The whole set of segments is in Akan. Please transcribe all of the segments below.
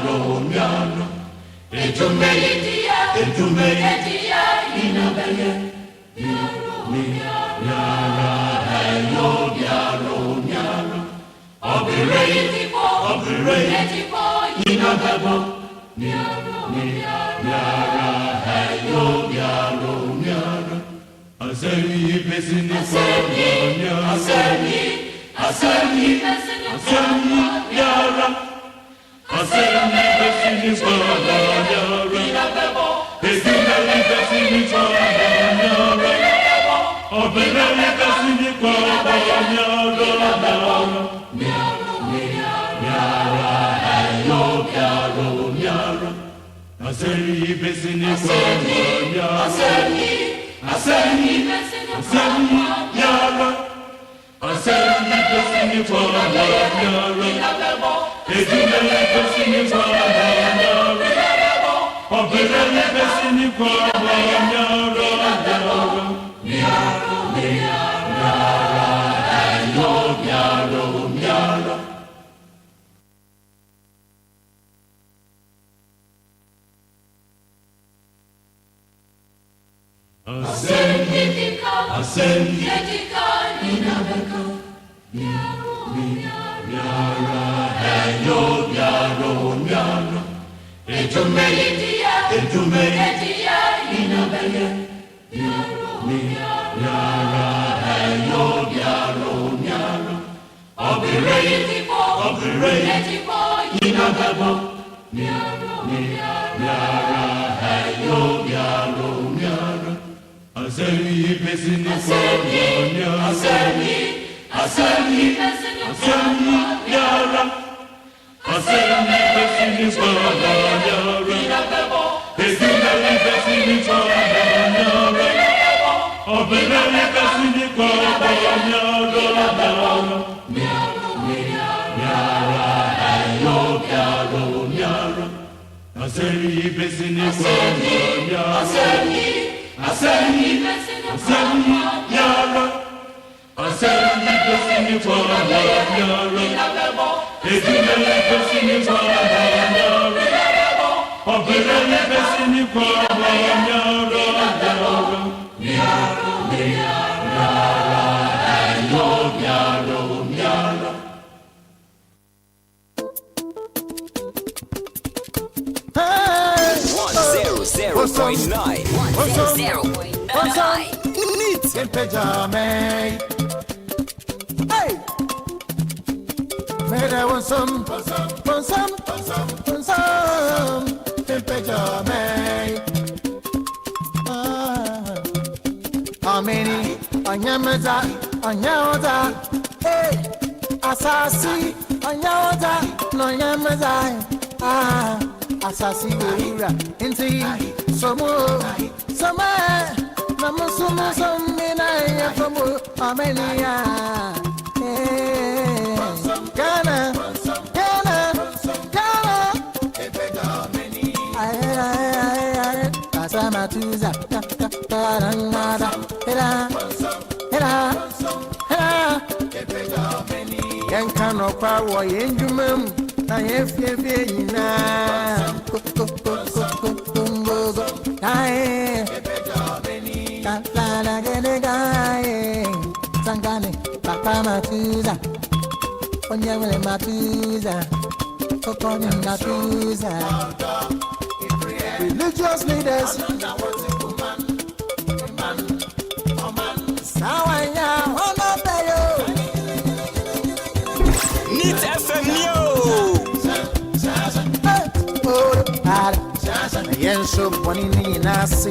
miaro Ejume Edia inabeye Miara Hello miaro Obire inabebo Miara Hello miaro Asemi besini Asemi miara Asemi besini miara Ejume besini miara Obere besini miara Hello miaro Asemi besini miara Asemi miara Asemi besini miara Ejume besini miara Obere besini miara ASEM YIDIKA inabeko miara hello miaro Ejume inabeye miara hello miaro Obire inabebo miara hello miaro Asemi besini miara Asemi besini miara Ejume besini miara Obere besini miara hello miaro Asemi besini miara Asemi miara Asemi besini miara Ejume besini miara Obere besini miara Hey! 100.9 Neat in pajama. Hey! Made I want some in pajama. How many? Anyamaza. Hey! Asasi. Anyamaza. No Yamaza. Asasi Ura into some Namusumu Mina from Armenia. Ghana. Asamatuza. Yankano Power Yenjumum. I have Papa Matuza, Onyawele Matuza, Kokoni Matuza. Religious leaders, Sawanya, Honobayo, Neat FM Yenso Bonini Nasi,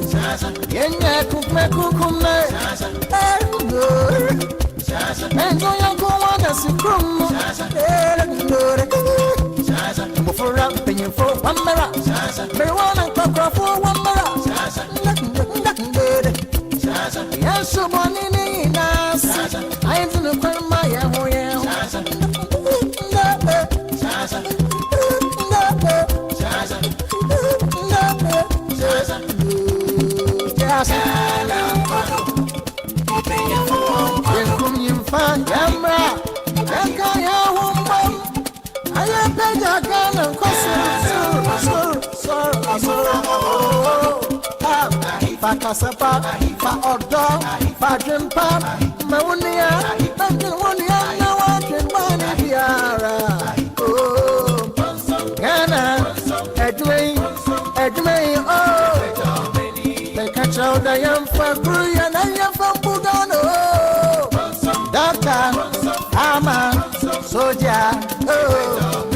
Yenya Kukume, and go on as a crumb, for up and you for 1 minute, marijuana cocoa for 1 minute. Yenso Bonini Nasi, I didn't call my I Pakasapa, fa odo, fa jumpa, mawunia, mawunia, na wakin bani biara. Oh, Ghana, Edwin, oh. They catch out the young for Korea, and young for Bugano. Doctor, Ama, Soldier, oh.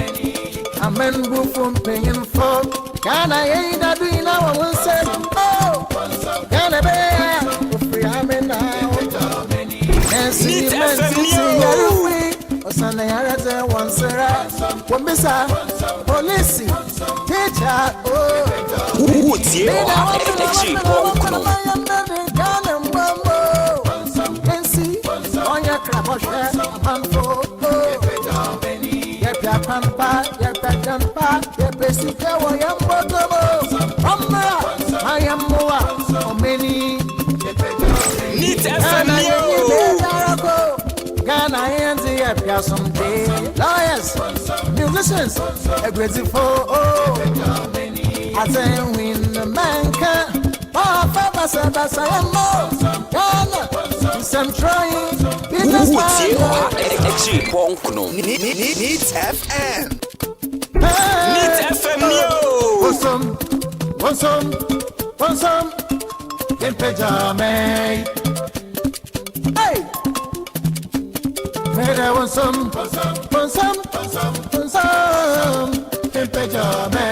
Amen, from paying for. Can I ain't a doing now? I will say, oh, can I be free? I'm in now. And see, man, see, Sunday, I rather once, one missa, police, teacher, oh, what's your energy? And see, on your crab, and for, Pampa, your Pampa, your basic, I am more, many. Need FM Ghana and the someday. Lawyers, musicians, a great for I say win the man can. Oh, Papa Sabas, I am more. Ghana, some trying. what's your energy? Need FM. Need FM Want some in pajama. Hey, I want some in pajama.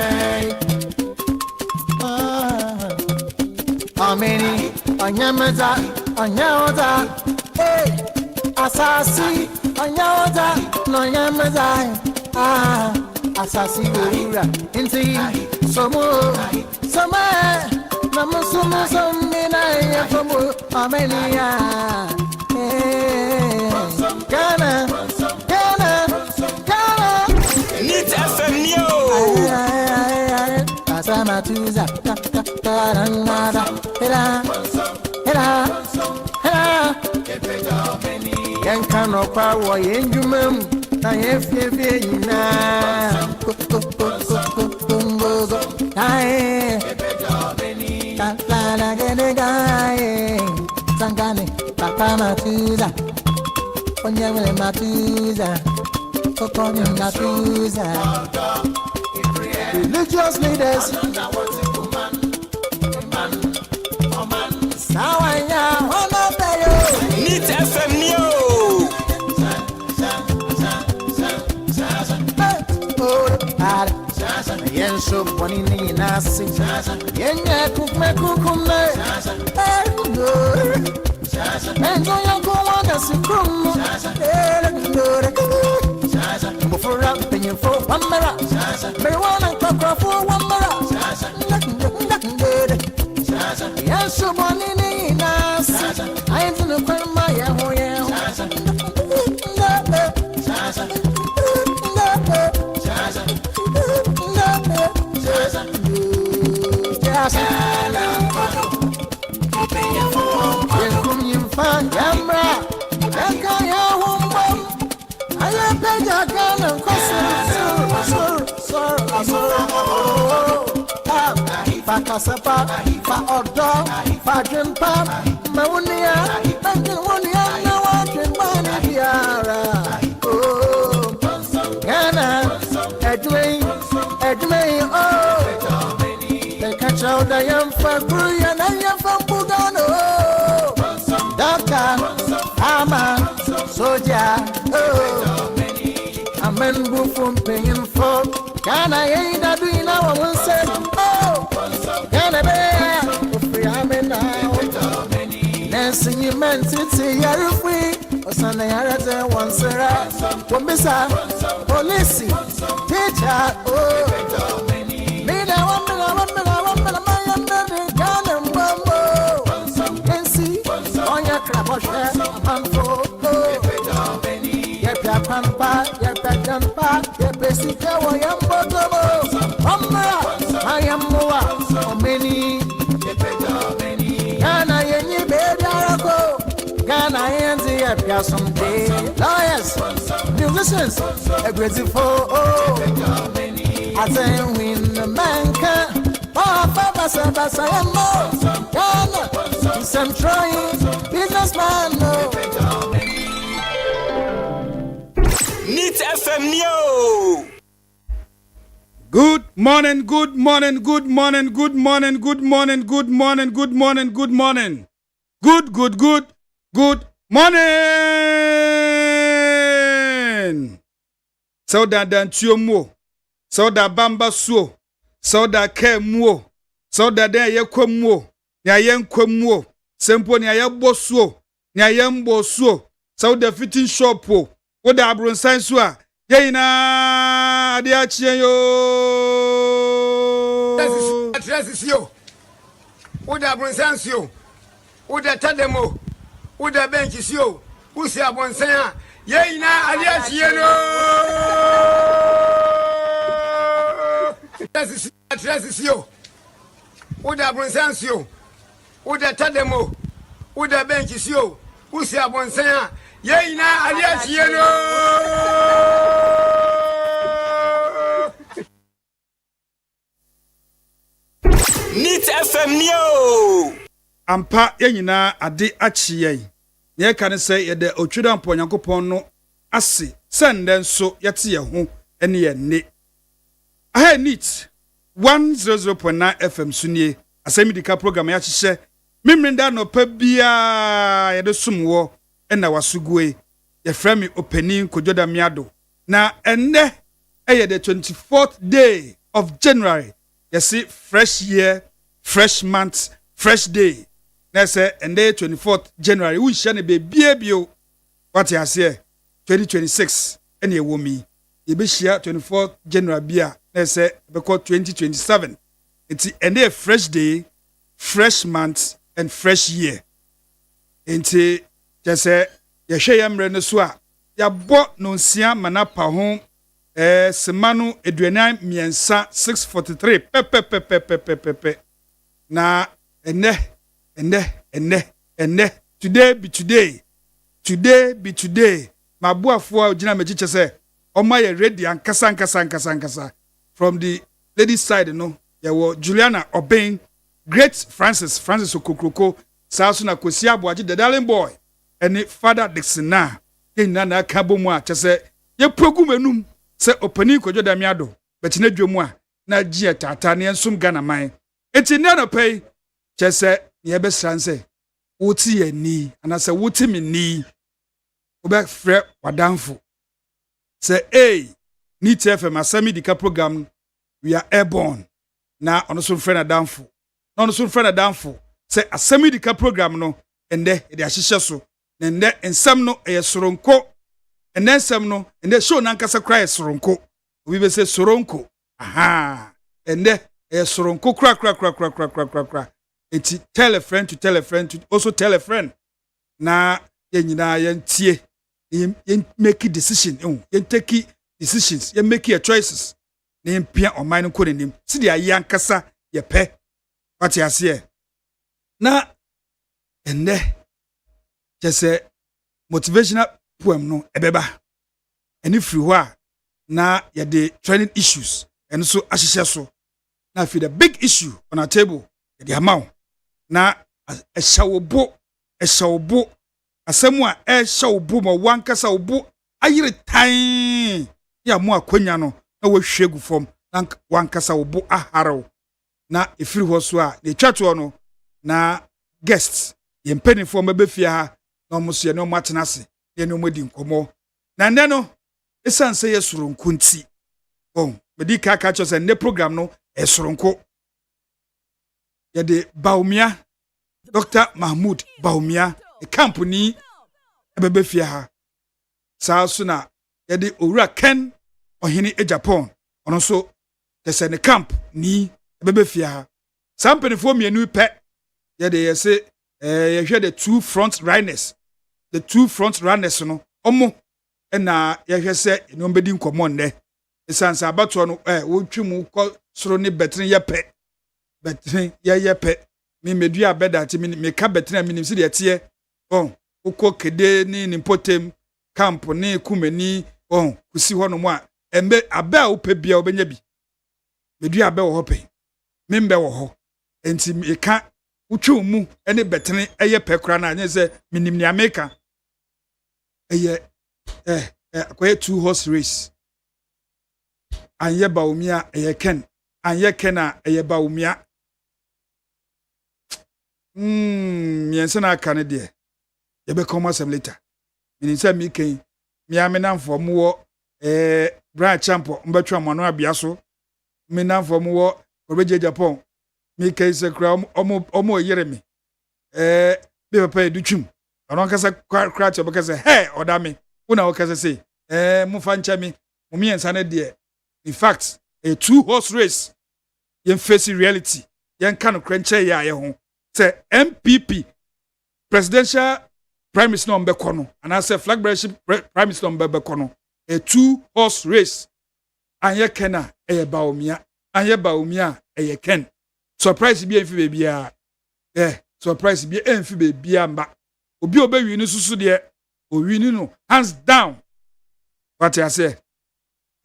How many? Anyamaza, hey, Asasi, Anyamaza, no Yamaza, Asasi, into some Namusuma, some mina, how many? Ghana. Need FM Asamatuza, Yankano power, Yenjumum, Nayefina, Sangani, Papa Matuza, Onyamele Matuza, Poponi Matuza. Religious leaders, Sawanya, Honobayo, Need FM Yen so boni ni nasi, yen kukme kukume, enjo yanko wanda sikrumu, before up penny for one mera, marijuana cockra for one mera, yen so boni ni nasi, I ain't gonna call my Pakasapa, fa odo, fa jumpa, mawunia, na wakin bani biara. Oh, Ghana, Edwin, oh. They catch out the young for Korea, and young for Bugano. Doctor, Ama, Soldier, oh. Amen, from paying for. Can I ain't a doing now? I will say, oh, can I be free? I'm in now. Nancy, you meant to say you're free. Or Sunday, I rather once around. One missa, police, teacher, oh. Me now, one Ghana, Bumbo. And see, on your crab, I'm for, Pampa, your Pampa, your basic, I am Botomo, I am Moa, many, Ghana, you better go, Ghana, and the someday. Lawyers, musicians, a great for, I say, win the man can, oh, Papa basa basa yambo. Ghana, he's some trying businessman. No. Neat FM Neo. Good morning, good morning, good morning, good morning, good morning, good morning, good morning, good morning. Good morning. So that tuomo, so that bamba suo, so that ke muo, so that there ye kwamuo, nya yen kwamuo, sempo nya ye bosuo, nya yen bosuo, so the fitting shop wo da abronsan so a ye na ade a chie yo. Transisio. Uda Brunsansio. Uda Tademo. Uda Benchisio. Usia Bonsaya. Yeina Aliasiano. Transisio. Uda Brunsansio. Uda Tademo. Uda Benchisio. Usia Bonsaya. Yeina Aliasiano. Neat FM Neo. Ampa yenyina ade achi yen. Ye kan say ye de otweda mpo Nyankopon no ase sende nso yete ye ho ene ye ne. Aha neat 100.9 FM sunie ASEM YIDIKA program ya chihye mimrinda no pa bia ye de sumwo ena wasugwe ye frame OPANIN KWADWO ODAME ADDO na enne eye the 24th day of January. You see, fresh year, fresh month, fresh day. Let's say, and day 24th January, we shall be BBO. What you say, 2026, and you will me. You be share 24th January, beer, let's say, because 2027. It's and day fresh day, fresh month, and fresh year. And just say, you share Mrenosua, ya bought no sia manapa home. Semanu Edwenai miensa 643 pepe na ene today be today mabuafo a ogina mechiche se oma ye ready ankasa from the ladies side no ye wo Juliana Obeng, Great Francis Okokroko saso na Kosi Aboaje the darling boy ene Father Dixon na na kabomu a chese ye program enum se OPANIN KWADWO ODAME ADDO betina dwomu a na gie tata ne nsum Ghana man enti ne no pay chese ye be sranse woti ani ana se woti mini obe frɛ wadanfo se Neat FM ASEM YIDIKA program we are airborne na ono so frɛ na danfo na ono so frɛ na danfo se ASEM YIDIKA program no ende e de ahyehye so na ende ensam no soronko. And then some no, and then show nankasa cry soronko. We will say soronko. Aha. And then soronko crack. It's tell a friend to also tell a friend. Na yen tie. Yen make a decision. Yen take decisions. Yen make your choices. Yen pia on mine ko nim. See the yankasa ye pe. What you say? Na and then just say motivational poem no ebeba eni free ho a na ye the training issues and so ahihye so na fi the big issue on our table the amount na ehyawobo asemu a ehyawobo mo wankasa obo ayire tan ya mo akonya no na wo hwegu fom na wankasa obo aharaw na efiri ho so a the twato no na guests ye mpeni fo mabefia ha na mo so ye no matenase no modi nkomo na nne no esanse ye soronko nti medi kaka chose ne program no soronko ye de Baumia Dr. Mahmoud Baumia e company ebebefia ha saa so na ye de owura Ken ohini e Japan ono so tese ne camp ni ebebefia ha sampeni fo mienu pe ye de ye se ye hwe the two front runners no omo na ye hwese no mbedi nkomo nne esansa abato no wotwimu ko soro ne betre ye pe me medu abeda ti me ka betre minim si de tie ukọ kede ni nimpotem camp ni kumeni kusi ho no mo a embe aba ope bia obenye bi medu abe wo ho pe membe wo ho enti meka utwe mu ene betene eye pekura na anye se minim ni America eye akoye 2 horse race anye baumia eye ken anye kena eye baumia miense na aka ne de ye be come asem later meaning say mi ken mi amenamfo mo wo Brian Champo mbetwa amano abia so menamfo mo wo obeje Japan mi ken se kra omo yere mi be papa edutwum ono kasa kra che obekase hey odame una okase say mu fa ncha mi mu miensa ne de in fact a 2 horse race yen face reality yen kan krenche ya ye ho say MPP presidential prime minister on bekono and I say flag bearership prime minister on bekono a 2 horse race anye kena eye baomia anye baomia eye ken surprise bi enfi be bia surprise bi enfi be bia mba obi obewi ni susu de owi ni no hands down what I say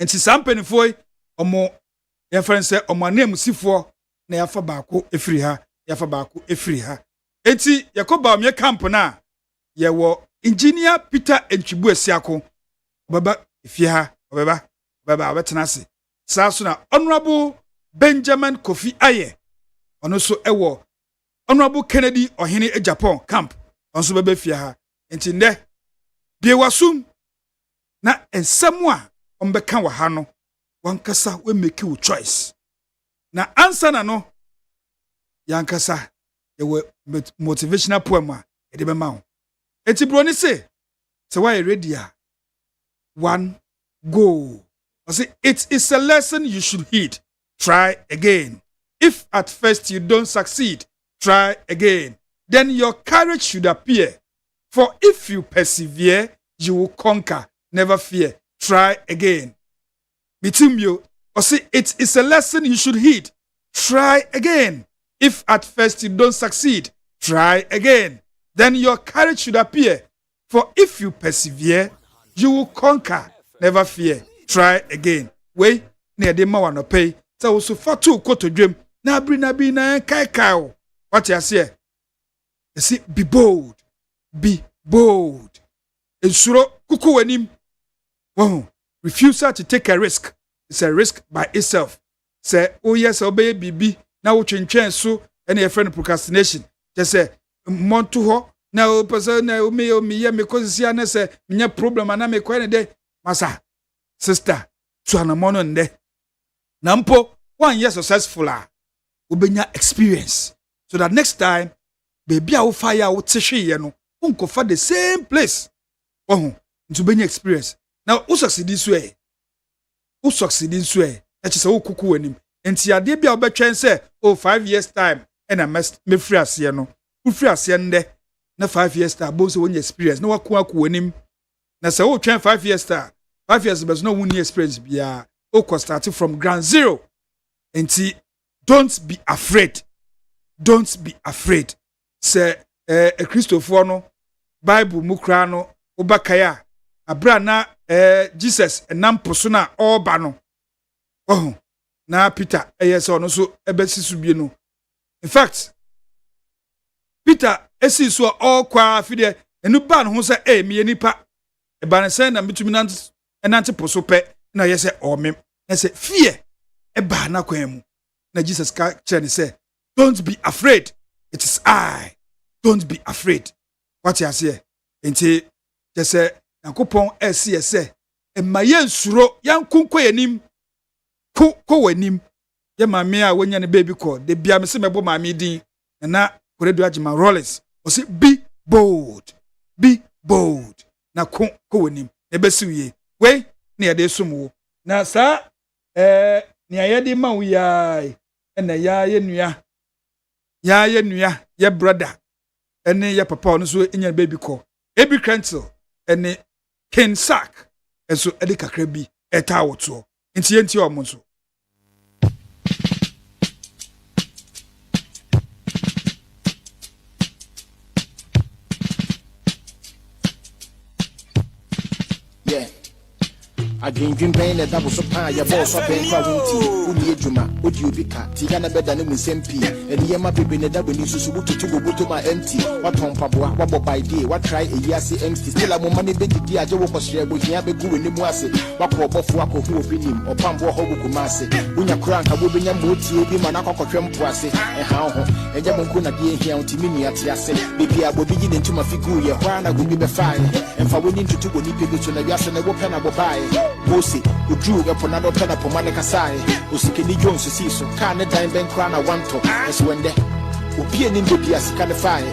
enti sampenifo omo ye friend say omo anemusifo na yafa baako efiri ha enti yakoba omye camp na ye wo engineer Peter Entwibu Asiako baba efie ha baba abetenase saso na honorable Benjamin Kofi Aye ono so ewo honorable Kennedy Ohene Japan camp onso baba efie ha enti nde bie wasum na ensem a ombeka wa ha no wankasa we make your choice na answer na no yankasa ye motivational poem a e de be ma wo enti bro ni say why ready a one go I say it is a lesson you should heed. Try again. If at first you don't succeed, try again. Then your courage should appear. For if you persevere, you will conquer. Never fear. Try again. Between you, I say it is a lesson you should heed. Try again. If at first you don't succeed, try again. Then your courage should appear. For if you persevere, you will conquer. Never fear. Try again. Wait, near the ma no pay. So fatu koto dream. Na bi na kai. What you say? You see, be bold. Be bold. Ensuro kuku wenim. Wow. Refusal to take a risk. It's a risk by itself. Say, oh yes, obey bibi. Now we change so any friend procrastination. Just say, montu ho. Now person na me ya me cause sia na say nya problem ana me kwa ne de masa sister to anamono nde na mpo 1 year successful a obenya experience so that next time baby a wo fire wo tehwe no unko fa the same place ntu benya experience now wo succeed so e say wo kuku wanim enti ade bia wo betwen say 5 years time and me free ase no wo free ase nde na 5 years time bo so won experience na waku wanim na say wo twen 5 years time 5 years but no one experience bia o start from ground zero enti don't be afraid say a Christopher no Bible mukra no obakaya abra na Jesus enam poso na oba no na Peter yes ono so ebesisu bie no in fact Peter esi so all kwa afide enu ba no ho say me nipa e ba ne say na mitumi nanti poso pe na yes omem na say fear e ba na kwan mu na Jesus ka chere say don't be afraid, it is I. Don't be afraid. What you say enti je say yakopon esi say e maye nsuro yankunko yanim ko wanim ye mame a wonya ne baby call de bia me se mebo mame din na koredo agima Rollins o say be bold na ko wanim e besiwie we na ye de sumu na sa ni ayede ma wo yai na ya ye nua ye brother ene ye papa no so enya baby call ebi cancel ene Ken Sack enso edi kakra bi eta woto enti omo so adwendwen bɛn na double so pa ya boss open kwa wunti uni edwuma odi obika tiga na beda ne musempi eni yema bebe ne double ni susu bututu boboto ma empty waton paboa wabo by day what try a year say empty still a mama ne bedidi aje wo kwosre bo hia begu we ne mu ase wakɔ bɔfo akɔhu obinim ɔpambo hɔ gu kumase unya kranka bo benya motie bi mana akɔkɔhwɛ mpo ase ɛha ho ɛgya monko na de hia ontimi ni ate ase bebi abobi gi ne ntuma figu ye hwa na go bi be fine emfa woni ntutu bo ni pebe so na wiase na wo pɛ na bo bae Bosi, Udru, Yaponado Pena Pomanica Sai, Usikini Jones, so can a dime bank crown. I want to, as when the Upian in the Pias can fire.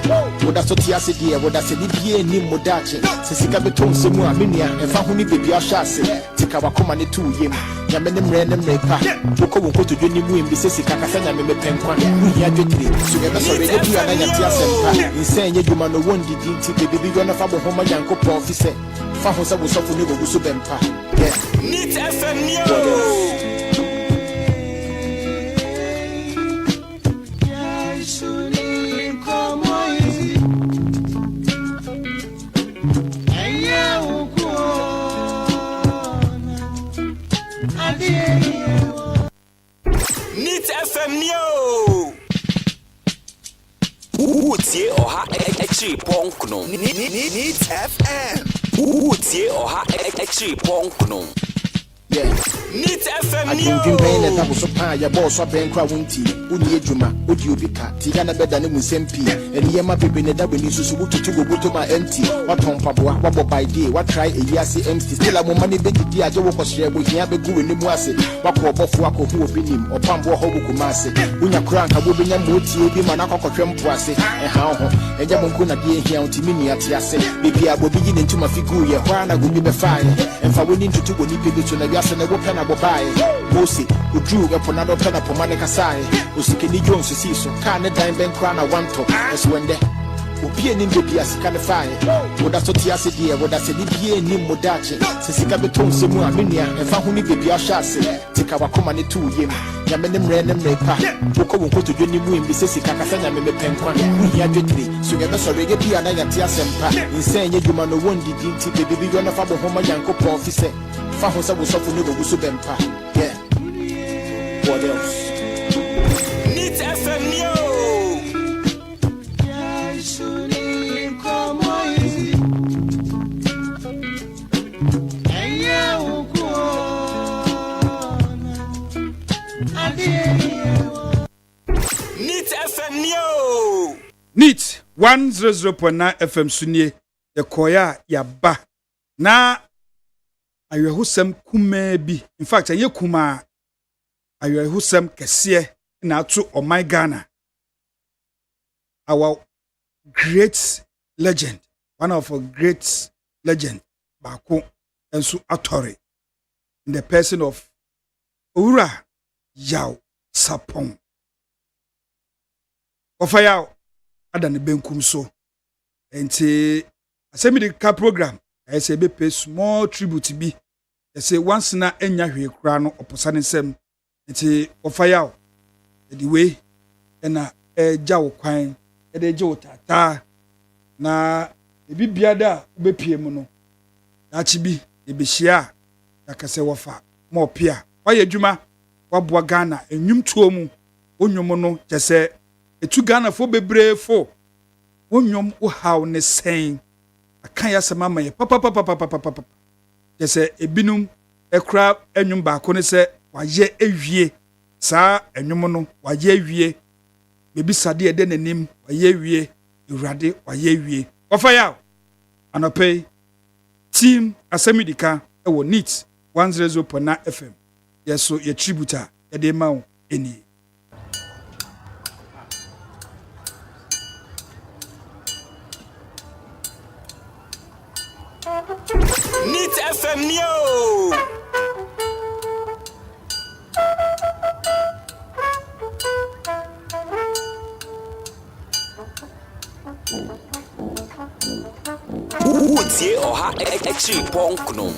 Would I soti as a dear, would I say the Nim Modachi, Sessica Beton Semua Minia, and Fahuni Baby Ashasi, take our command to him. Yamenem random maker, Boko will go to Jenny Wim, Bissessica Casana, me penquan, we had to so never sorry, and Yatias, insane, you man, no one did to baby gonna have a home yanko officer. Fahosa was off for Nubu Subempa. Yeah. Need FM Yo. Need FM Yo. Utie oha echi ponkno. Need FM. Utie oha echi ponkno. Yeah. Need FM Yo. Adwendwen bɛn na double so pa ya boss open kwa wunti uni edwuma odi obika tiga na beda ne musempi eni yema bebe ne double ni susu bututu boboto ma empty waton paboa wabo by day what try a year say empty still a mama ne bedidi aje wo kwosre bo hia begu we ne mu ase wakɔ bɔfo akɔhu obinim ɔpambo hɔ gu kumase unya kranka bo benya motie bi mana akɔkɔhwɛ mpo ase ɛha ho ɛgya monko na de hia ontimi ni ate ase bebi abobi gi ne ntuma figu ye hwa na go bi be fine emfa woni ntutu bo ni pebe so na wiase na wo pɛ na bo bae Bosi, Udru, Yaponado Pena Pomanica Sai, Usikini Jones, so can a dime bank crown. I want to, as when the Upian in the Pias can fire. Would I soti as a dear, would I say the Nim Modachi, Sessica Beton Semua Minia, and Fahuni Baby Ashasi, take our command to him. Yamenem random maker, Boko will go to Jenny Wim, Bissessica Casana, me penquan, we had to so never sorry, get the Anaya Sempa, insane, you man, no one did to the baby gonna have a home yanko officer. Fahosa was off for Nubu Subempa. Yeah. What else? Need FM Yo. Need FM Yo. Neat 100.9 FM Sunye the koya ya ba na ayehusem kuma bi in fact aye kuma ayehusem kese na atu o my Ghana our great legend one of our great legend bako ensu atore in the person of Owura Yaw Sapong ofaya adane benkum so enti ASEM YIDIKA program I say be pay small tribute bi they say once na enya hwe kura no oposa ne nsem enti ofaya the way na eja wo kwan e de je wo tata na ebi biada be pie mu no achi bi e be hia yakase wofa mo pia waye adwuma waboa Ghana enwum tuo mu onwum no kyese etu Ghana fo bebre fo onwum wo haw ne sen akan ya sama maye papa kyese ebinum ekra enwum ba ko ne se waye ewie saa enwum no waye ewie bebi sade ede nanim waye ewie ewrade waye ewie ofaya anope team ASEM YIDIKA ewo neat 100.9 FM yeso ye tributor ye de ma wo eni Need FM Yo. Utie oha echi ponkno.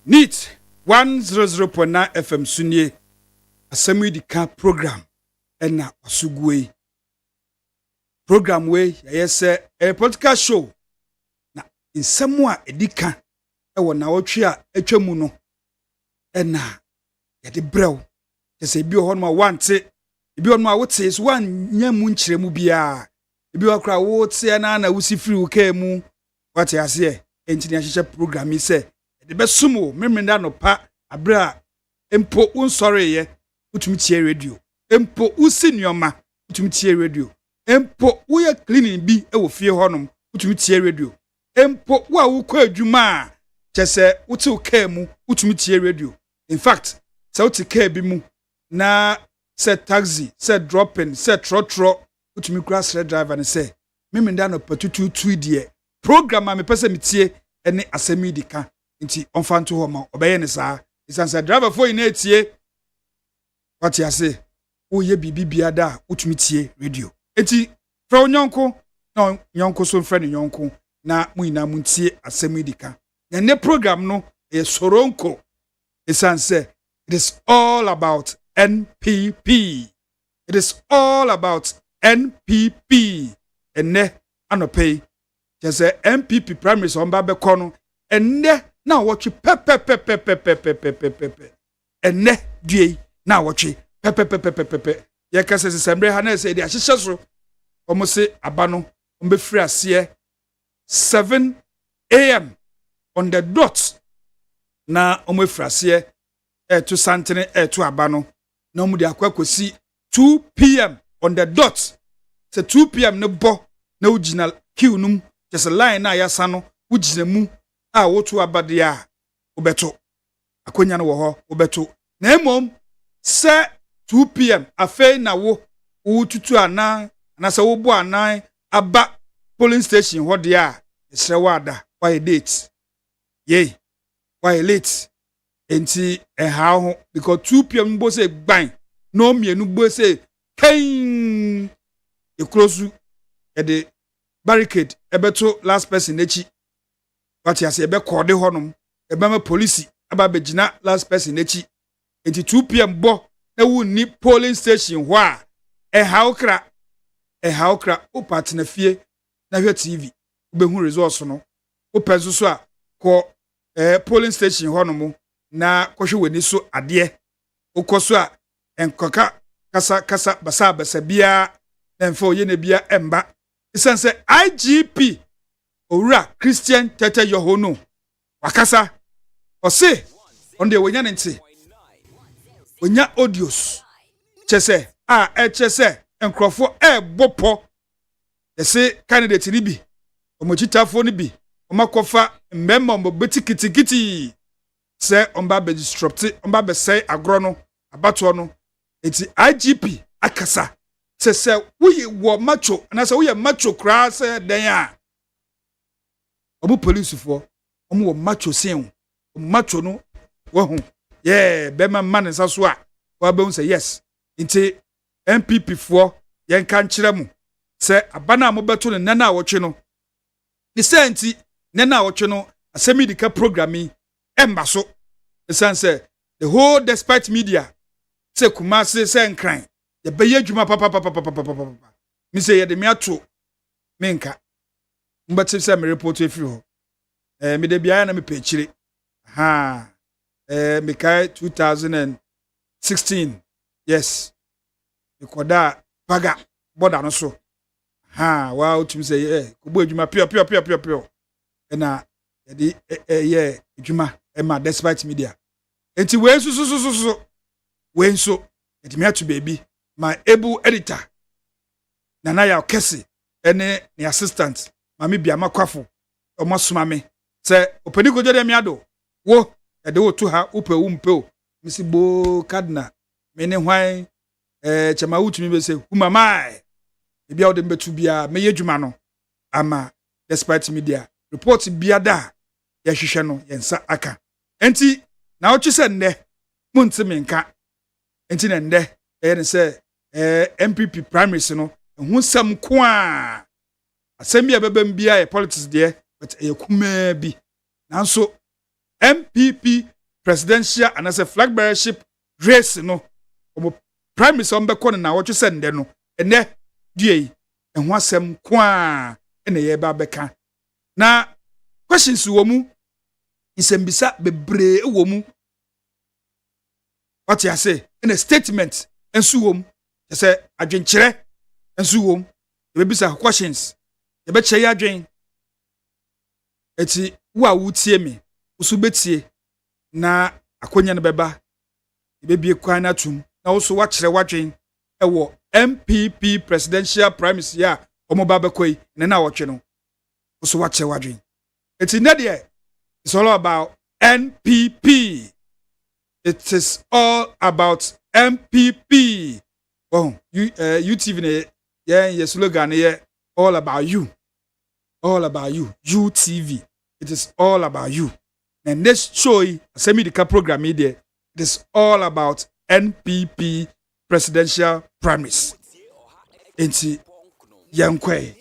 Neat 100.9 FM Sunye ASEM YIDIKA program ena osugwe program we yes a political show na nsemu a edika ewo na wotwe a atwamu no ena yede brew kese bi ho no wante bi ho no wote so wan nyamu nkyeremu bia bi ho kra wote na wusi free uka mu wate ase entini ahyehyɛ program yi se de besumo memenda no pa abra empo unsore ye utumi tie radio empo usi nyoma utumi tie radio empo wo ye cleaning bi e wo fie honom utumi tie radio empo wo a wo kwa adwuma kyese wote uka mu utumi tie radio. In fact se wote ka bi mu na se taxi se dropping se trotro utumi kura sre driver ne se memenda no pa tutu die program a me pese metie ene ASEM YIDIKA nti onfanto ho ma obeye ne saa isansa driver for ina etie wati ase wo ye bibia da utumi tie radio enti fra onyonko na nyonko so mfra ne nyonko na mu ina mu tie ASEM YIDIKA na ne program no e soronko isansa it is all about NPP. It is all about NPP ene anopay just NPP primaries on babe kono ene na watch pepe ene due na watch pepe ye kase sembre ha na se dia hyehye so omo se abano ombe free ase 7 a.m. on the dot na omo free ase to santene to abano na omo de akwakosi 2 p.m. on the dot se 2 p.m. ne bo na original queue num just a line na yasa no ugina mu a wotu abade a obeto akonya no wo ho obeto na emom se 2 p.m. afei na wo tutu anan na se wo bo anan aba polling station ho de a esre wada why date ye why late enti ha ho because 2 p.m. bo se gban no mienu bo se kain e close e de barricade ebeto last person echi wati ase ebe kode honom ebe ma police aba begina last person echi enti 2 p.m. bo na wunni polling station ho a haukra o partner fie na hwe TV obehu results no o penso so a ko polling station honom na kohwe weni so ade okoso a enkoka kasa basa bia na mfo ye na bia emba isanse IGP Owura Christian Tete Yohono wakasa ose onde wonya nti wonya audios chese chese enkrofo bopo ese candidate ni bi omochitafo ni bi omakofa mmemma mbobetikiti se omba be disrupt omba be say agro no abato no eti IGP akasa se we wo macho na se we macho kra se den a obu police for omu wo macho sen macho no wo hu be man nsa so a wa be say yes nti MPP for yen kan kire mu se abana mo beto ne nana awotwe no ni se nti nana awotwe no ASEM YIDIKA programming emba so the whole despite media se Kumasi se nkran ye beye adwuma papa me say ye de me ato menka mbati say me report efiri ho me de bia na me pechire ha me kai 2016 yes me koda paga border no so ha wa utim say ko bo adwuma pio na ye de ye adwuma ma despite media enti we so we nso etimi atu baby my able editor nana ya kesi ene ni assistant mami bia makwafo omo soma me se opani gojo de mi ado wo e de wo tu ha upe umpe o misi bo cardinal me ne hwan chama wutumi be se humamai e bia wo de betu bia me yedwuma no ama despite media report bia da ya hwehwe no yensa aka enti na wo twese nne muntimi nka enti na nde ne se MPP primaries no hu sam ko a asem bia bebam bia e politics de but e kuma bi nanso MPP presidential and as a flag bearership race no omo primaries on be ko na wo twese nde no ene die hu asem ko a ene ye ba beka na questions wo mu isembisa bebre wo mu what you say in a statement ensuwom say adwenkyere ensuwom e be bisa questions e be cheye adwen eti wo a wutie me usu betie na akonya no beba e be bie kwan na tum na wo so wa kyere wadwen e wo MPP presidential primacy ya omoba bekoi ne na wotwe no wo so wa kyere wadwen eti na de it's all about NPP. It is all about MPP. Oh, UTV, yeah, your slogan, yeah, all about you. All about you. UTV. It is all about you. And this show, ASEM YIDIKA program, it is all about NPP presidential primaries. Enti, yankwe.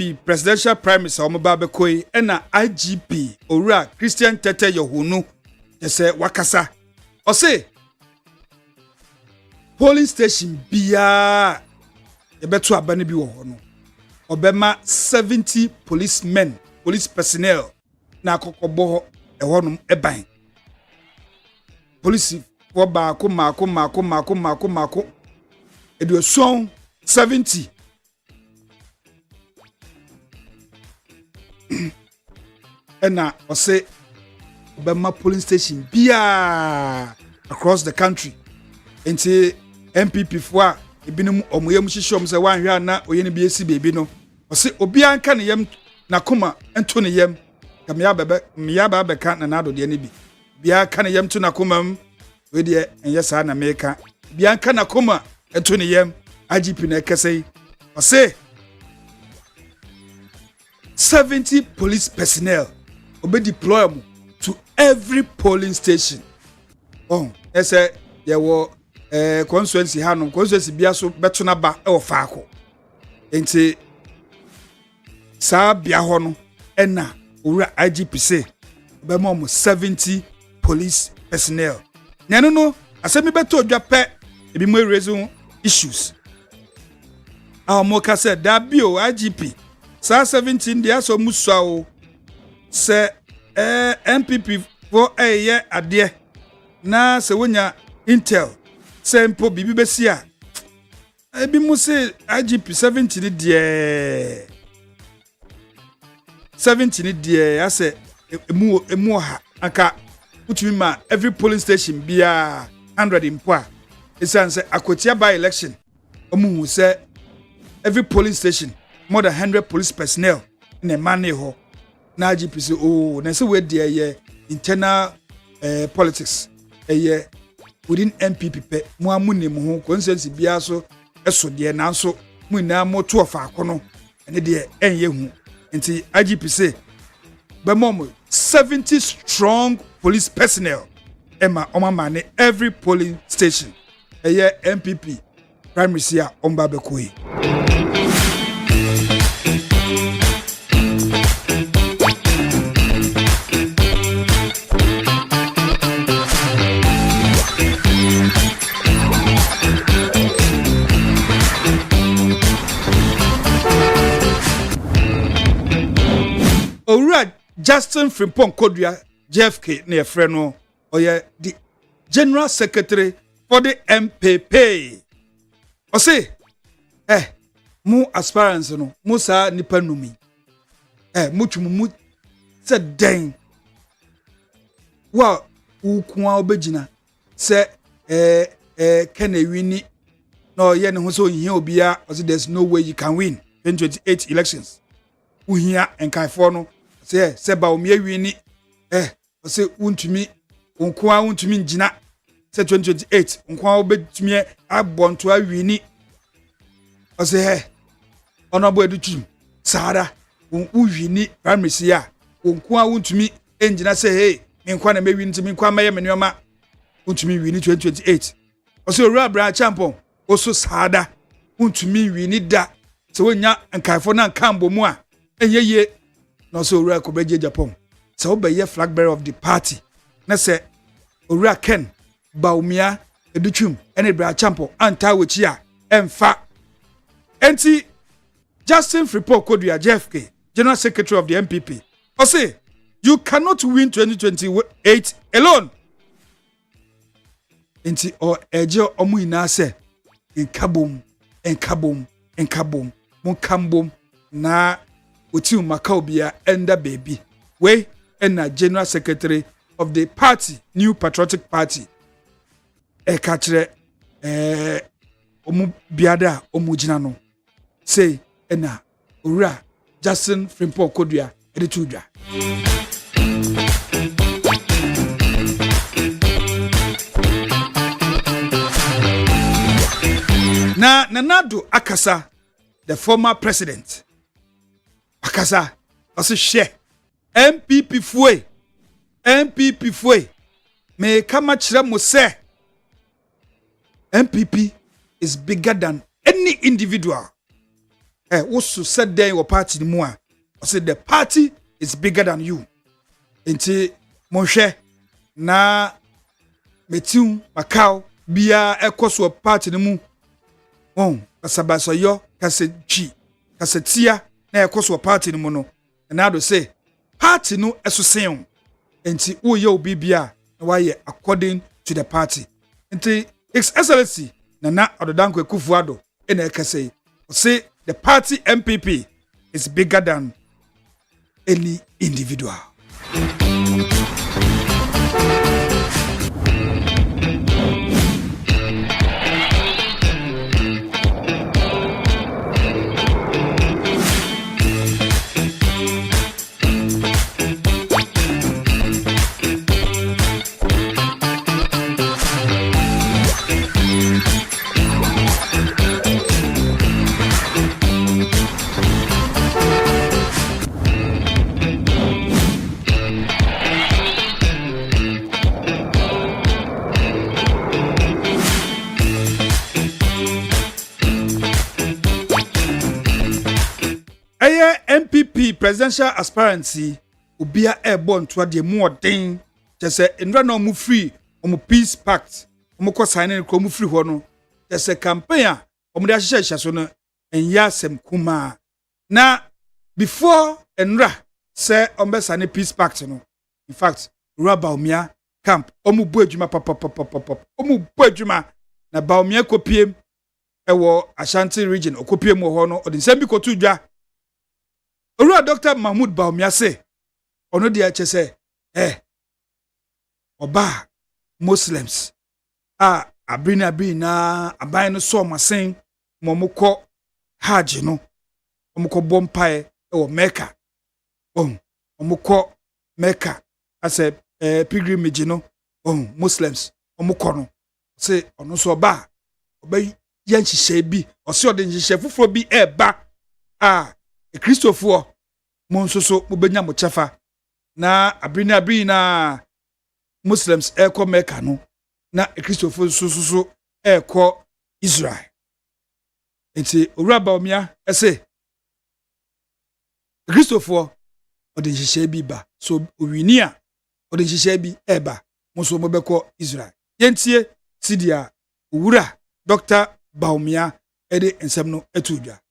NPP presidential primaries a omba bekoi na IGP Owura Christian Tete Yohunu yese wakasa ose polling station biya ebeto abane bi wo ho no obema 70 policemen police personnel na akokọbọ ho ehonum eban police for baako mako eduoson 70 ena ose obema polling station biya across the country enti MPP for ebinum omoyem hihye se wanhwe na oyene bi esi bebi no ose obi anka ne yam na koma ento ne yam kamya baba ka na nado de ne bi bia ka ne yam to na koma we de enye sa na meka bia anka na koma ento ne yam IGP na ekesei ose 70 police personnel obe deploy them to every polling station ese ye wo constituency hanom constituency bia so beto na ba e ofaako enti sa bia ho no ena owura IGP say be mo 70 police personnel nenu no asemi beto odwa pe ebi mo raise issues mo ka say da bio IGP sa 17 dia so musa o se MPP for eye ade na se wonya intel sempo bibi besi a ebi mu se IGP 70 die ase emu ha aka utumi ma every polling station bia 100 impo a esanse akotia by election omu se every polling station more than 100 police personnel in a man ho na IGP say na se we die internal politics within MPP pe mo amunim ho consensus bia so eso de na so mu na mo to ofa akono ene de enye hu nti IGP say be mom 70 strong police personnel ema omamane every polling station MPP primary sia omba bekoi Owura Justin Frimpong Kodua JFK na yefre no oye the General Secretary for the MPP. Ose mu aspirants no mu sa nipa numi mu se den wa ukwa obegina se Kenewini no ye ne ho so hia obia ose there's no way you can win 2028 elections. Uhia enkaifo no se ba omi awini ose untumi onkwa untumi ngina se 2028 onkwa obetumi abonto awini ose onabo edutum sara uwini primary ya onkwa untumi engina se menkwa na mewini ntimi nkwa maye menoma untumi wini 2028 ose owura bra champion oso sada untumi wini da se wonya enkaifo na nkambo mu a enye no so owura ko beje Japan se obeye flag bearer of the party na se owura Ken Baumia educhum ene bra champo anta wechi a emfa enti Justin Frimpong Kodua JFK General Secretary of the MPP o say you cannot win 2028 alone enti o eje omu ina se enkabom mon kambom na Uti Makaubia enda baby. We ena General Secretary of the party, New Patriotic Party. Kachre omu biada omu jinano. Say ena ura Justin Frimpong Kodua edituja. Na Nanado Akasa, the former president. Akasa ose hye MPP fue me kama kire mo se MPP is bigger than any individual wosu said then your party ni mu a say the party is bigger than you enti monhwe na metiu Macau bia ekoso party ni mu kasabasoyo kasetia na ekoso party ni mu no na do say party no esosen enti wo ye obi bia na waye according to the party enti His Excellency Nana Adodankwa Akufo-Addo ena ekase say the party MPP is bigger than any individual. MPP presidential aspirancy ubia airborne to the more thing just say ndra na omu free omu peace pact omu ko sign ko omu free ho no just say campaign omu da hye so no enya asem kuma na before ndra say ombe sign peace pact no in fact Baumia camp omu bu adwuma pop omu bu adwuma na Baumia kopiem ewo Ashanti region okopiem ho no odin sembi ko tu dwa Owura Dr. Mahmoud Baumia say ono dia che say oba Muslims abrina aban no so masen momukọ Hajj no omukọ bompae ewo Mecca omukọ Mecca as a pilgrimage no Muslims omukọ no say ono so oba yan hihye bi ose ode hihye fufuro bi eba Christopher monsoso mubenya mo chefa na abrina Muslims eko Mecca no na Christopher so eko Israel enti Owura Baumia ese Christopher ode hihye bi ba so owini a ode hihye bi eba monso mobeko Israel yentie sidia Owura Dr. Baumia ede ensem no etudwa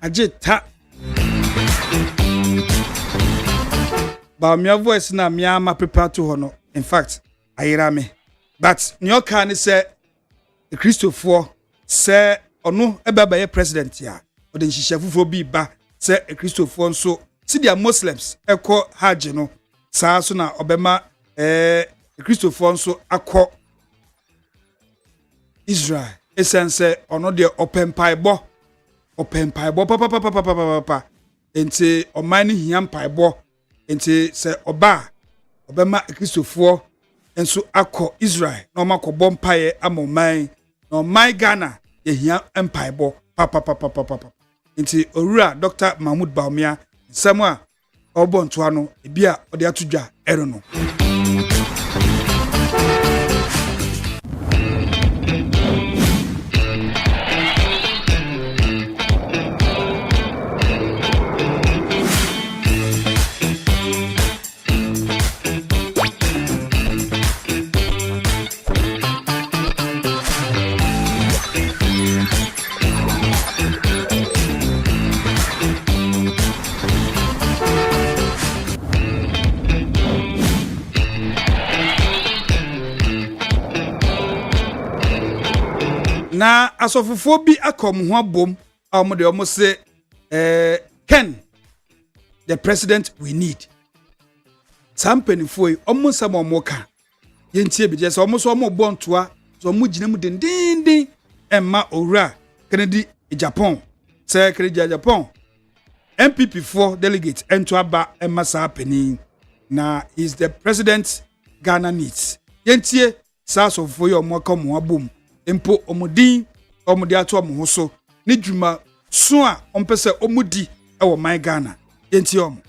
Ajita. But my voice na me am prepare to hono. In fact, ayira me. But New York can say the Christopher say ono ebe ye president ya. O de nhihyefufuo bi ba say a Christopher nso see their Muslims eko hajj no. Saa so na obema Christopher nso akọ Israel. Essence ono de open paibo papa enti oman hiam paibo enti se oba obema Christopher enso akọ Israel na omakọ mpae amoman na oman Ghana ye hiam empaibo papa enti owura Dr. Mahmoud Baumia samwa obo ntoa no ebia ode atodwa ero no na asofofo bi akom ho abom amode omo se Ken the president we need sampenifo omo samo moka yentie bi je se omo so omo bontoa so omo gina mu dindindin emma owura Kennedy Japan se Kennedy Japan MPP for delegate ento aba emma sa pani na is the president Ghana needs yentie sa asofofo yo mo kom ho abom empo omodin omodi ato omo so ne dwuma so a ompese omodi e wo man Ghana yenti om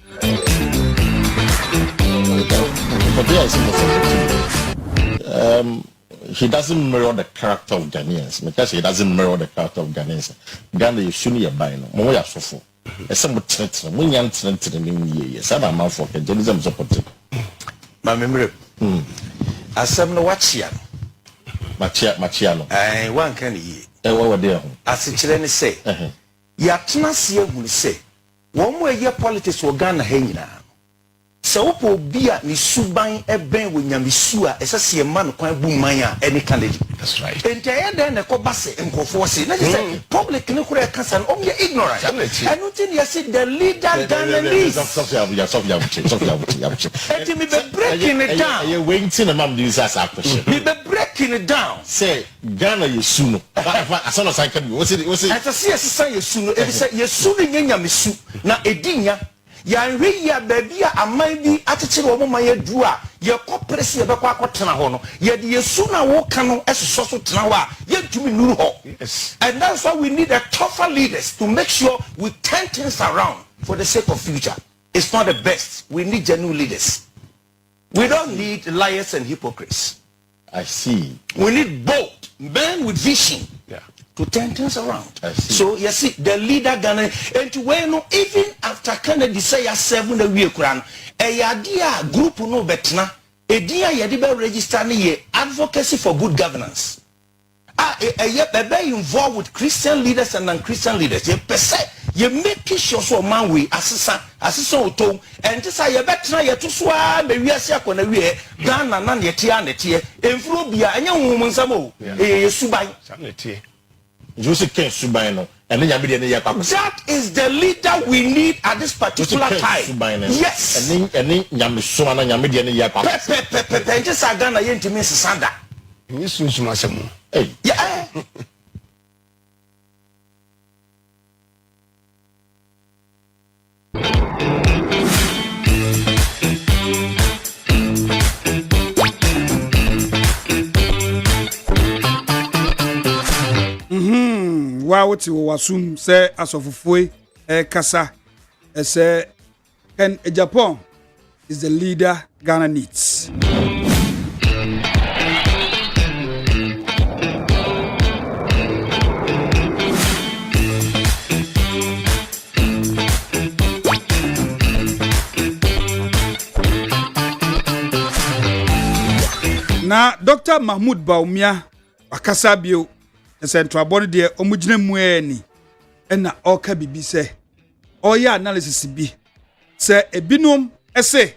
he doesn't mirror the character of Ghanaians because he doesn't mirror the character of Ghanaians. Ghana you shouldn't ya buy no mo ya sofo e se mo tretre mo nya tretre ni ye say na man for journalism support ma memre asem no wachia Machia no wan kan yi what were there asekire ne say ya tena se ehunu say wo mo ye politics wo Ghana ha nyina se wo po bia ni suban eben wo nyamesu a esese ma no kwan bu man a any candidate. That's right. Ente den ne ko base nkofo se na say public ne kura kasa no ye ignorant and nothing you say the leader Ghana needs Sophia enti me be breaking it down you waiting am do this as a question me be breaking it down say Ghana yesu no as long as I can what's it ata say yesu no e be say yesu no nyamesu na edinya ya hwe ya babia aman bi atechire wo mama ya duru a ye kopresi ye be kwa akotena ho no ye de yesu na wo ka no esoso so tena ho a ye tumi nuru ho. Yes, and that's why we need a tougher leaders to make sure we turn things around for the sake of future. It's not the best. We need genuine leaders. We don't need liars and hypocrites. I see. We need bold men with vision. Yeah. To turn things around. So you see the leader Ghana and to when no even after Kennedy say ya 7 the week ran e yadia group no betna e dia ye de be register ne ye advocacy for good governance ye be involved with Christian leaders and non-Christian leaders ye pese ye make sure so man we asesa otom and this ye betna ye to so a be wiase akona wie Ghana na ne tie anete emfuro bia enya honhom nsamo ye suban sanete. That is the leader we need at this particular time. Yes. Yeah. Wawoti wasum se asofofoi kasa say Ken Japan is the leader Ghana needs. Na Dr. Mahmoud Baumia akasa bio the central body there omugina mueni ɛna ɔka bibi sɛ ɔyɛ analysis bi sɛ ebinom ɛsɛ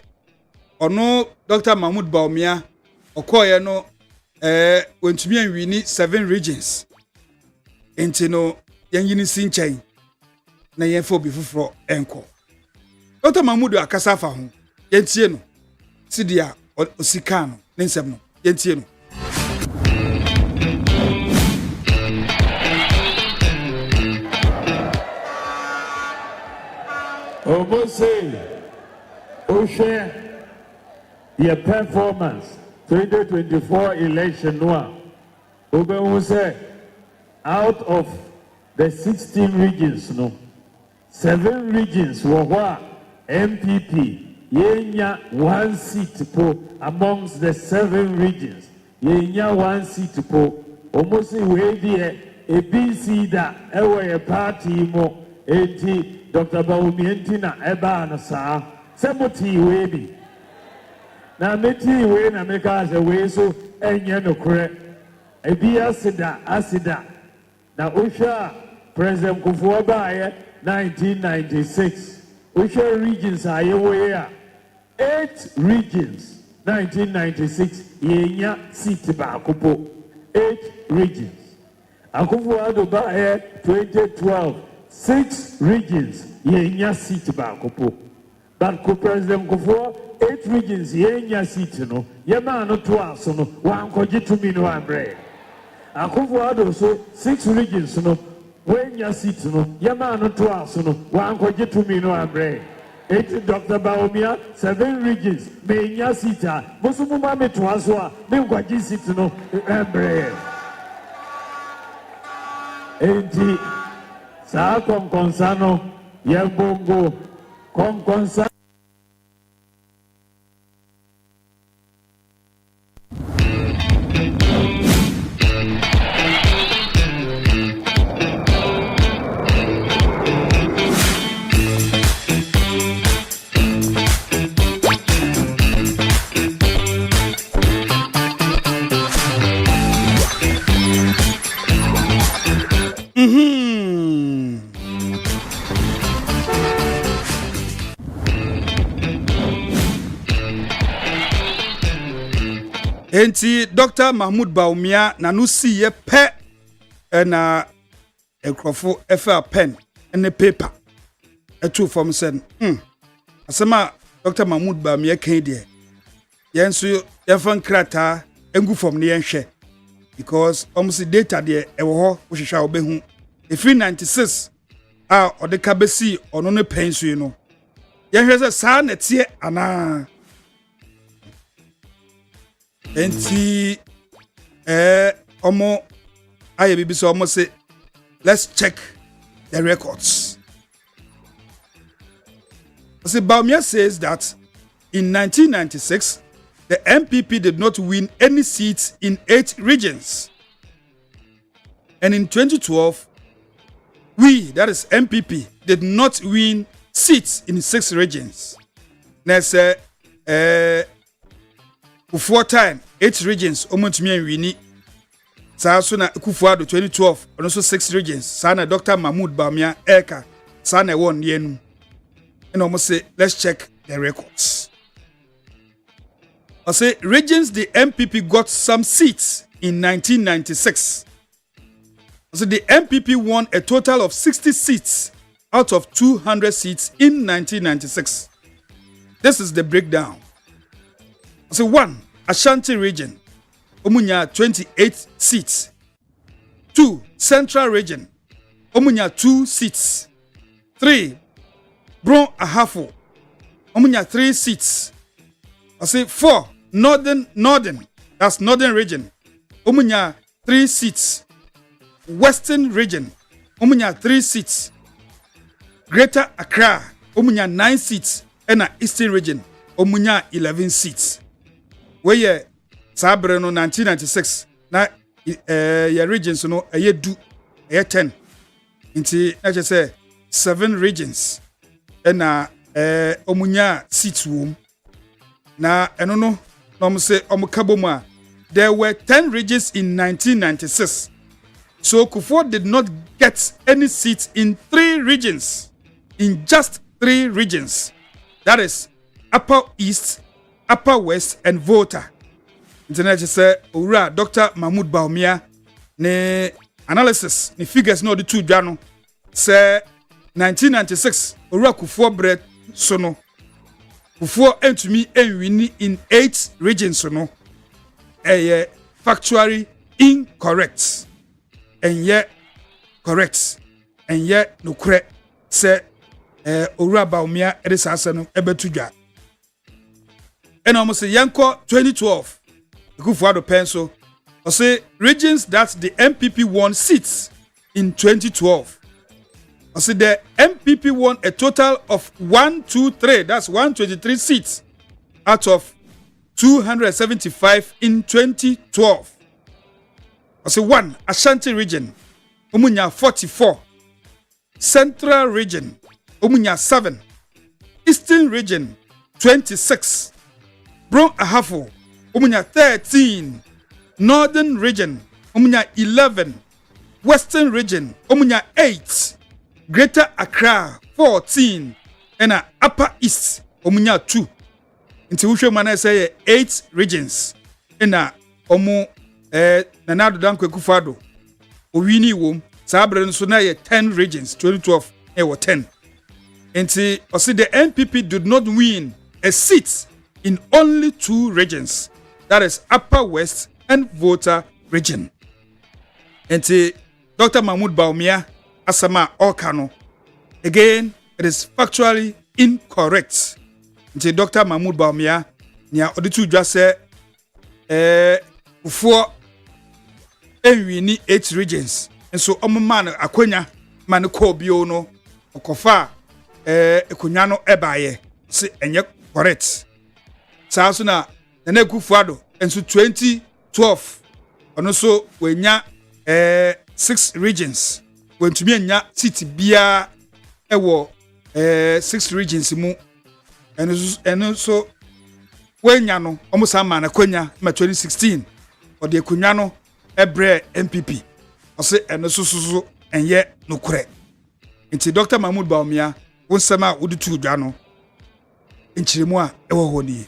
ɔno Dr. Mahmoud Bawumia ɔkɔɔyɛ no wɔntumi anwini 7 regions enti no yɛnyini si nkyɛn na yɛmfa obi foforɔ ɛnkɔ Dr. Mahmoud akasa fa ho yɛntie no sidia osika no ne nsɛm no yɛntie no Obose, Oshe, your performance 2024 election noa. Obe say out of the 16 regions, 7 regions were what MPP yenya 1 seat po amongst the 7 regions. Yenya 1 seat po. Almost we there a BC da ewe a party mo eti. Dr. Bawumia na eba na saa semoti we bi na meti we na meka as we so enye no kore ebi asida na osha President Kufuor baaye 1996 osha regions aye we a 8 regions 1996 yenya seat ba akopo 8 regions Kufuor addo baaye 2012 6 regions yenya seat ba akopo but President Kufuor 8 regions yenya seat no yema no to aso no wankoje tumi no ambre Kufuor addo so 6 regions no wenya seat no yema no to aso no wankoje tumi no ambre Dr. Bawumia 7 regions menya seat a musumu ma me to aso a me nkwaje seat no ambre enti Sa konkonsano yebongo konkonsa enti Dr. Mahmoud Bawumia na no si ye pe na ekrofo efa pen and paper etu from sen asema Dr. Mahmoud Bawumia kan de yenso yefan krata engu from ne yenhwe because almost data de ewo ho wo hwehwa obehu efi 96 odeka besi ono ne pen so no yenhwe se sa na tie ana enti omo aye bibi so omo say let's check the records. So Bawumia says that in 1996 the MPP did not win any seats in 8 regions, and in 2012 we, that is MPP, did not win seats in 6 regions. Next Kufuor time 8 regions omontumi anwini saa so na Kufuor addo 2012 ono so 6 regions saa na Dr. Mahmoud Bawumia eka saa na won yenu and almost say let's check the records. I say regions the MPP got some seats in 1996. So the MPP won a total of 60 seats out of 200 seats in 1996. This is the breakdown. So 1, Ashanti region, Omunya 28 seats. 2, Central region, Omunya 2 seats. 3, Bron Ahafo, Omunya 3 seats. I say 4, Northern, that's Northern region, Omunya 3 seats. Western region, Omunya 3 seats. Greater Accra, Omunya 9 seats. And Eastern region, Omunya 11 seats. Where Sabre no 1996 na your regions no ye do 10 inti na je say 7 regions na omunya seats wom na eno no no say omukabo there were 10 regions in 1996, so Kufuor did not get any seat in 3 regions, in just 3 regions. That is Upper East, Upper West, and Volta. International say, Ura Dr. Mahmoud Baumia, ne analysis, ne figures no the 2 Jano, say 1996, Ura Kufuor bread sono. Kufuor entumi enwini in 8 regions sono. Factually incorrect. And yet correct. And yet no correct. Say Ura Baumia edisa no ebetuja. And almost say yanko 2012. Kufuor pencil. Or say regions that the MPP won seats in 2012. Or say the MPP won a total of 123. That's 123 seats out of 275 in 2012. Or say 1 Ashanti region, Omunya 44. Central region, Omunya 7. Eastern region, 26. Bron Ahafo, Omunya 13. Northern region, Omunya 11. Western region, Omunya 8. Greater Accra, 14. And Upper East, Omunya 2. Inti wuhwe mana say 8 regions. And omu Nanado Dankwa Akufo-Addo owini wom sabre nso na 10 regions 2012 was 10. Inti osi the NPP did not win a seat in only 2 regions. That is Upper West and Volta region. Inti Dr. Mahmoud Baumia asama okano. Again, it is factually incorrect. Inti Dr. Mahmoud Baumia nia oditu dwa se Kufuor enwini 8 regions. And so man akwenya man ko bio no okofa ekonya no ebaye se enye correct. Saa so na Kufuor-Addo enso 2012 ono so wenya 6 regions. Wentumi anya city bia ewo 6 regions mu eno so wenya no omusa man akwenya ma 2016 ode ekonya no ebre MPP ose eno so enye no kure. Nti Dr. Mahmoud Baumia wonsema uditu dwa no nchiremu a ewo honi.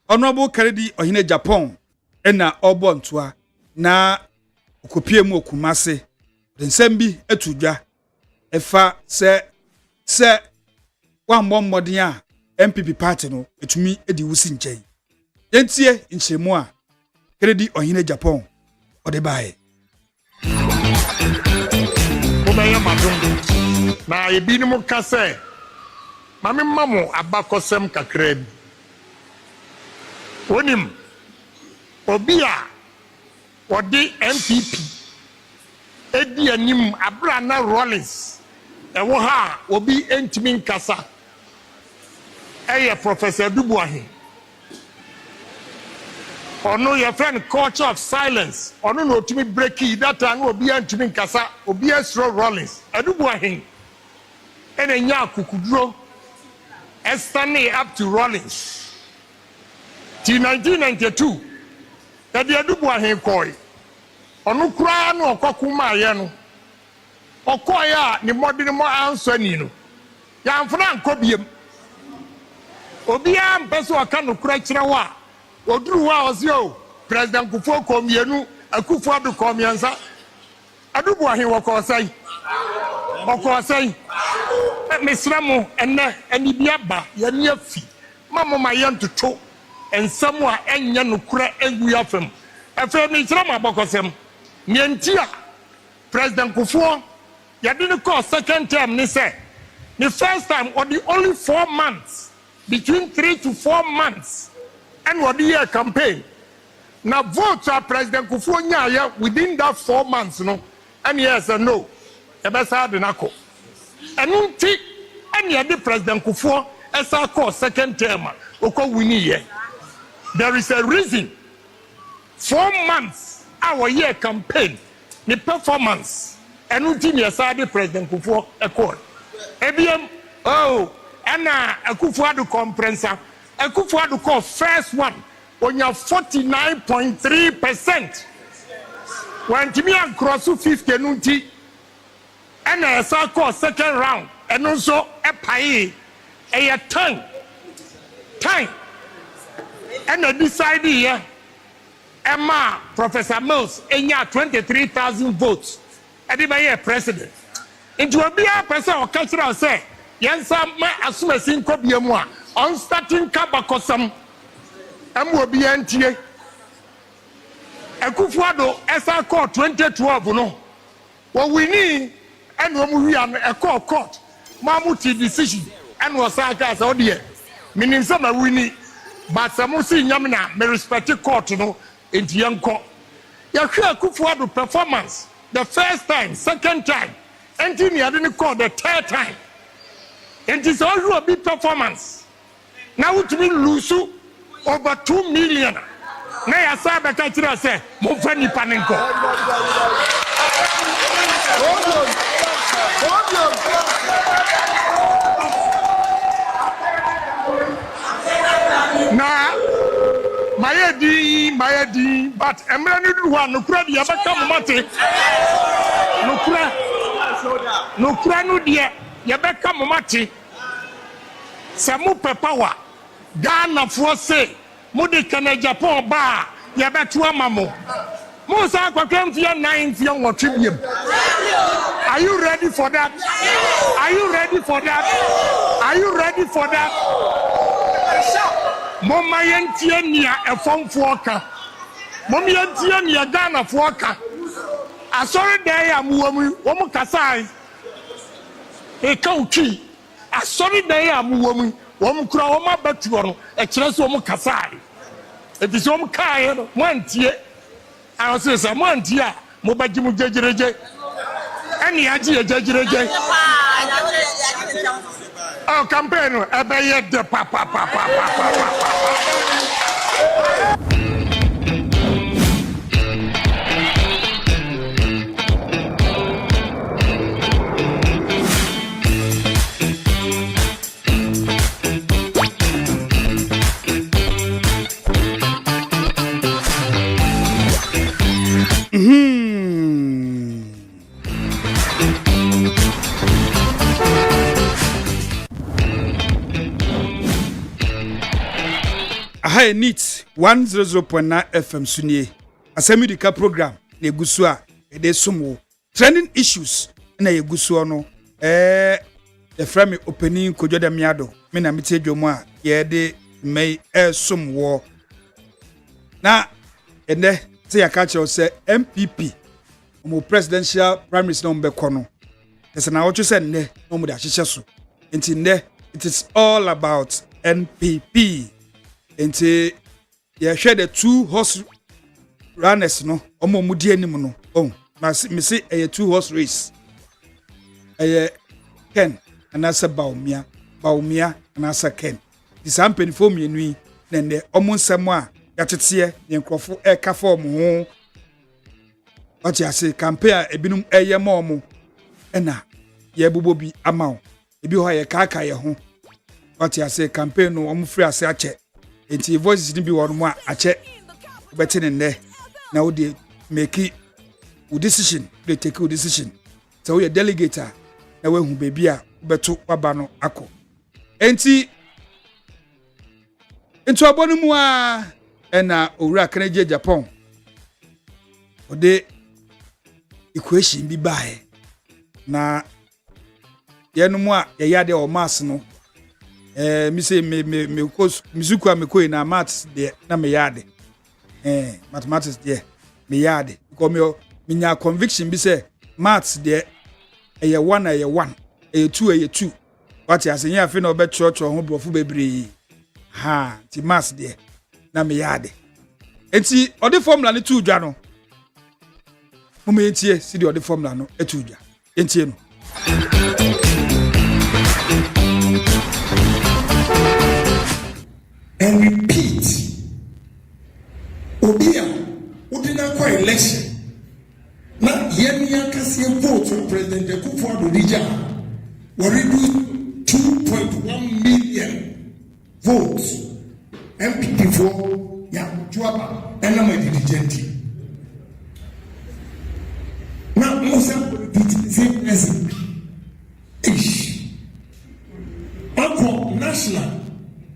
Honorable Kennedy Ohine Japan ena obontoa na okopie mu okumase densem bi etudwa efa se wambo mmodin a MPP party no etumi edi wusi nchen yentie nchemu a Kennedy Ohine Japan ode bae Obeya madum na ebinim ka se mame mamo abakosem kakra bi onim obia odi MPP edi anim abrana Rollins ewo ha obi entimi nkasa eye Professor Dubuahin ono your friend culture of silence ono no otimi breaki that time obi entimi nkasa obi esro Rollins Dubuahin ene nya kukuduro estani up to Rollins till 1992 edi Dubuahin koi onu kura no okokuma ye no okoya ni modern mo answer ni no ya mfuna nkobiem obi am peso aka no kura kire wa oduru wa ozio President Kufuor komienu Akufo-Addo komiansa Dubuahin wokosai mesramo enne eni biaba ya ni afi mama mayantoto ensam a enya no kura egu yafem efe me kire ma bokosem nientia President Kufuor ya didn't call second term ni say the first time or the only 4 months between 3 to 4 months and what the year campaign. Now vote to President Kufuor Nyaya within that 4 months, no, and yes and no. Ebesa Adenako. And unti any other President Kufuor as a course second term, oko wini. There is a reason. 4 months our year campaign, the performance, and unti the President Kufuor accord. ABM oh, and Kufuor do comprensa. Kufuor do call first one. On your 49.3%. When Timmy and cross 50 nunti, and a circle second round, and also a pay a time, and a decide here, Emma, Professor Mills, and ya 23,000 votes, and the mayor president. Into a be a person or cultural say, Yansa, my assume a single be more on starting Kabakosam. MOBNTA Kufuor esa court 2012 no what we need and we are a court mamuti decision and was aka so there meaning some we need but some see nyamna me respect court no enti yanko ya hwe Kufuor performance the first time second time enti me didn't call the third time and it's all a big performance now to be lose over 2 million. Na ya sabe ka tira se mo fa ni panenko. Na mayedi but emra ni du ho nokura de yabaka mo mate. Nokura no de yabaka mo mate. Samu power Ghana for say, Mudi Kana Japan bar, Yabetu Amamo. Musa Kwakamfia 9th young or tribute. Are you ready for that? Are you ready for that? Are you ready for that? Momayantiania a phone forker. Momayantiania Ghana forker. I saw it there, I'm woman Kasai. A coachee. I saw it there, I'm woman. Wom kura wom abatuo no e kire so wom kasai e bi so wom kae no wantie a so se wantie a mo baji mu jejereje ani aji jejereje oh campaign no e be ye de papa Hi NEET 100.9 FM Sunie ASEM YIDIKA program na egusu a ede somo trending issues na egusu no the frame OPANIN KWADWO ODAME ADDO me na meti adwomu a ye de mai somwo na ene se yaka se MPP omo presidential primaries no mbekọ no ese na ocho se ne omo de ahyehyɛ so enti ne it is all about NPP. Enti ye hwe the 2 horse runners no omo mudi anim no na me say 2 horse race Ken anasa Baumia anasa Ken disampen fo mienu yi na ne omo nsem a yatete ye nkrofo ka form ho ochi ase campaign ebinum eye ma omo na ye bobo bi amaw ebi ho ye kaka ye ho ochi ase campaign no omo free ase ache enti voices ni bi won mo ache betting nne na wo dey make a decision they take a decision so we delegate na we hu baby a beto baba no akọ enti abonu mu a na owura kanaje Japan ode equation bi bae na yenu mu a yade o mass no mi say me course mizuku a me ko na maths de na me yade mathematics de me yade because me nya conviction bi say maths de eye 1 eye 1 eye 2 eye 2 what you say ya fe na obe church ho brofo bebre ha ti mass de na me yade enti odi formula ne tu dwa no mo me entie si de odi formula no etu dwa entie no and repeat obia udina kwa election na yemia kase vote for President Akufo-Addo Dija we reduce 2.1 million votes MPP for ya juaba enama dirigenti na musa repeat same Ako national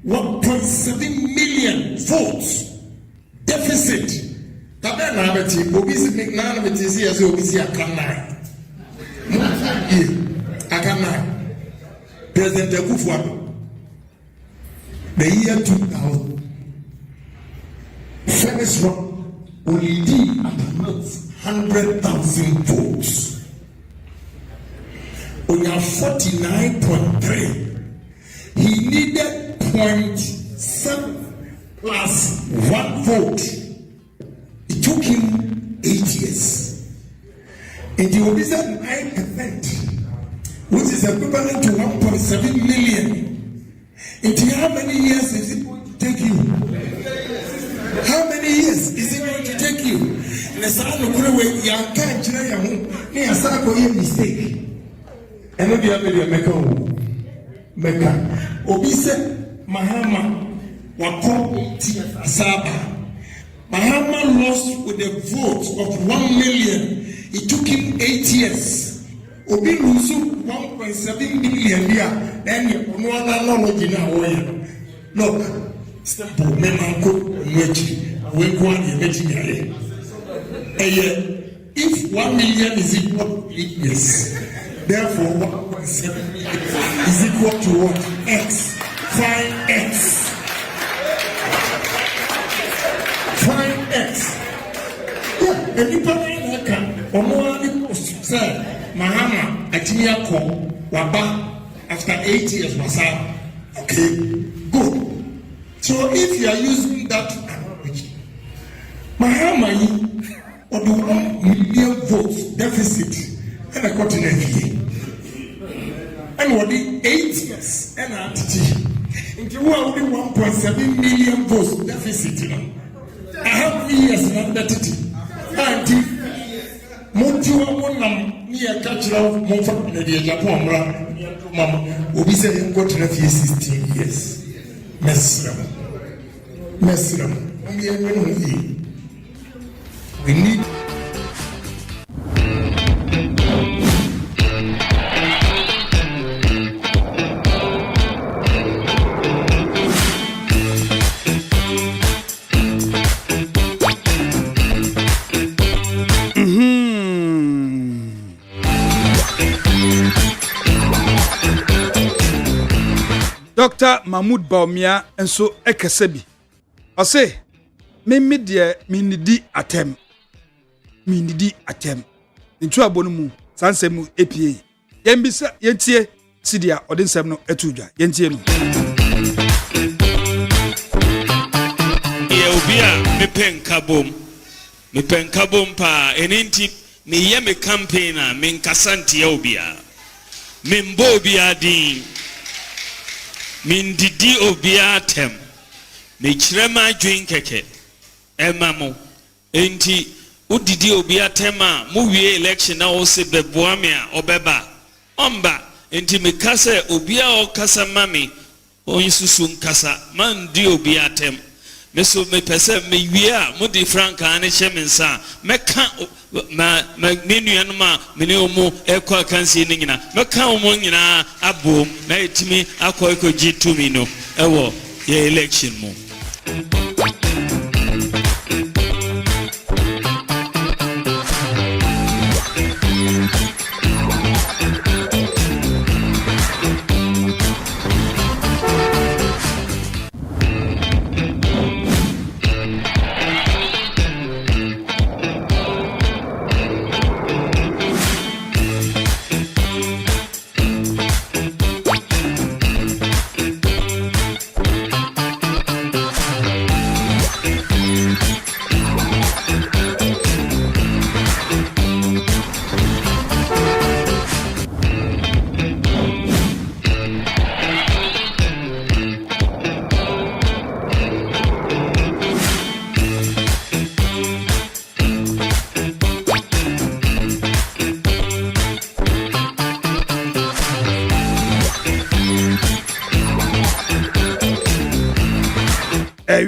1.7 million votes deficit. Tabena abeti obisi na abeti si yazo obisi akana. Akana. President Akufo-Addo. The year 2000. First one only did about 100,000 votes. We have 49.3. He needed 0.7 plus 1 vote. It took him 8 years. And he was at 9%, which is equivalent to 1.7 million. And how many years is it going to take you? How many years is it going to take you? And the son of the way you can't try a mistake. And maybe I will make Obise Mahama wako Saba. Mahama lost with a vote of 1 million. It took him 8 years. Obi lose 1.7 million here. Then you know that knowledge in our way. Look, simple. Memanko Mechi. We go on imaginary. If 1 million is equal to 8 years, therefore 1.7 million is equal to what? X. Find X. Find X. Yeah, and you can say Mahama Atiyako Waba after 8 years was out. Okay, good. So if you are using that analogy, Mahama or the 1 million votes deficit and a continent. And what the 8 years and into only 1.7 million votes deficit. I have years not that it. And Montua Monam near Kachra Monfa in the Japan, Mama, will be saying got to 16 years. Messram. We need. Dr. Mahmoud Baumia enso ekesebi. Ose me media minidi atem. Ntu abonu mu sansemu APA. Yembisa yentie sidia odensem no etudwa. Yentie no. Ye obia me penkabom pa eninti me ye me campaigner me nkasante ye obia. Me mbo obia din. Mindidi obia tem me kirema dwen keke emamo enti udidi obia tema mu wie election na wo se beboa me a obeba omba enti me kase obia o kasa mami onsusu nkasa man di obia tem me so me pese me wie a mu di franka ne chemensa meka ma nenu ma mene omo ekwa kansi ni nyina meka omo nyina abom na etimi akoiko G2 no ewo ye election mo.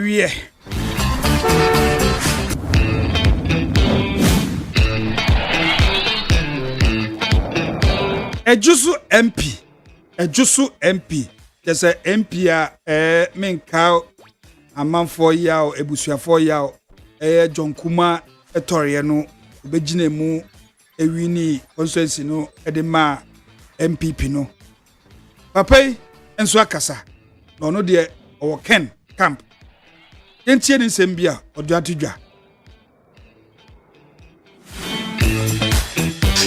awie ejusu MP just a MP menka amanfo yaw ebusuafo yaw John Kuma etoriye no obegine mu ewini constituency no edema MPP no papai enso akasa no no de owo Ken camp yentie ni sembia odo atudwa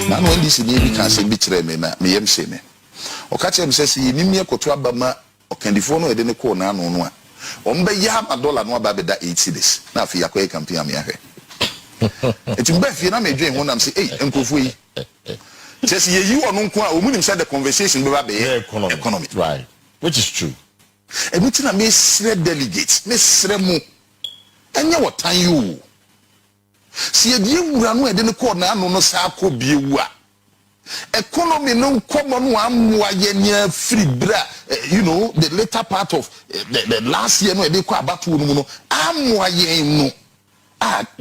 na no ndi si ni ka se bi kire me na me yem se me o ka chem se si ni me koto abama o kandifo no ede ne ko na no no a o mbe ya ma dollar no aba be da 80 days na afi yakoye campaign am ya hwe eti mbe fi na me dwen ho nam se enkofo yi says ye you on said the conversation about the economy. Right. Which is true. And which na me delegates, me sremu. And what time you see a dear run where didn't call now no sako biwa. Economy no common one free bra, the later part of the last year no they call about no no.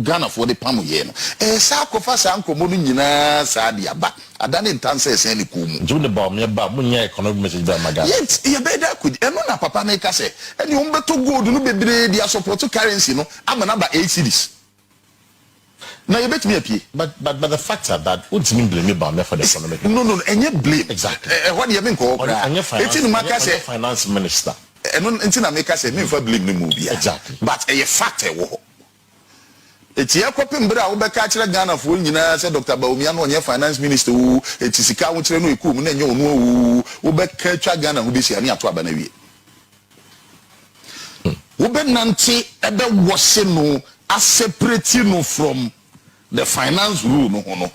Ghana for the pamu yen. Sakofa sanko monu nyina sadia ba. Adane ntanse ese ni kumu. June ba me ba munya economic message ba magana. Yet ye be da kudi. Eno na papa na ka se. Eni umbeto gold no bebre dia support currency no ama na ba 8 cedis. Na ye bet me apie. But the facts are that what's mean blame ba me for the economic. No, enye blame. Exactly. What ye mean ko okra. Finance minister. Eno ntina me ka se me fa blame ni mu bia. Exactly. But a fact wo. Eti ekopem bra wo beka kire Ghana fo nyina se Dr. Baumia no onye finance minister wo eti sika wo kire no ekum na enye onu wo beka twa Ghana ho besi ani ato aba na wie wo be nante ebe wose no a separate no from the finance rule no ho no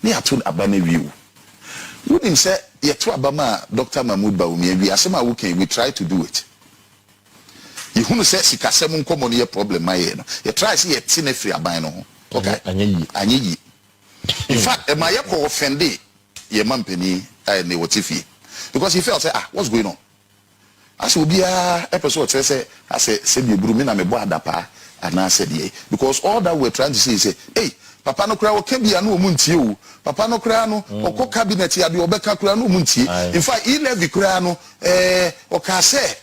ni ato aba na wie wo nim se ye to aba ma Dr. Mahmoud Baumia wi asema wo can we try to do it. You who says she can say common year problem my no. You try see a tin free aban no. Okay. Anyi. In fact, my yako offended ye mampeni ne wotifi. Because he felt say what's going on? As will be a episode say I say me buru me na me bo adapa and I said ye because all that we're trying to say is hey papa no kra wo ka bia no omuntie o papa no kra no okọ cabinet ya bi obeka kra no omuntie in fact he levy kra no o ka say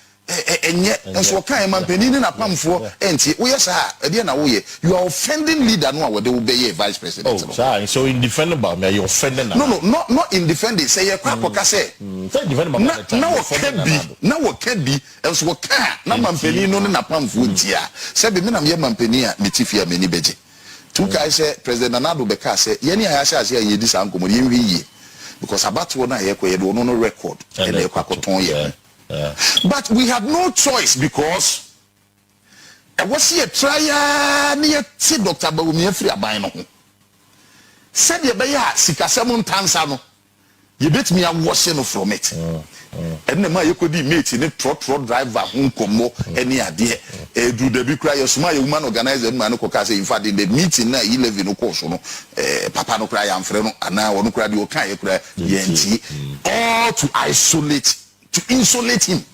enye enso kan man penini na pamfo enti wo yes e de na wo ye you are offending leader no we dey wo be vice president so in defending about me you offending no not in defending say ye kwa poka say defending about na wo ka bi enso wo kan na man penini no na pamfo ntia say be me na me man penini a metifia me ni beje two guys say president Nanado beka say ye ni ayase ase ye di sankomo ye hwiye because abato na ye kwa ye do no record and ye kwa koton ye. But we had no choice because I was here try near Dr. Baumia free abino. Said ye be ya sikasemon tansano. You bet me I'm washing from it. And the man you could be mate in a truck driver whom come any idea. Do the big cry your small woman organizer man in fact in the meeting now 11 no course no papa no cry am freno and now no cry you can cry yenti all to isolate to insulate him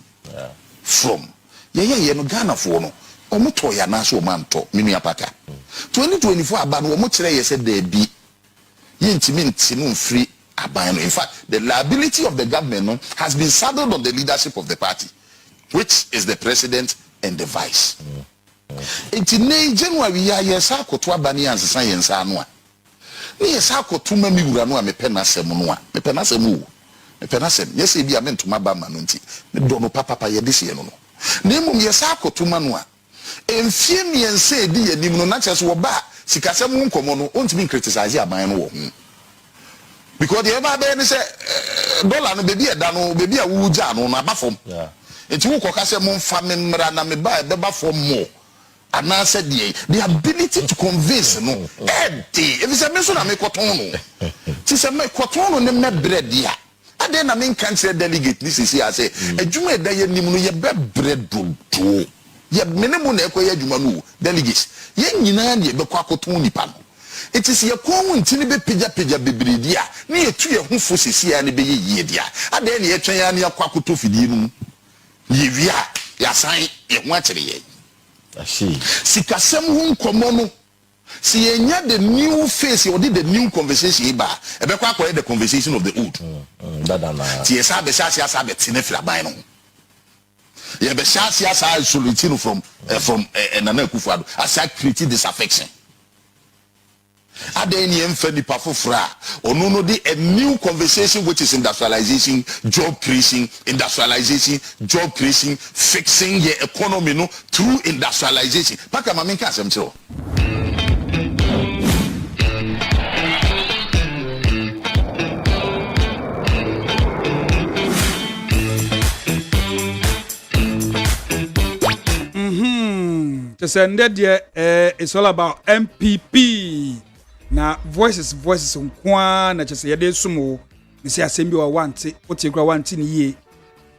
from no Ghana for no omoto ya na so manto minu apaka 2024 abano omo kire ye said there be yentimi ntinu free abano. In fact the liability of the government has been saddled on the leadership of the party, which is the president and the vice. In January yesa koto abani ansesa yensa no a yesa koto ma mi wura no a mepena asem no a mepena asem penasem yes e bia mentuma ba ma no nti me do no papa ye dise no no na emum yes akotuma no a emfie miense edi yanim no na cheso wo ba sikasem nkomo no ontimi criticize aban no wo hu because the ever be ni say dollar no bebi eda no bebi a wu ja no na ba fom enti wo kokase mo mfa me mra na me ba be ba fom mo and I said the ability to convince no if it's a meso na me koton no ti se me koton no nem na bread ya ade na men kan say delegate this is here say adwuma da ye nim no ye be bread do ye minimum na ekoye adwuma no delegates ye nyina na ye be kwakoton nipa no it is ye kon ntini be pija bebredi a na ye tu ye ho fo sisi a ne be ye dia ade na ye twen ya na kwakoto fidie no ye wia ya san ye ho akere ye I see. Sikasem hu nkomo no. See enya the new face or the new conversation ba. Ebe kwa the conversation of the old. Ti esa be asa be tine flaban no. Ye be asa isolate from Nana Akufo-Addo as I created disaffection. Adeni emfa nipa fofora ono no de a new conversation which is industrialization, job creation, fixing your economy no through industrialization. Paka mamenka asem chiro. And that it's all about MPP. Now voices nkwa na chese yede sumo ni se asembi wa wanti otie kra wanti ni ye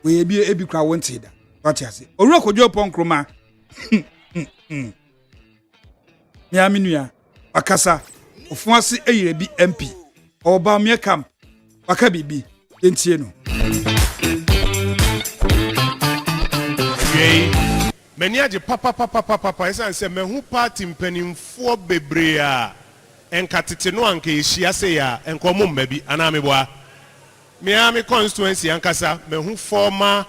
we ebi kra wanti da what you say owura kodwo ponkroma mi aminua akasa ofuase eyire bi MP oba me camp waka bibi entie no many aje papa esan se mehu party mpanimfo bebre a enkatete no anka ehia se ya enkomo mbabi ana meboa me constituency ankasa mehu former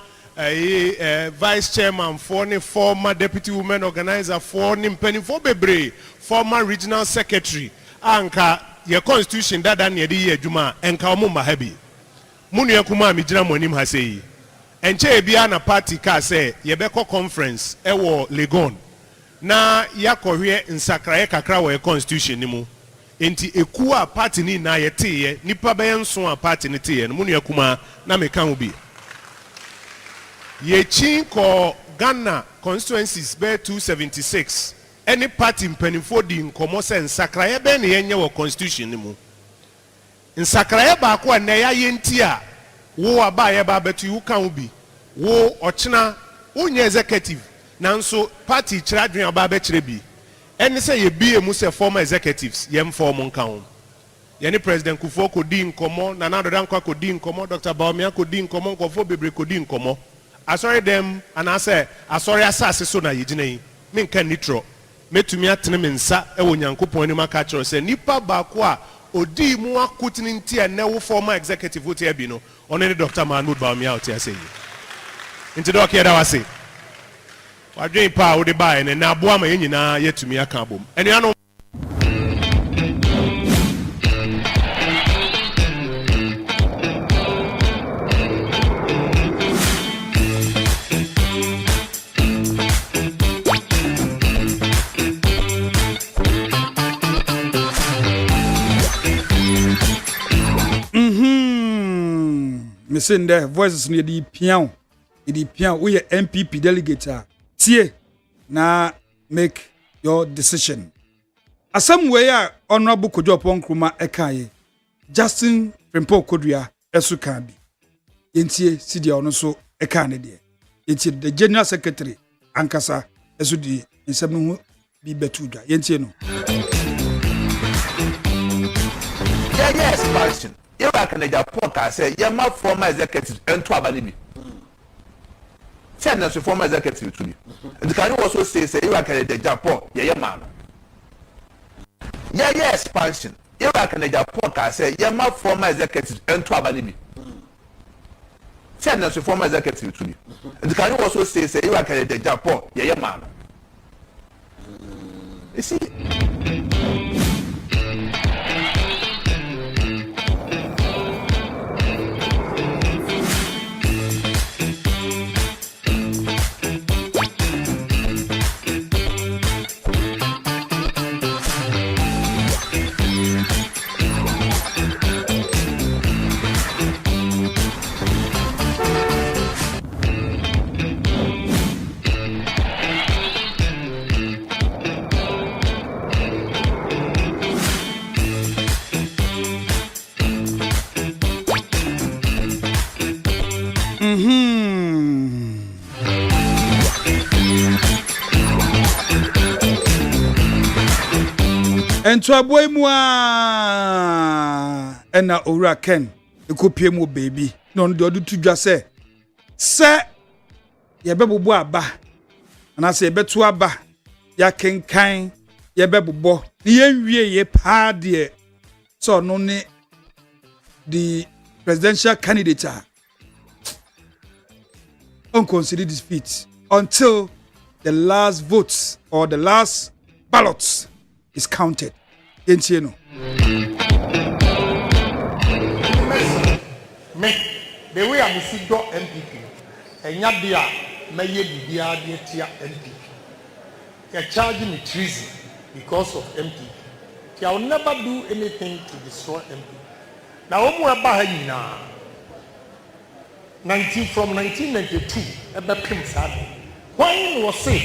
vice chairman for ne former deputy women organizer for ne mpanimfo bebre former regional secretary anka ye constitution dada ne de ye adwuma enka omo mahabi munu yakuma amigina monim ha sei enche bia na party ka say yebeko conference ewo Legon na yakohwe nsakraye kakra wo constitution ni mu enti ekuwa party ni na yeteye nipa beyenso a party ni teye no munu yakuma na meka ho bi yechi ko Ghana constituencies be 276 any party mpanimfo di nkomo se nsakraye be ne yenye wo constitution ni mu nsakraye ba ko na ya yenti a wo aba ye ba betu wo kan bi wo ochina unye executive nanso party chiradwen aba be chire bi eni se ye bi emu se former executives yem form nkan ye ni president Kufuor ko di nkomo Nana Addo Dankwa ko di nkomo Dr. Bawumia ko di nkomo nkofo bebre ko di nkomo asori dem ana se asori asase so na yegina yi me nkan nitro metumi atene me nsa e wo Nyankopon ni maka chiro se nipa ba ko a odi mu akutini nti ene wo former executive wote abi no ono ni Dr. Mahmoud Bawumia wote aseyi nti do ke da wase wadwen pa wo de bae ne na aboa ma yenyina yetumi aka abom enuano Missing there voices near the piano. The piano we MPP delegate tie na make your decision. Asam way honorable Kojo Ponkroma ekaye Justin Frimpong Kodua esu kan bi. Yentie sidia ono so eka ne de. Yentie the general secretary ankasa esu di nsem no bi betudwa. Yentie no. Yes, question. You can the Japan can say, you're my former executive and to Abanibi. Send us a former executive to you. And can you also say, you can the Japan, yeah, man. Yeah, expansion. You can the Japan can say, you're my former executive and to Abanibi. Send us a former executive to you. And can you also say, you can the Japan, yeah, man. You see? Ento aboy mu ena owura Ken ekopie mu baby no de odu tudwa se ye bebobo aba ana se yebetu aba ya kenkan ye bebobɔ ye wie ye pa de so no ne the presidential candidate consider defeat until the last votes or the last ballots is counted. Yentie no. Me the way I see do MPP enya dia meye bibia de tia MPP. They charge me treason because of MPP. I will never do anything to destroy MPP. Now omo eba ha nyina 1992 ebe pim sad. When was say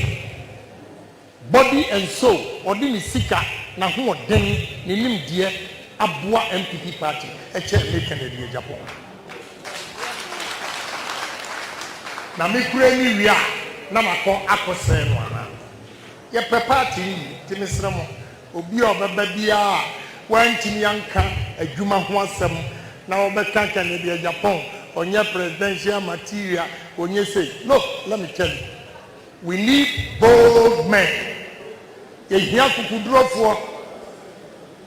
body and soul odi ni sika na ho den ni nim die aboa MPP party e che make Canada Japan. Na me kura ni wi a na makọ akọsẹ no ana. Ye party ni timisremo obi obeba bia wantini anka adwuma ho asem na obeka Canada Japan onye presidential material onye say no, let me tell you, we need bold men. Ehia kukudrofo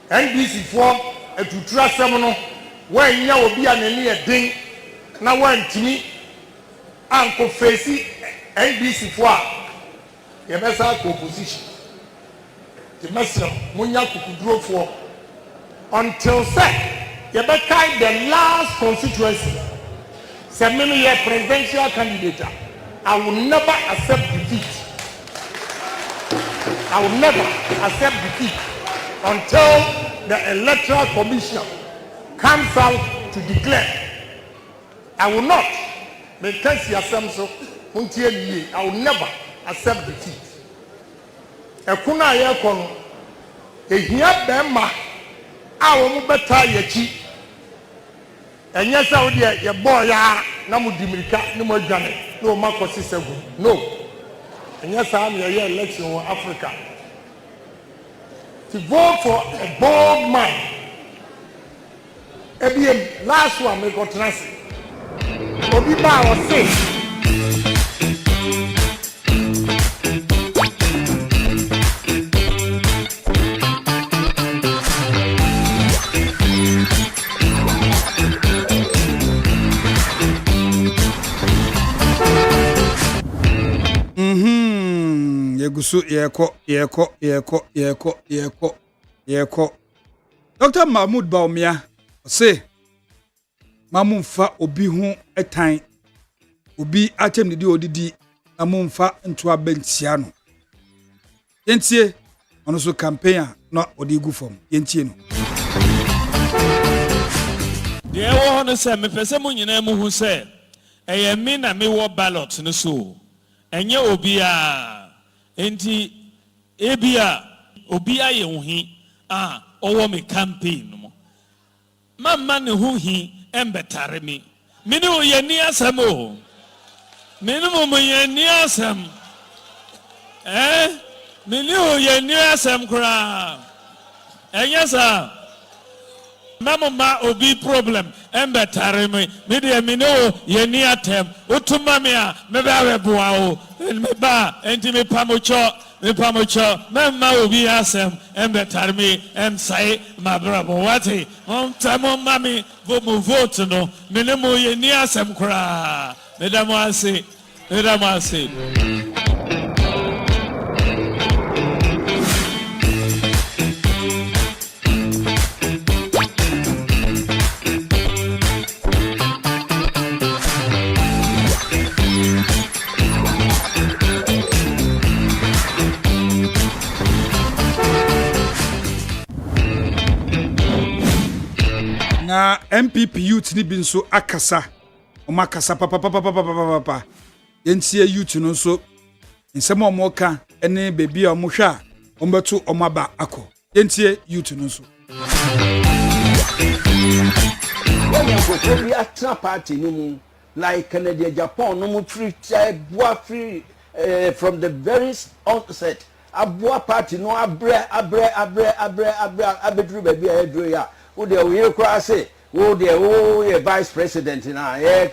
NDC for etutura asem no wanya obi anani edin na wantini anko face NDC for ye besa opposition. The message munya kukudrofo until say you better the last constituency. Say me a presidential candidate. I will never accept defeat. I will never accept defeat until the electoral commission comes out to declare. I will not. I will never accept defeat. Ekuna ye kono ehia bema a wo mu beta yachi enye sa wo de ye boy ya na mu dimirika ni mo adwane no makosi segu no enye sa am ye election in Africa to vote for a bold man ebiem last one me go transi obi ba wo say Yegusu yeko. Dr. Mahmoud Baumia say mamumfa obi hu etan obi atem ne di odidi amumfa nto abentia no yentie ono so campaign na odi gu fom yentie no de wo hono se me pese mu nyina mu hu se eye me na me wo ballot no so enye obi a enti ebia obi aye hu hi owo me campaign no mamma ne hu hi embetare me ne o ye ni asem o me ne mo ye ni asem me ne o ye ni asem kra enye sa mamma obi problem embetare me de me ne o ye ni atem otuma me a me ba we boa o me ba enti me pamocho mamma obi asem embetare me say my brother wati tamo mami vote no me ne mo ye ni asem kra me da mo ase na MPP youth ni bi nso akasa omakasa papa yentie youth no nso nsem omoka ene bebi omohwa ombeto omaba akọ yentie youth no nso we are trap party no mu like Canada Japan no mu free from the very onset abua party no abre abedru baby edru ya wo de we kura say wo de wo ye vice president na ye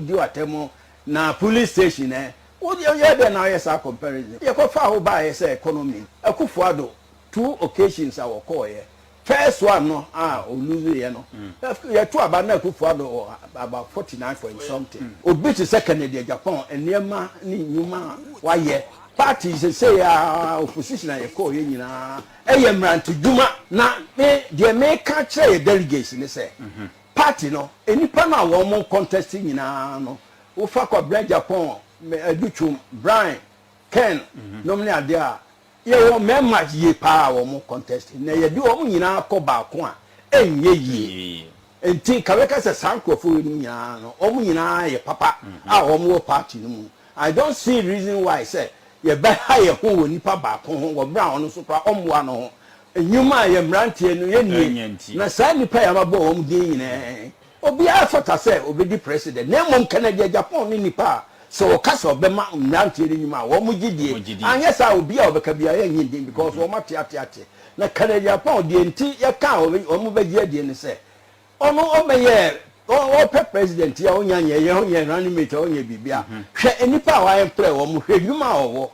do atemo na police station What you hear now is a comparison. You go far by as economy. A Kufuado, 2 occasions our call here. First one, no, lose you know. You're 2 about Kufuado about 49 point something. Or beat the second in Japan and near Numa, why, yeah. Parties say opposition I call you know. I am ran to Duma. Now, they may catch a delegation, they say. Party no, any panel one more contesting in no. Ufako Brad Japan, Duchum, Brian, Ken, normally are there. You want members ye power more contesting. Now you do only in our coba coin, and ye. And think Kaveka says Sanko food in Yano, only in I, papa, our more party. I don't see reason why I say. You better hire who nipa back or brown super one. And you might am ranting and na sani pay am abom din eh. Obi afota say obi di president. Na mom Canada Japan ni nipa. So kasa obema ranting ni ma wo mu gidie. Anya sa obi a obeka bia yen din because wo mate ate. Na Canada Japan di enti ya ka o mu begie die ni say. Ono omeye o president ya onyanye ye onye ranimate onye bibia hwe enipa wa employ wo mu hwedwuma owo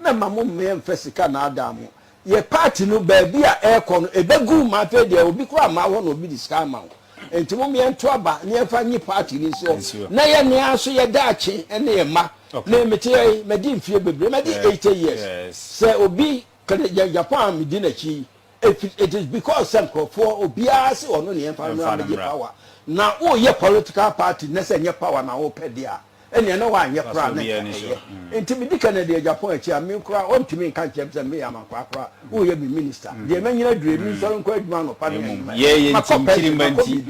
na mamo me mfesika na adamu ye party no baabi a aircon no ebegu ma fe de obi kura ma wo no obi di sky ma enti mo me ento aba ne efa nyi party ni so na ye ne aso ye daache ene ye ma na mete me di mfie bebre me di 80 years say obi kale Japan me di na chi it is because some for obi ase ono ne emfa no me power na o ye political party na say nye power na o pedia ene na wa nye pra na enti me di Canada Japan achi am kura o ntimi kan chem say me am akwa o ye bi minister de me nyina dure mi so nko adwuma no pa ne ye ntimmanti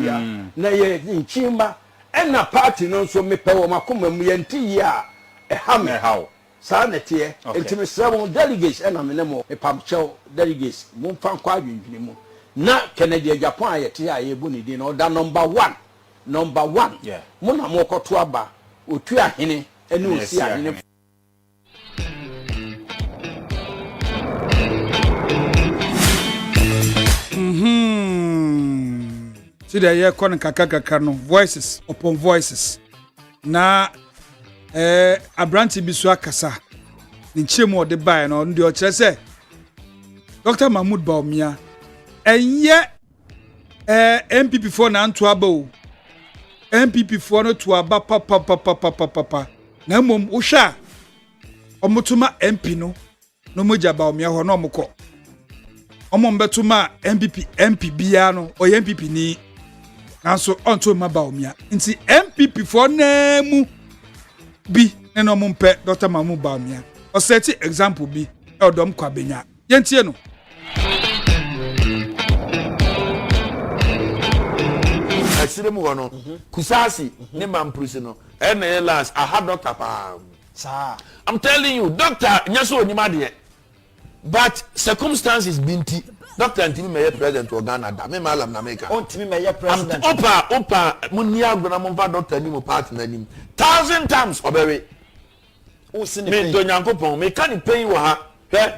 na ye nchimba ena party no so me pe wo makoma mu ye nti ya ha me how sa na tie enti me seven delegates ena me nemo e pamchew delegates mu fa kwa adwendwene mu na Canada Japan ayete ya yebu ni din order number 1 yeah muna mo koto aba otu ahene ene osi ahene see the year kon kakaka no voices upon voices na abranti bisu akasa ni chemu ode bai no ndi o kire se Dr. Mahmoud Bawumia enye MPP for na nto aba o MPP for no to aba papa na mom wo hwa omotuma MP no moja Bawumia ho no omko omombetuma MP bia no o MPP ni nanso onto ma Bawumia nti MPP for na mu bi na no mompe Dr. Mahmoud Bawumia o set example bi e odom kwabenya yentie no asiremu wono kusasi ne mamprusi no ene last aha doctor pa sa I'm telling you doctor nyaso onyima de but circumstances binti doctor ntimi meye president of Ghana da me malam na America ntimi meye president opa munni agona mo va doctor ni mo partner ni 1000 times obewe me do nyankopon me kan pay wo ha hwe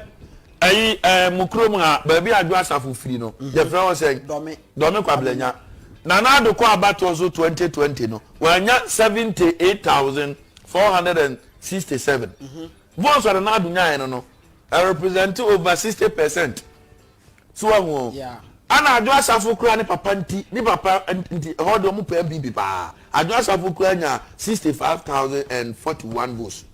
ayi mukrom ha ba bi adwo asafo firi no je fra won say dome kwablenya Nanado kwa abato zo 2020 no wanya 78,467 votes are na dunya no represent over 60%. So yeah ana adwo asafo kura ni papa nti hodo mu pa MPP pa adwo asafo kura nya 65,041 votes.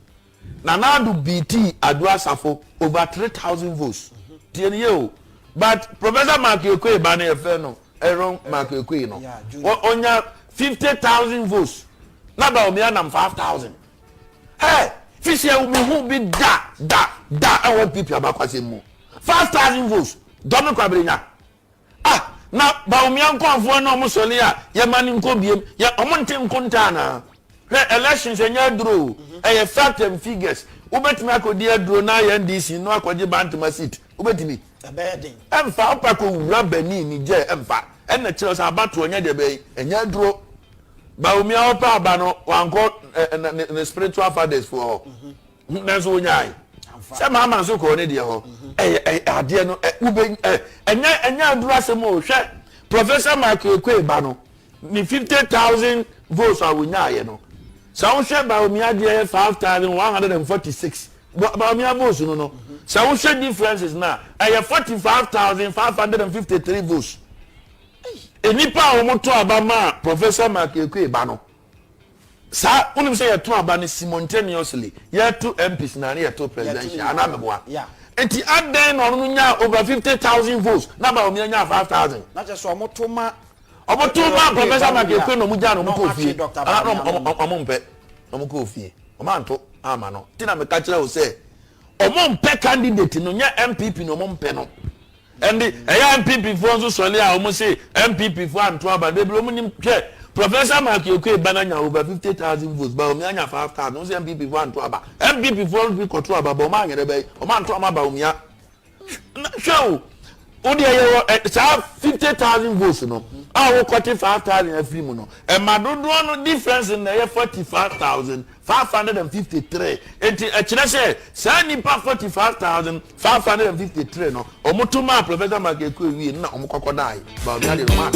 Nanado BT adwo asafo over 3,000 votes. Tieni yo but Professor Mark Ekwe ba na efe no Aaron Makekwe no onya 50,000 votes na Bawumia nam 5,000 hey fisia umi hu bi da awon people abakwase mu 5,000 votes domi kwabrenya na Bawumia nkonfo na omo soli a ye mani nko biem ye omo nte nkonta na elections enya duro fact and figures ubetimi akodi aduro na ya NDC no akwaje bantama seat ubetimi emfa opako wura bani ni je emfa ena kire so abato onya de be enya duro Bawumia opa aba no wanko ne spiritual fathers for nanso onyai se mama nso ko ne de ho ade no ube enya duro asemo hwe Professor Mark Ekwe ba no ni 50,000 votes awunya ye no Sound share by Omia 5,146. Baumia votes, no. Sound share differences now. I have 45,553 votes. Enipa omoto abama Professor Makekwe Bano. Sa unim say to abani simultaneously. Ye two MPs na ye two presidential anameboa. Yeah. Enti aden no nya over 50,000 votes. Na ba omia nya 5,000. Na just omoto ma Professor Makekwe no muja no mko fie. Omompe. Omko fie. Omanto ama no. Tina me ka kire o say omompe candidate no nya MPP no omompe no. And the MPP for so solely almost say MPP for and trouble. They blow him. Professor Makekwe banana over 50,000 votes, but Omianya 5,000. No MPP for and trouble. MPP for we control about Oman and Ebe. Oman trauma about Omia. Show. Odia 50,000 votes no. I 45,000 every month. And my no difference in the 45,553. And I say, Sani pa 45,553 no. Omutuma Professor Makekwe we na omukokodai. But we are the man.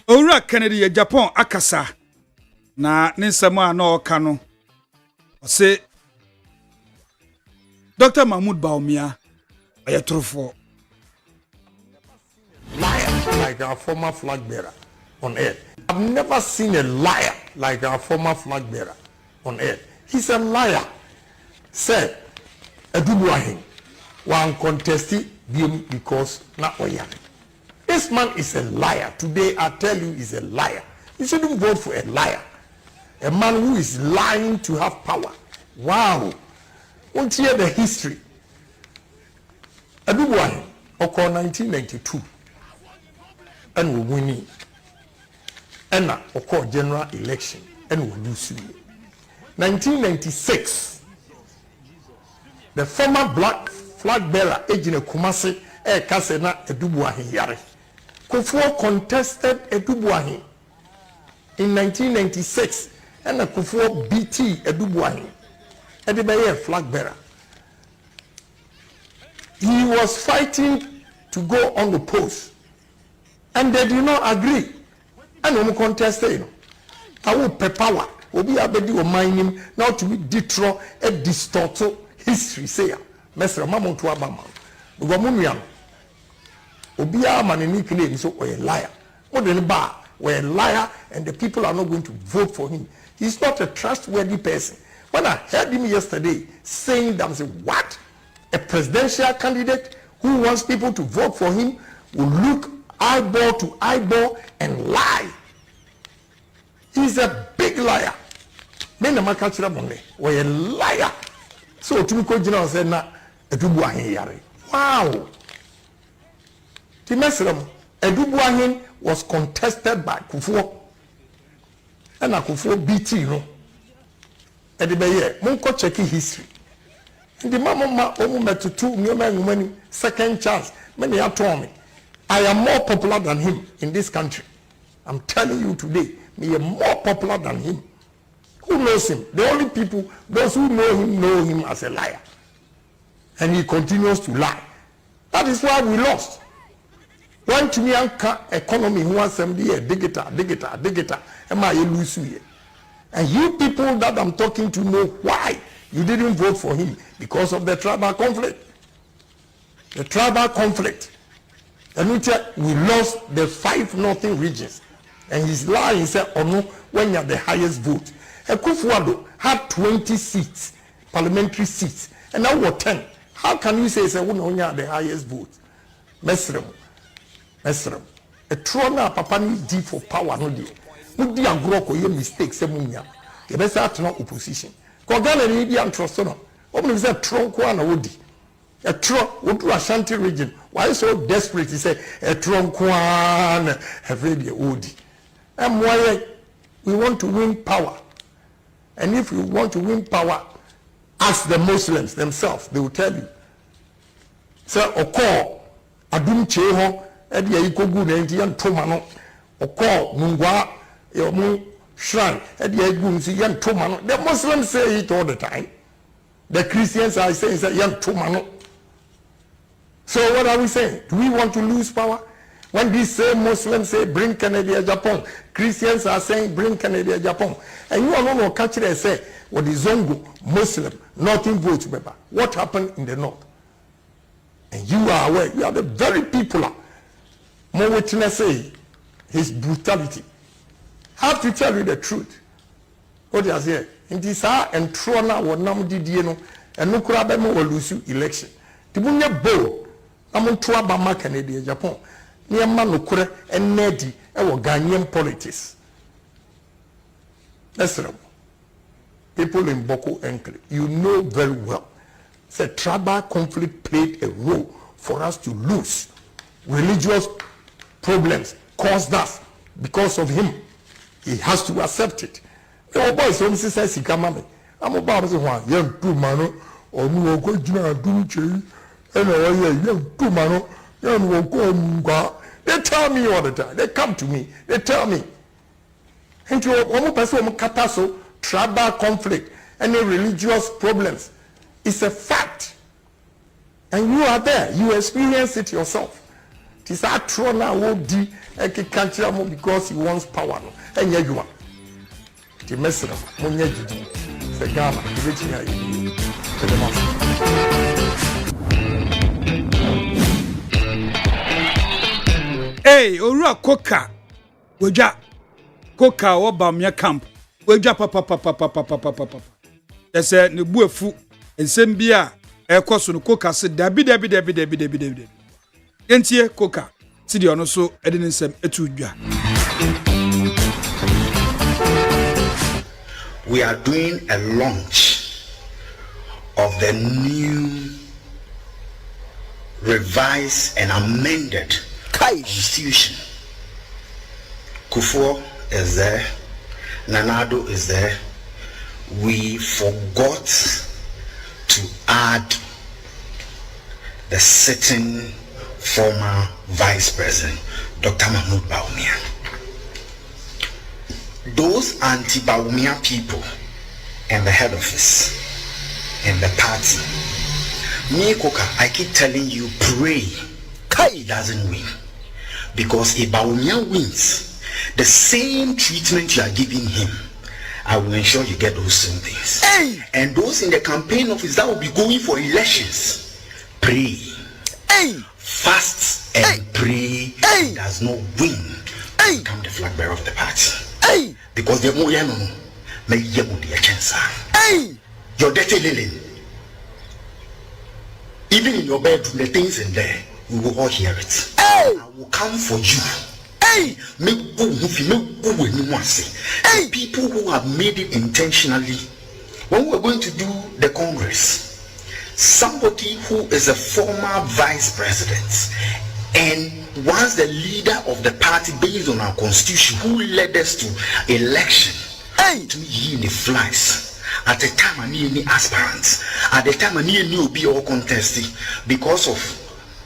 Owura Kennedy Japan akasa na ninsamo ana oka no ose Dr. Mahmoud Baumia ayatrofo Liar like our former flag bearer on earth. I've never seen a liar like our former flag bearer on earth. He's a liar. Said Edubuahin one contested him because not oya. This man is a liar. Today I tell you he's a liar. You shouldn't vote for a liar. A man who is lying to have power. Wow. Won't hear the history. Edubuahin occurred 1992 and we winning. And occurred general election and we lose. 1996 the former black flag bearer Ejine Kumasi Kasena Edubuahin Yare. Kufuor contested Edubuahin in 1996 and Kufuor BT Edubuahin. Edibaye flag bearer. He was fighting to go on the post and they did not agree. And we contested. I will pay power. Obi abedi o mining now to be detro a distorto history say mesra mamon to abama go munuam obi amaneni claim so a liar what the bar we a liar and the people are not going to vote for him. He's not a trustworthy person. When I heard him yesterday saying that, I said, what, a presidential candidate who wants people to vote for him will look eyeball to eyeball and lie. He's a big liar. Men na makachira bonde. We a liar. So tumiko jina say na Edubuahin yare. Wow. Timesram Edubuahin was contested by Kufuor. And Kufuor BT no. Edibeye munko check history. Ndi mama omu metutu nyoma second chance. Many have told me I am more popular than him in this country. I'm telling you today, me am more popular than him. Who knows him? The only people, those who know him as a liar. And he continues to lie. That is why we lost. When to me economy who wants somebody digital, am I lose you? And you people that I'm talking to know why you didn't vote for him because of the tribal conflict. The tribal conflict. And we lost the 5 northern regions. And his lie said, oh no, when you have the highest vote. Kufuor had 20 seats, parliamentary seats, and now what 10? How can you say we don't have the highest vote? Mesrem. A trona papa ni D for power no dey. Mudi agro ko ye mistakes se munya. Ye be say atno opposition. Ko Ghana ni bi antrust no. Omo say tronko ana wodi. A tron wodu Ashanti region. Why so desperate he say a tronko ana every day wodi. And why we want to win power. And if you want to win power, ask the Muslims themselves. They will tell you. So, Oko, adum che ho e de ayikogu na enti yan toma no okọ mungwa yomu shrine e de ayigu nsi yan toma no. The Muslims say it all the time. The Christians are saying yan toma no. So what are we saying? Do we want to lose power? When these same Muslims say bring Kennedy to Japan, Christians are saying bring Kennedy to Japan. And you all know catch it and say, what is Zongo, Muslim, nothing votes, remember. What happened in the north? And you are aware, you are the very people more witness say his brutality. I have to tell you the truth. What is here? In this hour and Trona or Nam Didieno and Nukurabemo will lose you election. Tibunya Bo, Namun Tuabama Kennedy to Japan. Near Manukure and Nedi and Ghanaian politics. That's right. People in Boko Enkle, you know very well. The tribal conflict played a role for us to lose. Religious problems caused us because of him. He has to accept it. The boys from Sister Sikamame. I'm about to one young two mano or no go do and young two mano. They tell me all the time. They come to me. They tell me. Into one person kataso tribal conflict, any religious problems. It's a fact. And you are there. You experience it yourself. It is a trona will di eki because he wants power. And yet you are. The message of Munyajidi. The Ghana. Hey, Ora Koka. Weja. Koka wa Bamia camp. Weja papa. That's a Nebuefu. And Sembia. Ekoso no Koka said dabi. Yentie Koka. Sidi ono so edininsem etudwa. We are doing a launch of the new revised and amended constitution. Kufuor is there, Nanado is there. We forgot to add the sitting former vice president, Dr. Mahmoud Bawumia. Those anti-Bawumia people and the head office and the party, me Koka, I keep telling you, pray Kai doesn't win, because if Bawumia wins, the same treatment you are giving him, I will ensure you get those same things. Hey. And those in the campaign office that will be going for elections, pray, fast and pray does not win. Become the flag bearer of the party. Because the more you know, may you be a chance. Your dirty lily. Even in your bedroom, the things in there, we will all hear it. I will come for you. Make go when you want to say. People who have made it intentionally. When we're going to do the Congress, somebody who is a former vice president and once the leader of the party based on our constitution who led us to election, to me he in the flies. At the time I need any aspirants, at the time I need any be all contesting because of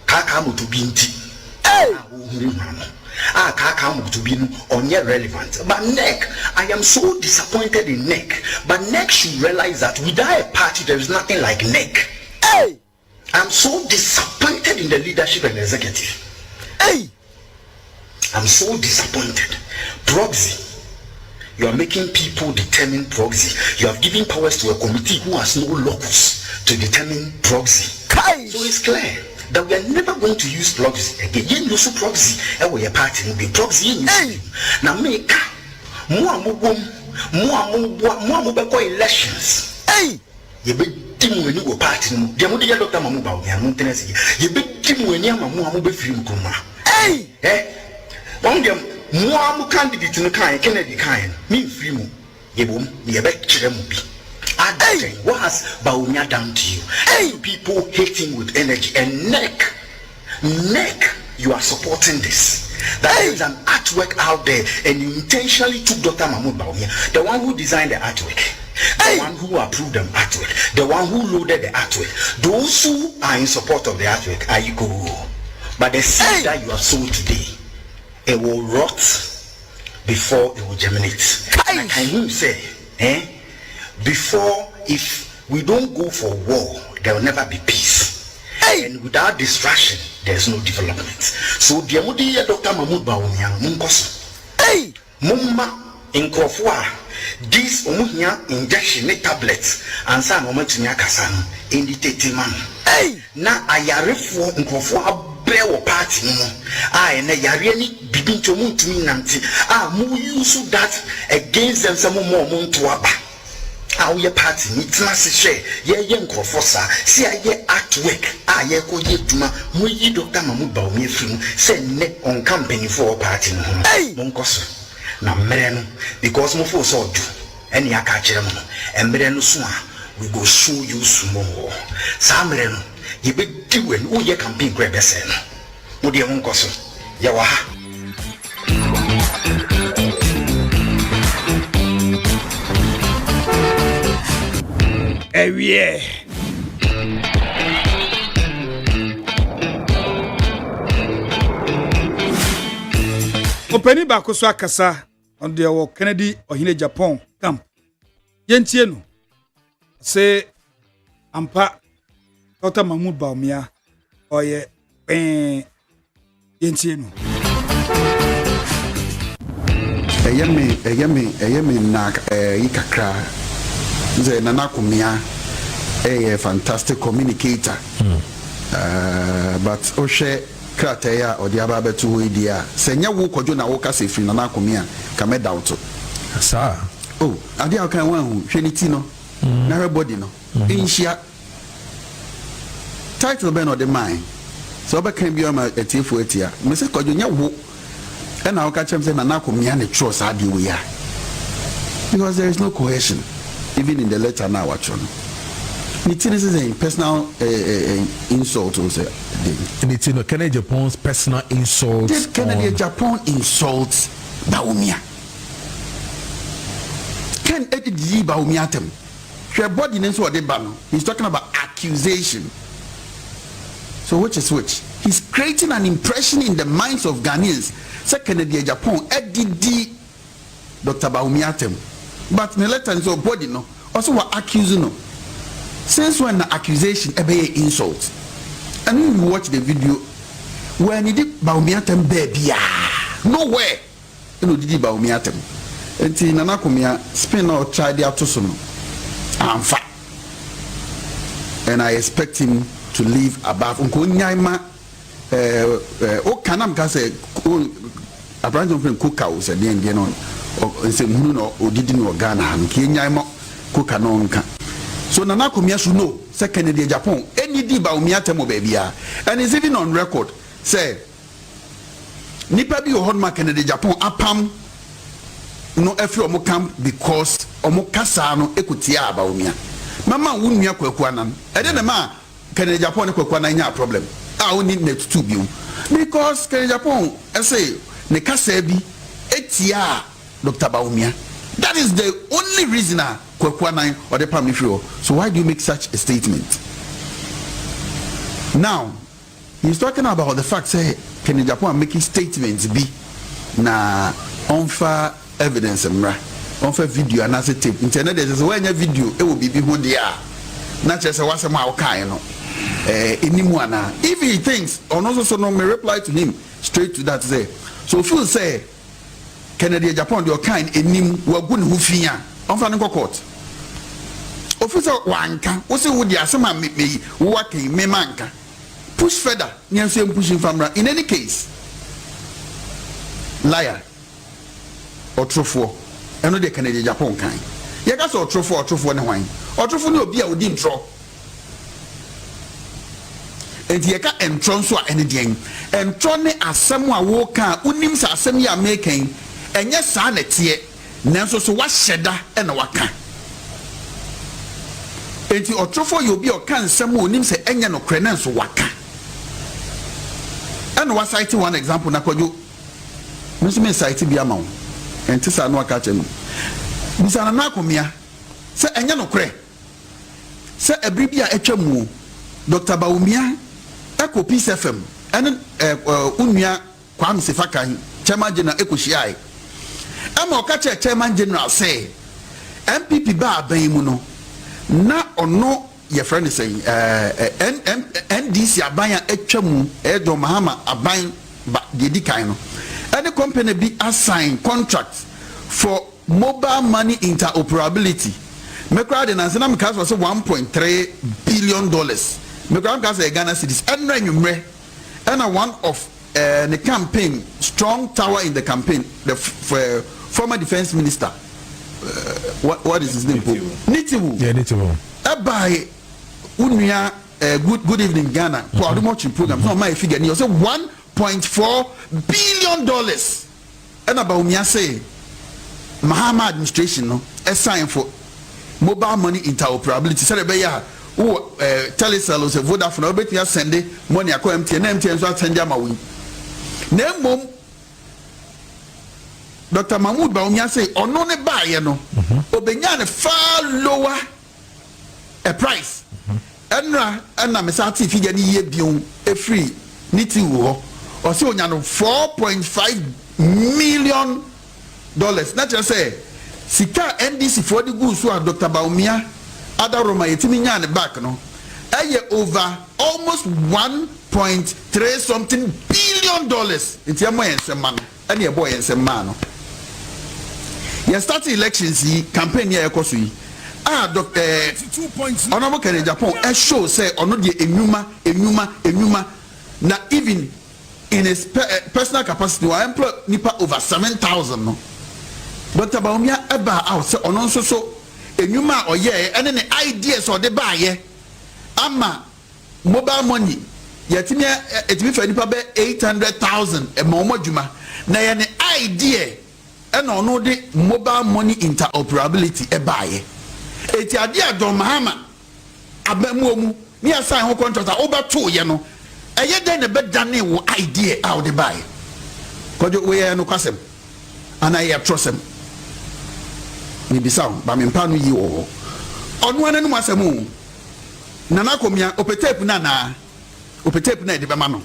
Kakamu to Binti. Kakamu to be on yet relevant. But NEC, I am so disappointed in NEC. But NEC should realize that without a party there is nothing like NEC. I'm so disappointed in the leadership and executive. I'm so disappointed. Proxy. You are making people determine proxy. You have given powers to a committee who has no locus to determine proxy. So it's clear that we are never going to use proxy again. You use proxy, and we are party will be proxy. Now make more elections. You be team when you go party. The money you Dr. Mahmoud Bawumia, Montenegro. You be team when you are be free Kuma. One them more candidate no kind Kennedy kind. Me free mu. Yebum, me be chiremu bi. What has Bawumia done to you? You people hating with energy and NEC, you are supporting this. That is an artwork out there, and you intentionally took Dr. Mahmoud Bawumia, the one who designed the artwork, the one who approved the artwork, the one who loaded the artwork. Those who are in support of the artwork, are you go? But the seed that you have sown today, it will rot before it will germinate. And I can say, before, if we don't go for war, there will never be peace. And without distraction, there's no development. So the Dr. Mahmoud Bawumia Munkoso. Mumma in Krofwa, this Umuhia injection tablets and some moment to Nyakasan in the Tetiman. Now I are in Krofwa bear party. I and I really begin to move to me nanti. Mu use that against them some more moon to Abba. Our party needs massive share. Ye Krofosa, see I ye artwork. Ye ko ye tuma, mu ye Dr. Mahmoud Bawumia film, send net on company for a party. Munkoso. Na mereno because mo for so do any aka kire mo and mereno so a we go show you sumo sa mereno ye be di we no ye campaign grab ese no mo de ho nkoso ye wa ha ewie Opani baako so akasa on the Kennedy Ohine Japan camp. Yentie no. Say ampa Dr. Mahmoud Bawumia oye yentie no. Eyemi na ikakra. Nze Nana Kumia a fantastic communicator. But Oshe Krateya or the Ababetu idea. Senya wo kojo na wo kase free Nana Kumia kame doubt. Sir. Oh, ade akan wan hweniti no. Na everybody no. Inshia title ben or the mind. So ba kan bi o ma etifo etia. Me se kojo nya wo. E na wo ka chem se Nana Kumia ne trust ade we ya. Because there is no cohesion even in the letter now actually. This is a personal insult also. Nitino, Kennedy Japan's personal insult. This Kennedy Japan insults Bawumia. Ken Edidi Bawumia tem. Your body names what they ban. He's talking about accusation. So which is which? He's creating an impression in the minds of Ghanaians. Say Kennedy Japan Edidi Dr. Bawumia tem. But the letter is your body no. Also what accusing no. Since when the accusation ebe insult, and when you watch the video, when he did Bawumiatem baby, nowhere, you know, did Bawumiatem. And in Nana Kumia spin out try the autosono. I'm fat, and I expect him to live above. Unko Nyaima, o kanam kase a branch of Kuka was a day on, or say Muno or didn't know Ghana, and Nyaima Kuka no. So Nana Kumia should know, say Kennedy Japan, any di Bawumia temo baby, and it's even on record. Say, Nipa bi ohonma Kennedy Japan apam no efi omo camp because omo kasa no ekutia Bawumia. Mama wunua kwakwa nan. E de ma Kennedy Japan kwakwa nan nya problem. A oni net to bi because Kennedy Japan say ne kasa bi etia Dr. Bawumia. That is the only reason Kwekwana or the Pamifio. So why do you make such a statement? Now, he's talking about the fact say Kennedy Japan making statements be na unfair evidence unfair video and as a tape. Internet is when your video it will be who they are. Not just a what's a no. Anyone if he thinks or also so no may reply to him straight to that say. So if you say Kennedy Japan your kind enim wagun hufia onfa ne court officer wanka wo se wo di asema me wo wakin me manka push further nyanse pushing famra in any case liar otrofo eno de Kennedy Japan kan ye ka so otrofo ne hwan otrofo ne obi a odi ntro enti ye ka entro nso a ene den entro ne asem a wo ka unim sa asem ya making enye sa na tie nanso so wa hyeda e na waka enti otrofo yo bi o kan nsem onim se enye no kre nanso waka and wa cite one example na kwadwo nso me cite bi ama wo enti sa no aka chem bisana na akomia se enye no kre se abri bi a etwa mu Dr. Bawumia eko Peace FM ɛne unua Kwame Sefakan chairman general ekohyiai ama ɔka chairman general say MPP ba aban mu no na ɔno ye friend say NDC aban a atwa mu John Mahama aban ba dedikan no any company be assign contracts for mobile money interoperability me crowd na say na me cast was $1.3 billion me crowd cast Ghana cedis and nwumre and one of the campaign strong tower in the campaign the former defense minister what is his name Nitiwu yeah Nitiwu by unia good evening Ghana for the much program so my figure you say $1.4 billion and about me say Mahama administration no assign for mobile money interoperability say be ya who telecell or Vodafone obet ya send money akọ MTN so send am away na mom Dr. Mahmoud Bawumia say ono ne baye no obenya ne far lower a price enra na me sa ti figure ni ye bion e free niti wo o se onya no $4.5 million na just say sika NDC for the goods so Dr. Bawumia ada Roma yetimi nya ne back no eye over almost $1.3 something billion nti am yensema no ene e boy yensema no ye start elections yi campaign ya ekoso yi Dr. Honorable Kennedy Japan show say ono de enwuma na even in his personal capacity wa employ nipa over 7,000 no but Bawumia eba out say ono so enwuma oye ene ne ideas o de baaye ama mobile money yetimi etimi fa nipa be 800,000 e ma omodwuma na ye ne idea ene ono de mobile money interoperability e baaye eti ade a John Mahama abamu omu ni assign ho contract obato ye no eye den ne bedane wo idea out the buy kojo we no kwasem ana ye trosem ni bisaw ba me mpa no yi wo onu anu asemu nana komia opetape na e de be ma no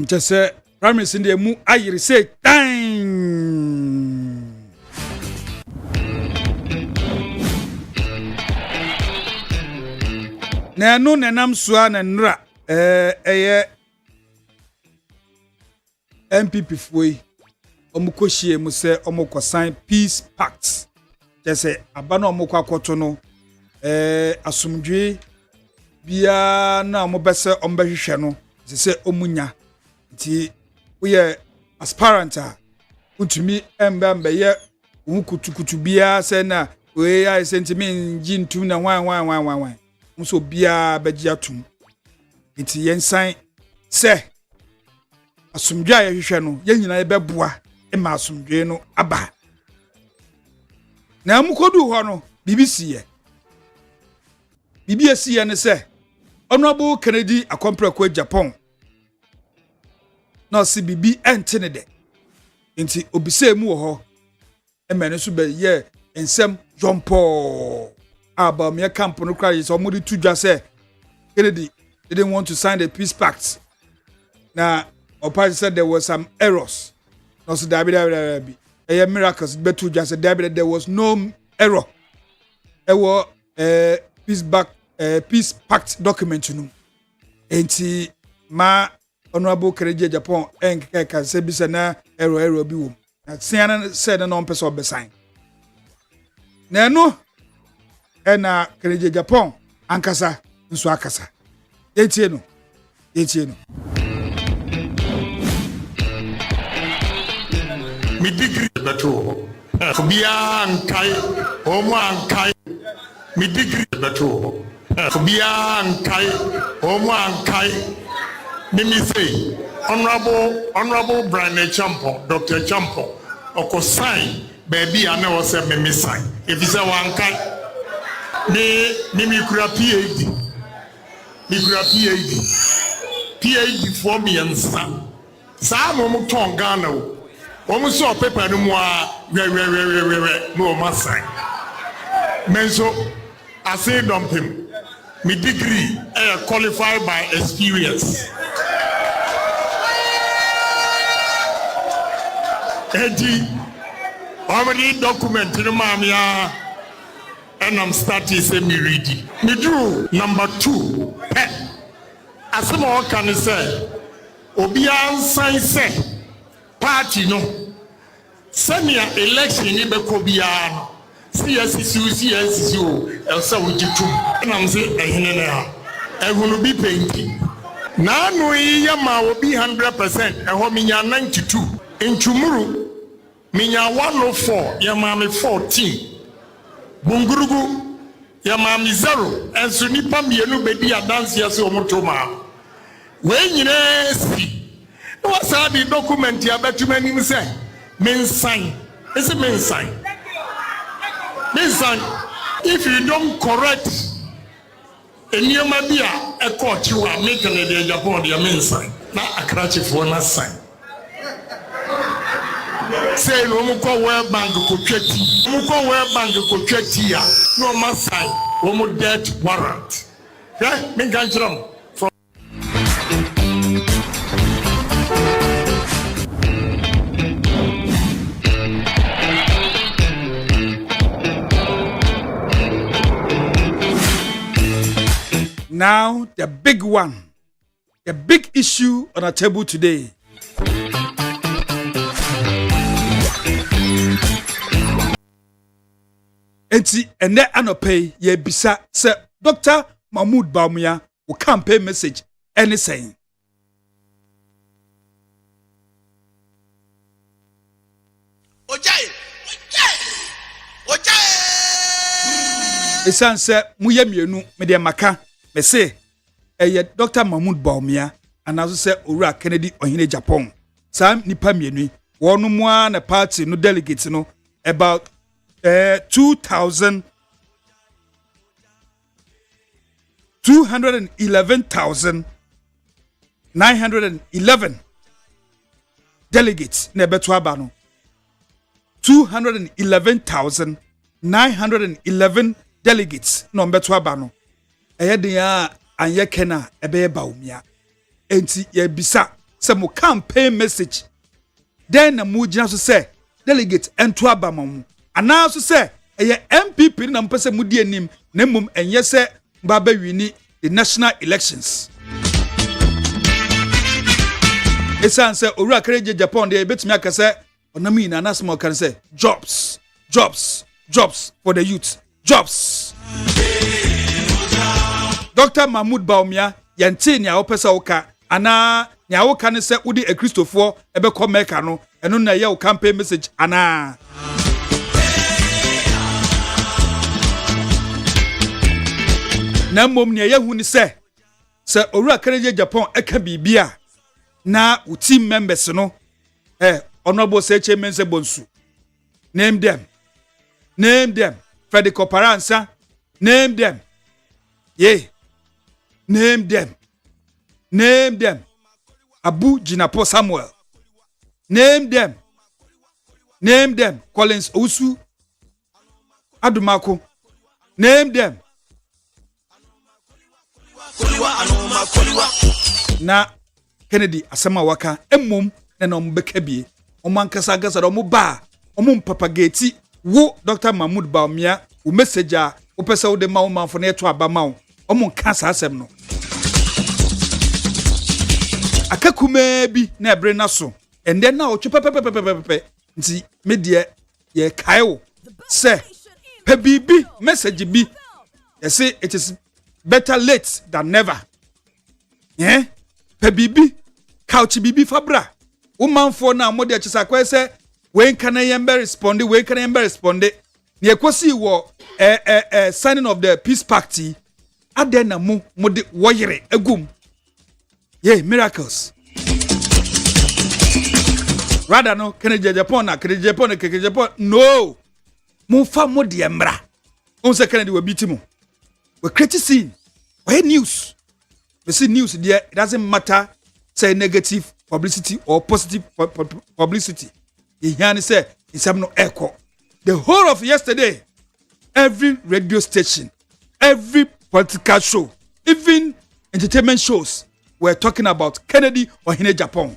just say promise in the mu ayiri say time na no nenam soa na nra MPP foi omukohie mu se omukosan peace pact just say abana omukwa kwoto no asumdwe bia na omobese ombehwehwe no se omunya nti we aspirant utumi embe ye ukutukutu bia se na we ya sentiment jintu na wan muso bia beji atum nti yensan se asumdwa ye hwehwe no ye nyina ye beboa e ma asumdwe no aba na amukodu ho no BBC ye ne se Honorable Kennedy Akomprekwe Japan na si bibi entene de nti obise mu wo ho emene so be ye ensem jompo aba me camp no cry so mo di tudwa say Kennedy didn't want to sign the peace pact. Now Opa said there was some errors no so dabi miracles but to just dabi there was no error peace pact document no enti ma Honorable Kennedy Japan enka say bi say na error bi wo na sian said na on person be sign na no na Kennedy Japan ankasa nso akasa etie no mi degree beto bia ankai omo ankai mi degree beto bia ankai omo ankai me say honorable Brian Champo Dr. Champo oko sign baby ana was say me sign if you say one kai me kura PhD for me and sa mo ton Ghana o mo so paper no mo a no ma sign menso ase dumping me degree qualified by experience edi already document in mamia and I'm starting say me ready me do number 2 asema o kan say obi ansan say party no senior election ni be ko bia no CSC o elsa wujitu na mse ehene na ehunu bi penti na no iya ma obi 100% eho minya 92 ntumuru minya 104 ya ma me 14 bungurugu ya ma me 0 enso nipa mienu bedi adanse ase omotoma we nyine si was the document ya betumani mi say mensan ese mensan listen, if you don't correct any of my beer, a court you are making a Japan, your main sign, not a cratchy for a sign. Say, no more where bank could check, no where bank could check here, no more sign, no more debt warrant. Yeah, me can't from. Now, the big one, the big issue on our table today. Enti ene anope ye bisa se Dr. Mahmoud Bawumia will campaign message any saying. Esan se muye mienu me de maka me say Dr. Mahmoud Bawumia and also say Owura Kennedy Ohene Japan. Sam nipa mienu wonu mu na party no delegates no about 211,911 delegates na beto aba no 211,911 delegates no beto aba no eyedin anye kena ebe Bawumia enti ye bisa se mo campaign message then na mu gina so say delegate ento aba mamu ana so say eye MPP na mpese mu di anim na mum enye se baba wini the national elections esan se Owura Kennedy Japan de betumi akase onami na nasmo kan say jobs for the youth jobs. Dr. Mahmoud Bawumia yente nya opesa oka ana nya oka ne se udi Christopher ebe ko meka no eno na ye o campaign message ana na mom ne ye hu ni se Owura Kennedy Japan eka bibia na team members no honorable seche mense bonsu name them Freddy Koparansa name them yeah name them Abu Jinapo Samuel name them Collins Osu Adumako name them na Kennedy asema waka emum na ombeka bie omankasa gasa do mo ba omum propagate wo Dr. Mahmoud Bawumia wo message a wo pesa wo de ma wo manfo na eto aba ma wo omum kansa asem no akakume bi na ebre na so and then now pepepepepepe nti media ye kai wo se pe bibi message bi they say it is better late than never pe bibi couch bibi fabra wo manfo na mo de chisa kwa se we can respond ne ekosi wo signing of the peace party adena mo de woyere agum miracles rather no Kennedy Japan no mo fa mo de emra on se Kennedy we bitimo we create scene we news we see news there it doesn't matter say negative publicity or positive publicity. He say no echo. The whole of yesterday, every radio station, every political show, even entertainment shows were talking about Kennedy Ohene Japan.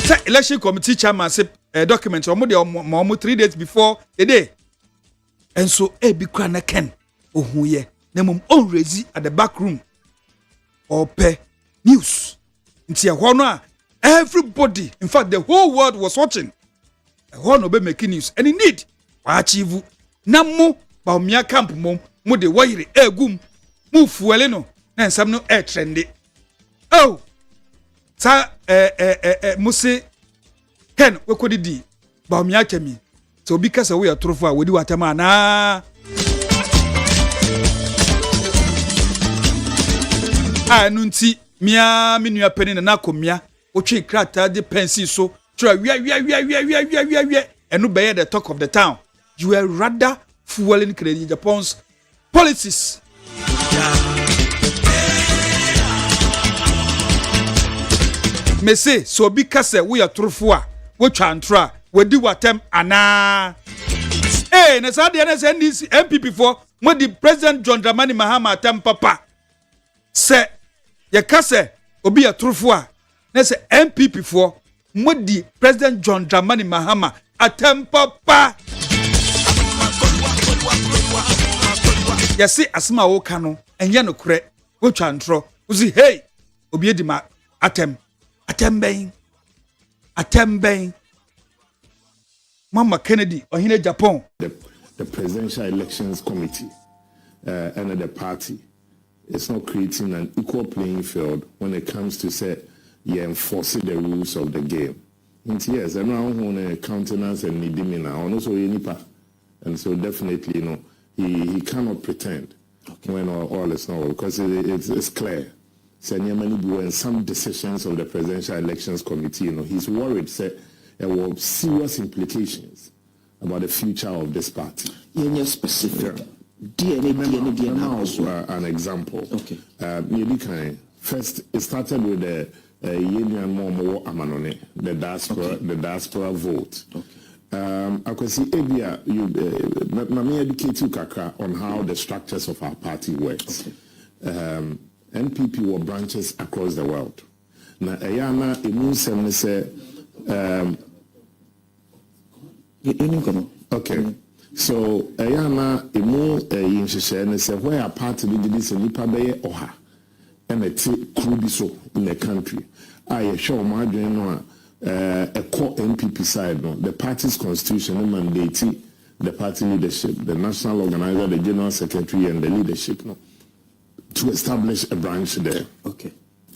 The election committee chairman said document almost 3 days before the day. And so be kwana ken ohuye na mum on raise at the back room or pay news. Everybody, in fact, the whole world was watching. The be making news, and indeed, achieve namu baumia camp mum de wairi gum move fueleno and some no air trendy. Oh, sa muse ken we could di baumia kemi. So because we are trophy, we do waterman. Nunti mia minua penny na komia otwe krata de pensi so try we and no be the talk of the town. You were rather fueling Kennedy Japan's policies. Me say so because we are trufua we chantra we do watem ana na sa de na NDC MPP for mo di President John Dramani Mahama atem papa se ye kase obi a trufua na se MPP for mo di President John Dramani Mahama atem papa ya se asma wo ka no enye no kure wo twantro uzi hey obi edi ma atem ben Mama Kennedy Ohene Japan. The Presidential Elections Committee and the party is not creating an equal playing field when it comes to say enforcing the rules of the game. Yes, I know on countenance and nidimina, also nipa, and so definitely he cannot pretend when all is not because it's clear. And some decisions of the Presidential Elections Committee, he's worried there were serious implications about the future of this party. Specific. An example. Okay. First, it started with the Union Momo Amanone, the diaspora vote. Okay. I could see Abia, let me educate you kakra on how the structures of our party works. Okay. NPP were branches across the world. Now, Ayana, Imun Semne say, okay. So, Ayana, Imu, Yinshisha, say, where a party did this and Nipa Bay Oha, and a Krubiso in the country. I show my general a core NPP side, the party's constitution mandate the party leadership, the national organizer, the general secretary, and the leadership, to establish a branch there. Okay.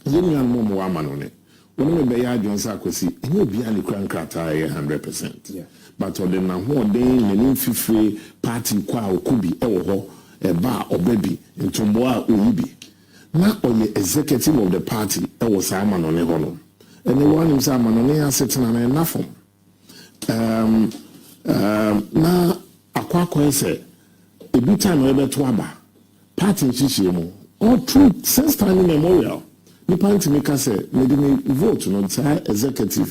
Union Momo Amanone. When we be Jones Akwesi, and you'll be an Ukrankata 100%. Yeah. But on the Naho day, the free party kwa okubi ewo a bar or baby in Tomboa Uibi. Now on the executive of the party, was Simon on Ehono. And the one who's Simon on the sitting on enough. Now, Aqua say, a bit time ever to Abba. Party Chishimo, all true since time immemorial. The party maker said, made me vote on the executive.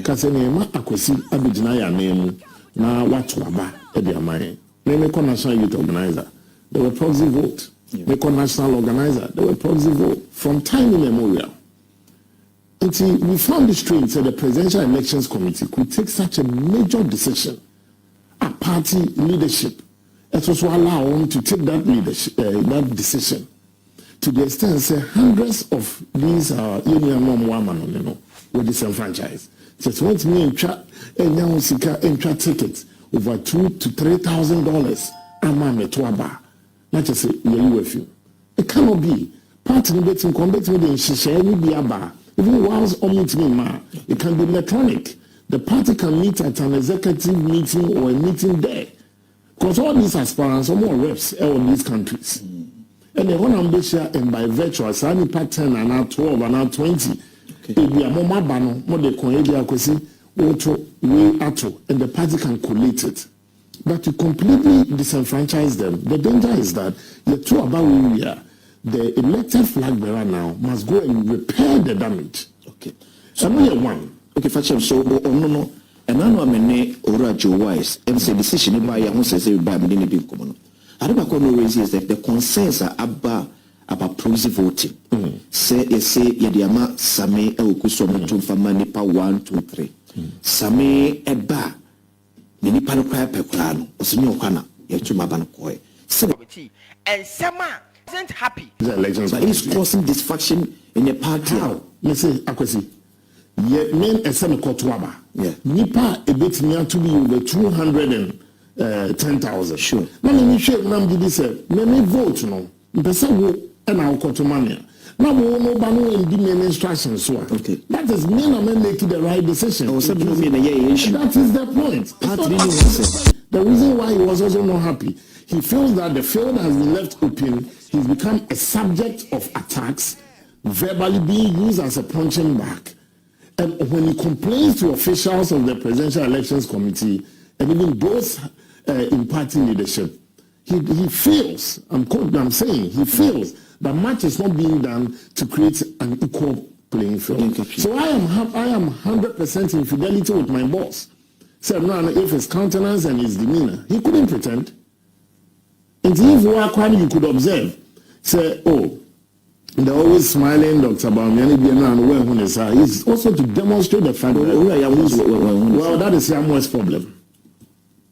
Casanema Akwesi Abidinaya name. Now what to Abba, Edia Mai. Name a national youth organizer. They were proxy vote. Make a national organizer. They were proxy vote from time immemorial. Until we found the strange that the Presidential Elections Committee could take such a major decision. A party leadership. It was allow them to take that leadership, that decision. To the extent that hundreds of these union women were disenfranchised. Just went me and chat tickets over $2,000 to $3,000. I'm to a bar. Not just say with you. It cannot be. Party debating combating with the share be a bar. Even whilst it can be electronic. The party can meet at an executive meeting or a meeting there. Because all these aspirants are more reps in these countries. And they want ambitious and by virtue of any pattern and now 12 and now 20. If they are more bano, more they can and the party can collate it. But to completely disenfranchise them, the danger is that the two about where we are, the elected flag bearer now must go and repair the damage. Okay. So one. Okay, Facham, so no. and I know I'm Ora Joe Wise, and say decision by your says by Medina Common. I don't know is that the concerns are about proxy voting. Say Yadiama Same Okusom to Famanipa 1, 2, 3. Same Eba Nipano Cry Pecrano, Osimokana, Yatumabanakoy. And Sama isn't happy. But it's causing dysfunction in the party. How? Let's say, Akwesi. Yet men and some Kotwaba. Nipa a bit near to be over 210,000. Sure. Now, let me share Nam did say, let me vote no. Person and our Kotomania. Now, we no banu and demand instructions. So, okay. That is men are making the right decision. That is the point. The reason why he was also not happy, he feels that the field has been left open. He's become a subject of attacks, verbally being used as a punching bag. And when he complains to officials of the Presidential Elections Committee and even those in party leadership, he feels, I'm saying, he feels that much is not being done to create an equal playing field. So I am 100% in fidelity with my boss. Said, no, if his countenance and his demeanor, he couldn't pretend. And if you could observe, say, oh, they're always smiling, Dr. Bamiani, and he's also to demonstrate the fact that, well, that is Yamua's problem.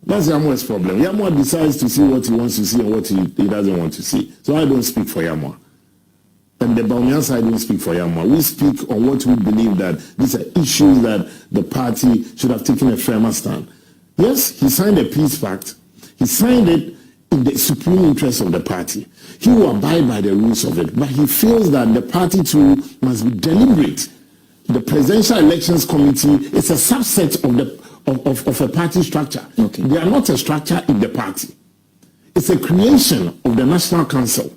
That's Yamua's problem. Yamua decides to see what he wants to see and what he doesn't want to see. So I don't speak for Yamua. And the Bamian side don't speak for Yamua. We speak on what we believe that these are issues that the party should have taken a firmer stand. Yes, he signed a peace pact. He signed it in the supreme interest of the party. He will abide by the rules of it, but he feels that the party too must be deliberate. The Presidential Elections Committee is a subset of a party structure. Okay. They are not a structure in the party. It's a creation of the National Council,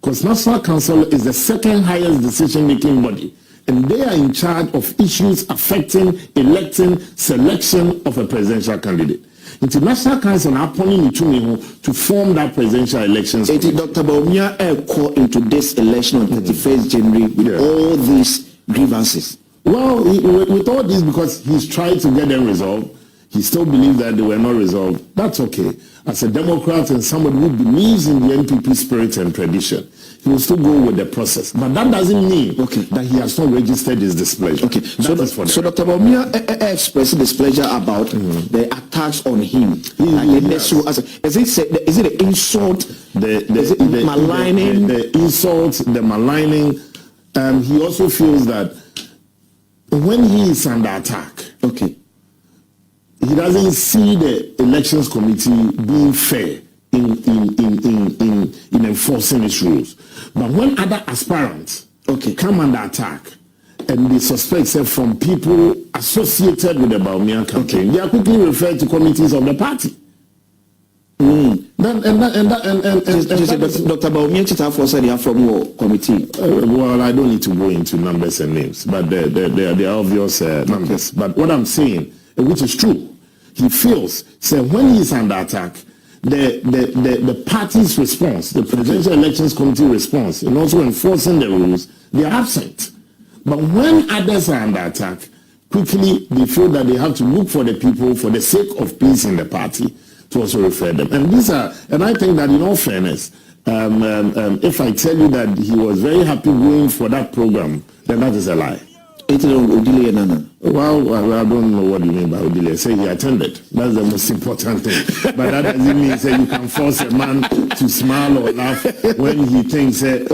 because National Council is the second highest decision-making body, and they are in charge of issues affecting electing selection of a presidential candidate. International Council are appointing to form that presidential elections. Dr. Baumia call into this election on 31st January with all these grievances. Well, with all this, because he's tried to get them resolved, he still believes that they were not resolved. That's okay. As a Democrat and somebody who believes in the NPP spirit and tradition, he will still go with the process. But that doesn't mean that he has not registered his displeasure. Okay. So Dr. Baumia expressed displeasure about the attacks on him. Is it the insult? The maligning? The insult, the maligning. He also feels that when he is under attack, he doesn't see the elections committee being fair in enforcing its rules. But when other aspirants come under attack and they suspect from people associated with the Baumia campaign, they are quickly referred to committees of the party. Dr. Baumia Chitafo said they are from your committee. Well, I don't need to go into numbers and names, but they are obvious numbers. But what I'm saying, which is true, he feels, when he is under attack, the party's response, the Presidential Elections Committee response, and also enforcing the rules, they are absent. But when others are under attack, quickly they feel that they have to look for the people for the sake of peace in the party to also refer them. And I think that in all fairness, if I tell you that he was very happy going for that program, then that is a lie. Well, I don't know what you mean by Odile. Say he attended. That's the most important thing. But that doesn't mean you can force a man to smile or laugh when he thinks and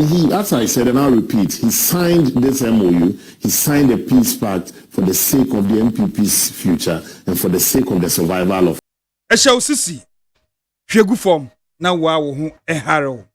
he, as I said, and I'll repeat, he signed this MOU, he signed a peace pact for the sake of the NPP's future and for the sake of the survival of Sisi hwegu form na wa wo ho ehare.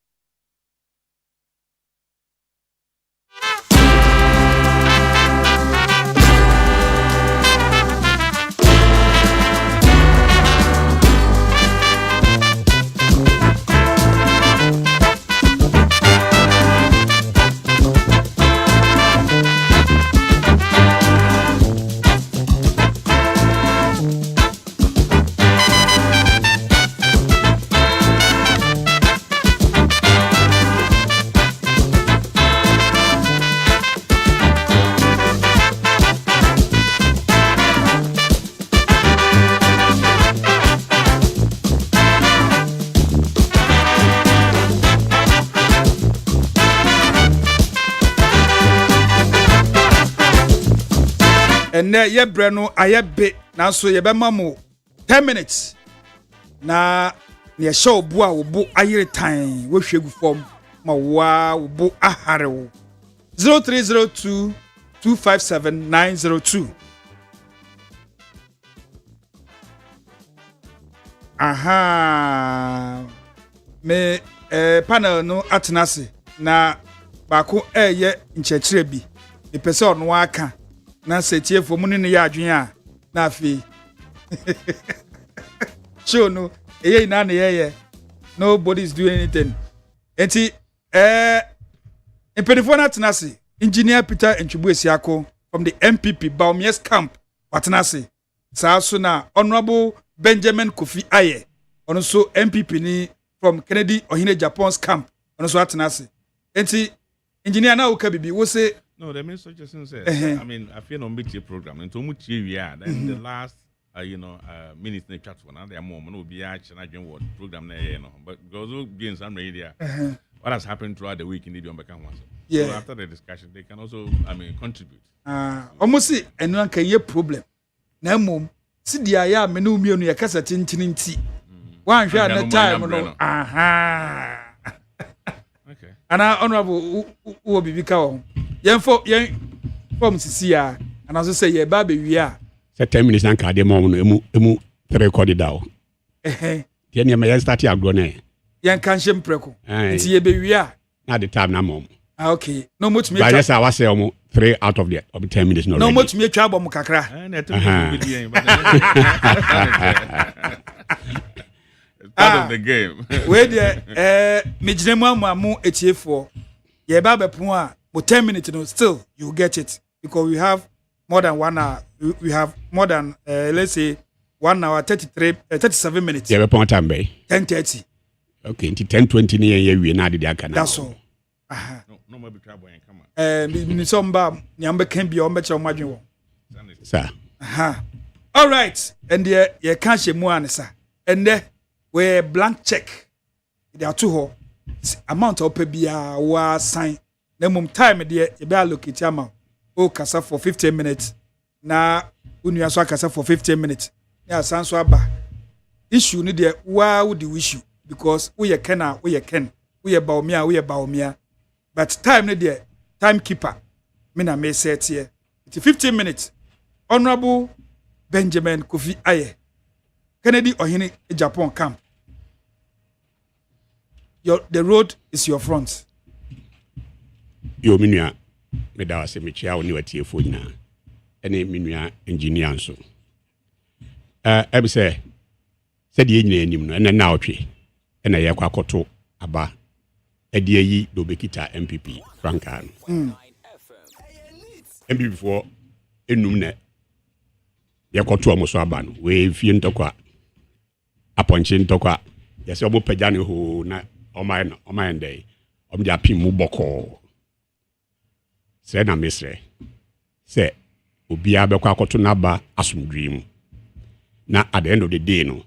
ene ye bre no ayebe na so ye be mamu 10 minutes na ne show bu a obu ayire tan wo hwegu form ma wa obu ahare 0302 257 902 aha me panel no atenase na bako ye nchechire bi epese ono aka na setiefo mu ne ya adwen a na afi show no eye na ye nobody is doing anything enti impedifo na atenase engineer Peter Entwibu Esiako from the MPP Baumies camp atenase sa so na honorable Benjamin Kofi Aye ono so MPP ni from Kennedy Ohine Japan's camp ono so atenase enti engineer na uka bibi wo say no the minister just said I mean I feel on BT program and to much here then the last minutes na chat one there more no be a chana dwen word program na you know but because we gain some radio what has happened throughout the week in the Beckham one so after the discussion they can also contribute almost see enu an kan ye problem na mom si dia ya me no mienu ye kasa tintin nti wan hwa na time no okay ana honorable wo bibika wo yen form sisi ya ana so say ye ba be wi a 10 minutes na ka de mom no emu record da o tie ne me start agro na yen kan hye mpreko nti ye be wi a na the time na mom okay no much me but yes I was say 3 out of the 10 minutes no much me twa bom kakra part of the game we there me ginemu amu etiefo ye ba be pon a 10 minutes no still you get it because we have more than 1 hour we have more than let's say 1 hour 37 minutes ye be pon time be 10:30 okay until 10:20 ni ye wie na de aka na that's all no more be trouble and come on mi somba nyambe kan bi o mbe che o madwen wo sir all right and ye kan shemu anisa and we blank check they are too ho amount of bia wa sign na mum time there e be allocate amount o kasa for 15 minutes na unu so kasa for 15 minutes ya sanso aba issue ni there wa wo the issue because we ye ken we ye baomia but time ni there timekeeper me na me set here it's 15 minutes honorable Benjamin Kofi Aye Kennedy Ohine Japan camp the road is your front yo minua me da wase me chia oni watiefo nyina ene minua engineer nso ebise said ye nyina enim no ene na otwe ene ye kwa koto aba ede yi do bekita MPP Franka no MPP for enum ne ye koto amoso aba no we fie ntokwa aponche ntokwa yese obo pagane ho na omai ndey omdi apim mu boko se na mesre se obi abekwa akoto na ba asumdwim na at the end of the day no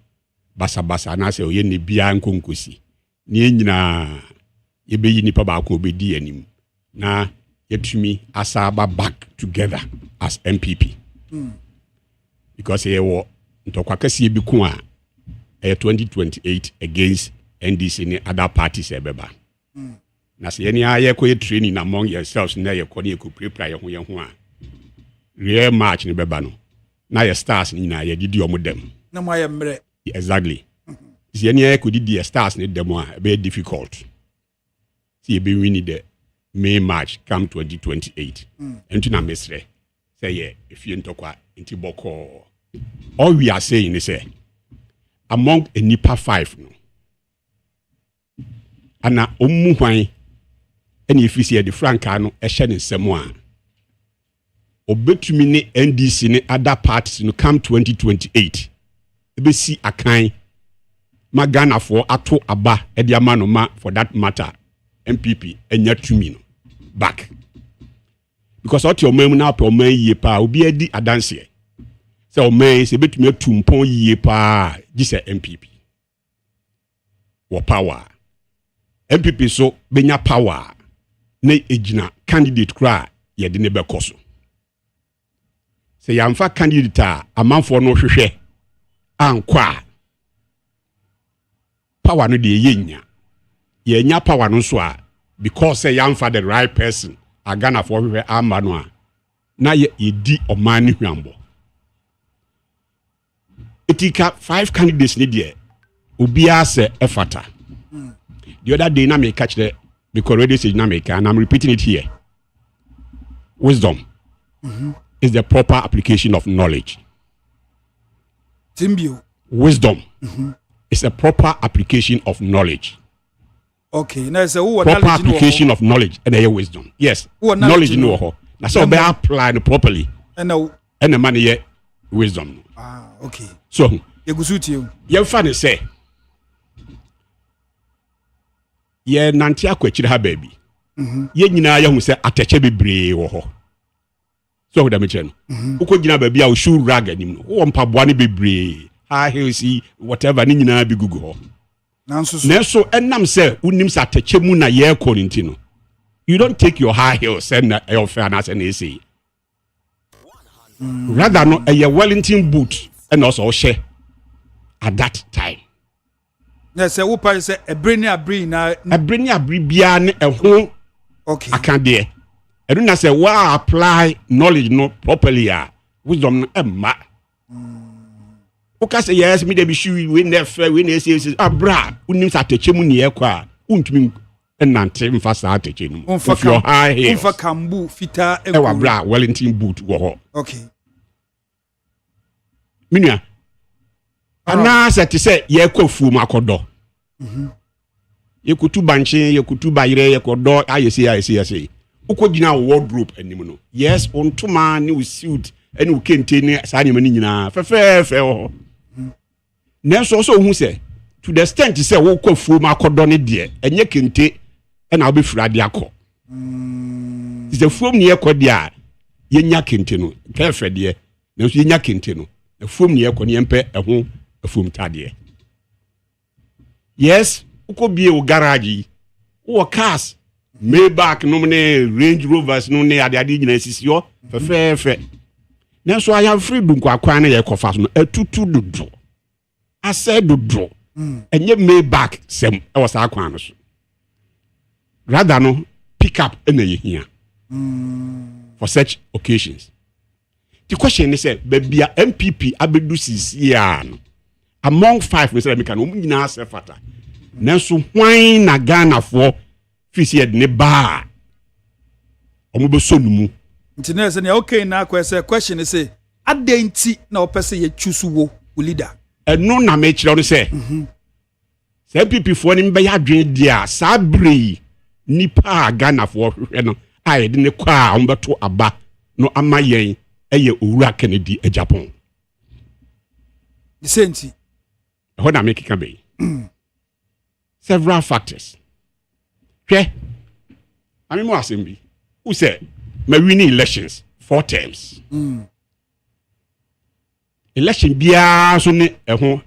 basa na se oye ne bia nkonkosi ni enyina yebeyi nipa ba ko obedi anim na yetumi asaba back together as MPP because ye wo ntokwa kase bi ku a 2028 against NDC ni other parties ebeba na se yeni aye ko training among yourselves na ye ko ne ko prepare ye ho a real match ni beba no na ye stars ni na ye didi omodem na mo aye mre exactly se yeni aye ko didi stars ni dem a be difficult see ye be win the May match come 2028 enti na mesre say ye efie ntokwa enti boko all we are saying is say among a nipa 5 no ana ommu hwan ene efisi de Franka no ehye ne nsem a obetumi ne NDC ne other parties no come 2028 ebesi akan magana for ato aba e de ama no ma for that matter MPP enya tumi no back because what your mem na pe man yie pa obi adi adanse se o man se betumi atumpon yie pa gi se MPP wo power MPP so benya power na ejina candidate kra ye de ne bekoso sɛ yɛamfa candidate a amanfoɔ no hwehwɛ ankɔ a power no de yɛnya yɛnya power no so a because sɛ yɛamfa the right person a Ghanafoɔ hwehwɛ amba no a na yɛdi ɔman ne hwambɔ etika 5 candidates ne deɛ obiara sɛ ɛfata the other day na me catch the because radio stage na me and I'm repeating it here. Wisdom is the proper application of knowledge. Timbio. Wisdom is a proper application of knowledge. Okay, now so who proper application of knowledge and a wisdom. Yes, knowledge no ho. Now so be applied properly. And the money here wisdom. Ah, okay. So you go suit you. You funny say. Ye nante akwachire ha baby. Ye nyina ya hu se atache bebree wo ho. So wo da me kire no. Uko nyina baby a wo shoe rag anim no. Wo mpaboa ne bebree. High heels whatever ni nyina bi gugu ho. Nanso enam se unim sa atache mu na ye ko nti no. You don't take your high heels and your fairness and say. Rather no a Wellington boot and also share at that time. Yes, a whoop say a brainy na a brainy bian a home. Okay, I can't dear. I don't say why apply knowledge no properly. Wisdom emma. Okay, say yes, me they be sure we never we never say bra. Unim sa teche mu ne ekwa. Untumi enante mfa sa teche no. If your high heels. Unfa kambu fita e wa bra Wellington boot wo ho. Okay. Minua. Ana sa te say ye kwa fuom akodo. Yekutu banche, yekutu bayire, yekodo ayesi. Uko gina wardrobe anim no. Yes, ontuma ni suit eni wo kente ni sa ni mani nyina. Fe ho. Nenso so hu say to the extent say wo kwa fuom akodo ne de, enye kente ena obe fura de akọ. Is the fuom ne ekọ de a yenya kente no. Ka fe de. Nenso yenya kente no. The fuom ne ekọ ne empe eho fuom tade. Yes, uko bie o garage. O cars, Maybach no ne Range Rovers no ne ade nyina sisio fe. Nanso I have free dun kwa na ye kofa so no atutu dodo. Ase dodo. Enye Maybach sem e was akwan no so. Rather no pick up na ye hia. For such occasions. The question is baby MPP abedu sisia no. Among 5 we say me kan nyina sefata. Nanso hwan na Ghana for fisi ed ne ba. Omo be so numu. Nti na say okay na question say adenti na opese ye choose wo leader. Eno na me kire no say. Say MPP for ni be ya dwen dia sabre nipa Ghana for hwe no ai de ne kwa omo beto aba no amayen eye owura Kennedy e Japan. The same How na make it be? Several factors. Okay. I mean, more assembly. Who said, may win elections 4 terms. Election biya so ne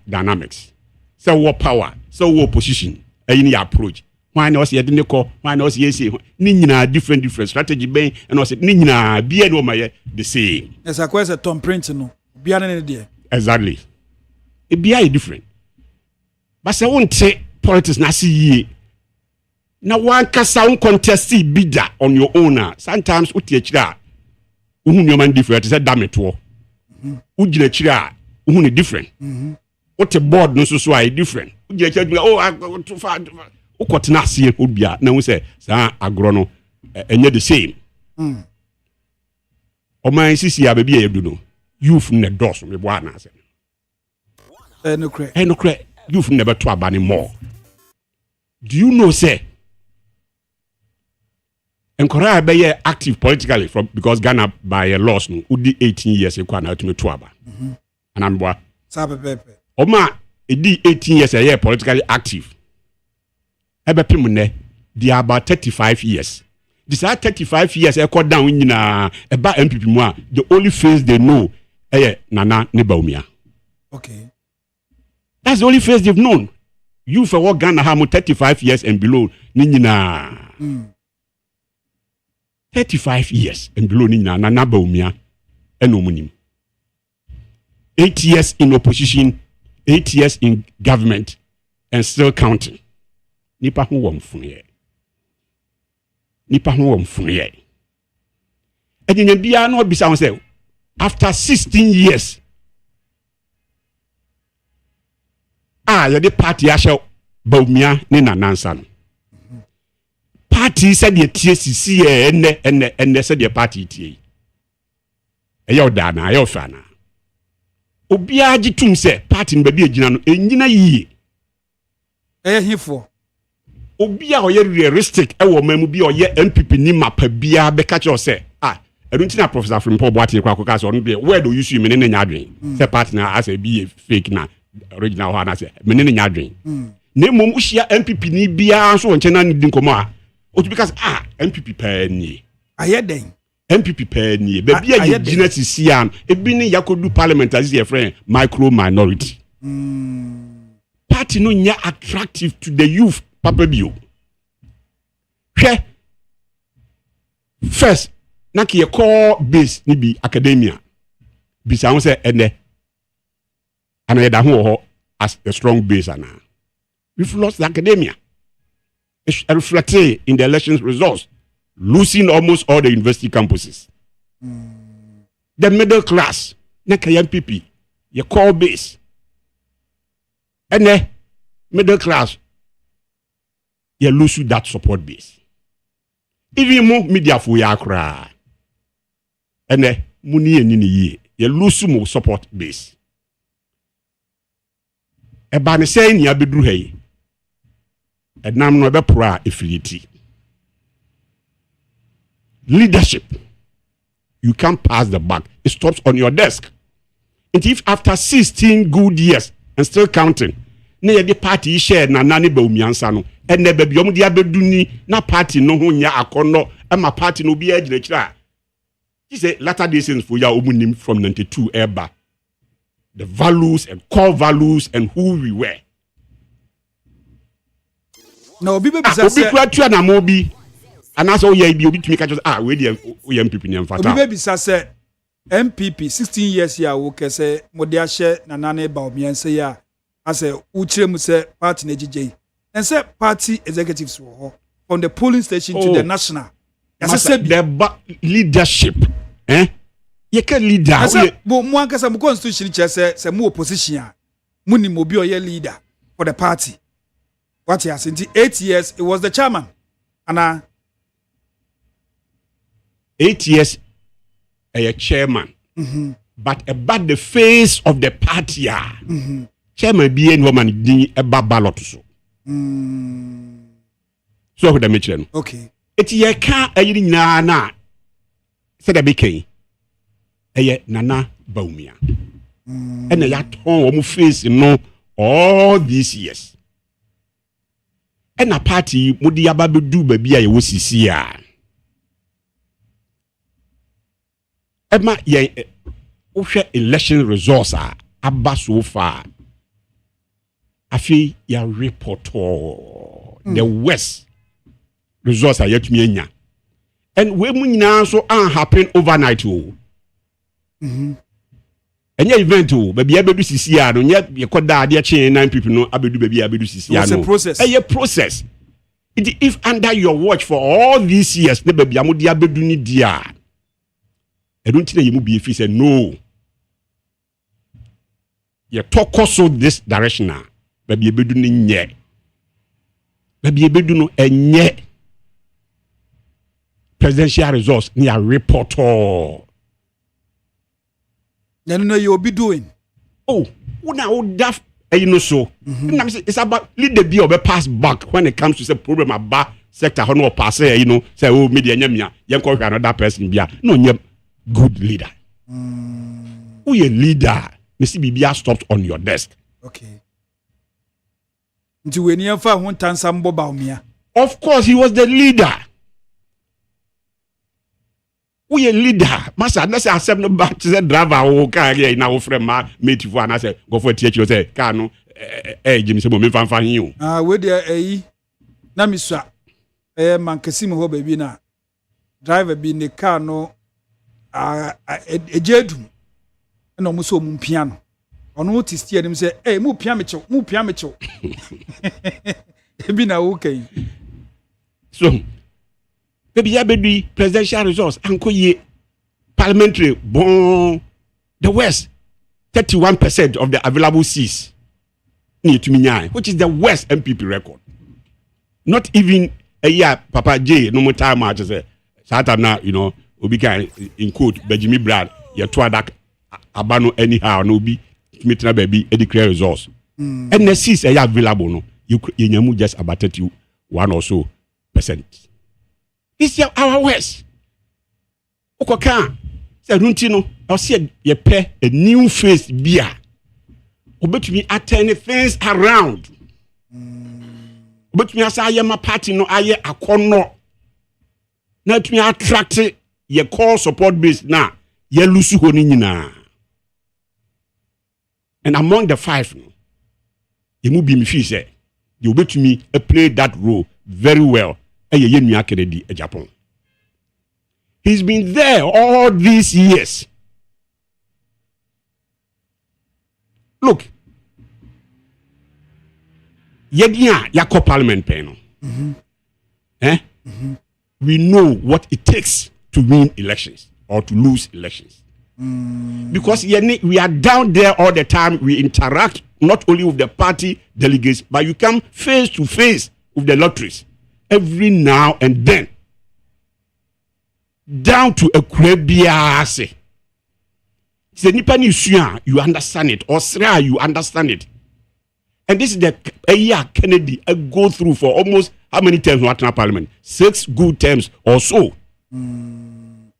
dynamics. So what power, so what position, any approach. Why not see the call? Why not see ni different strategy ben and also ni nyina biya no my the same. Yes, I question Tom Prince no. Biya na there. Exactly. It biya different. But say won't say politics na see ye. Na one kasa un contest bidder on your own. Sometimes uti echira. Uhun your man different. Say damn it wo. Ujina echira. Uhun different. What a board no so I different. Ujina echira oh I go too far. Ukot na see obia. Na we say sa agro no enye the same. O man sisi ya baby edu no. Youth ne dos me bua na say. No credit. No credit. You've never to about more. Do you know, say? And Korea be active politically from because Ghana by a loss no, udi 18 years e kwa na to me to aba. And I'm boy. Sabe pepe. Oma e di 18 years a year politically active. Ebe pim ne, they are about 35 years. This are 35 years e kwa down nyina e ba MPP mu a the only face they know Nana Nebaumia. Okay. That's the only face they've known. You for what Ghana have 35 years and below. Nina. 35 years and below Nina Nana Baumia and Omunim. 8 years in opposition, 8 years in government, and still counting. Nipa ho wɔ mfuni. Nipa ho wɔ mfuni. Ɛdi bia no bisa ho sɛ after 16 years yɛde party ahyɛ Bawumia ne Nanansa no. Party said the TSC ene said the party tie. Eya odana, eya ofana. Obi agi tum se party no baby agina no enyina yie. Hifo. Obi a oye realistic e wo mamu bi oye MPP ni mapa bia be catch us say edunti na Professor Frimpong Boateng kwa kwaka so no be where do you see me ne nyadwen. Say party na as be fake na original ho na say me ne nyadwen. Ne mom uhia MPP ni bia so wonche na ndi nkomo a o to because MPP pani ayeden MPP pani be bia ye ginesi sian ebi ne yakodu parliament as your friend micro minority party no nya attractive to the youth papa bio hwe first na ke core base ni bi academia bisa won say ene ana yeda ho as a strong base ana we've lost the academia. It's reflected in the elections results, losing almost all the university campuses. The middle class, MPP, your core base, and the middle class, you lose that support base. Even more media for your cry, and the money and you lose more support base. A banner saying you be drew. And now no be pro affiliate. Leadership. You can't pass the buck. It stops on your desk. And if after 16 good years and still counting, na the party share na nani Bawumia no, and ne baby omu dia beduni na party no ho nya akono, and my party no be ejina. He said latter days since for ya omu from 92 eba. The values and core values and who we were. No, obi be bisa se obi kwatu na mo bi anaso oye bi obi tumi ka just we dey MPP ni mfata obi be bisa se MPP 16 years ya wo kese mo de ahye na nane Bawumia nse ya ase uchire mu se party na gije and say party executives wo ho from the polling station to the national the leadership you can leader mo ankasa mo constitution che se mo opposition a mo ni mo bi oye leader for the party. What he has in 8 years, it was the chairman. And 8 years, a chairman. But about the face of the party, chairman be any woman ding about ballot. So the mention. Okay. It's ye can't a na said a big a Nana Bawumia. And a yat home face, all these years. And a party mudi ababe do baby a wosisi a ema ye wohwe election results aba so far afi ya report the worst results yetumi anya and we mu nyina so happen overnight Any event baby abedu sisi a no nya yekoda ade chain 9 people no abedu baby abedu sisi a no. It's a process. A process. If under your watch for all these years ne baby amudi abedu ni dia. I don't think you mu be if say no. You talk also this direction na baby abedu ni nye. Baby abedu no enye. Presidential results ni a report Then know you'll be doing. Oh, now daft you know so. It's about lead the bill pass back when it comes to the problem about sector how no pass you know say oh media nyamia yen call another person bia no nyam good leader. Who a leader Mr. Bibia stopped on your desk. Okay. Nti we ni fa ho tansam bo Bawumia. Of course he was the leader. We a leader. Master, let's say accept no back to the driver who car here in our friend ma mate for and I say go for teach you say car no Jimmy say mo me fan you. We there na miswa man kesim ho baby na driver bi ne car no ejedu no mo so mo piano ono ti steer dem say eh mo pia me chew ebi na okay so baby ya be presidential results anko ye parliamentary bon the west 31% of the available seats need to be which is the worst MPP record. Not even a year, Papa J, no more time, I say, Saturday, you know, we can in quote, Benjamin Brad, you try that abano anyhow, no be, meeting baby, declare results. And the seats are available, no, you just about 31 or so %. It's our West. Okoka, say, Runtino, I'll see you pay a new face beer. But me attend things around. But me as I am a party no aye akono. Not me attract ye call support base na ye lusu honi nyina. And among the 5 no, you mu be me feel say you bet me play that role very well. Ye nua Kennedy e Japan. He's been there all these years. Look, Yedia Yako Parliament panel. We know what it takes to win elections or to lose elections. Because we are down there all the time. We interact not only with the party delegates, but you come face to face with the lotteries every now and then. Down to a Krebiase. You understand it, or Sra, you understand it. And this is the year Kennedy go through for almost how many terms in Parliament? 6 good terms or so. And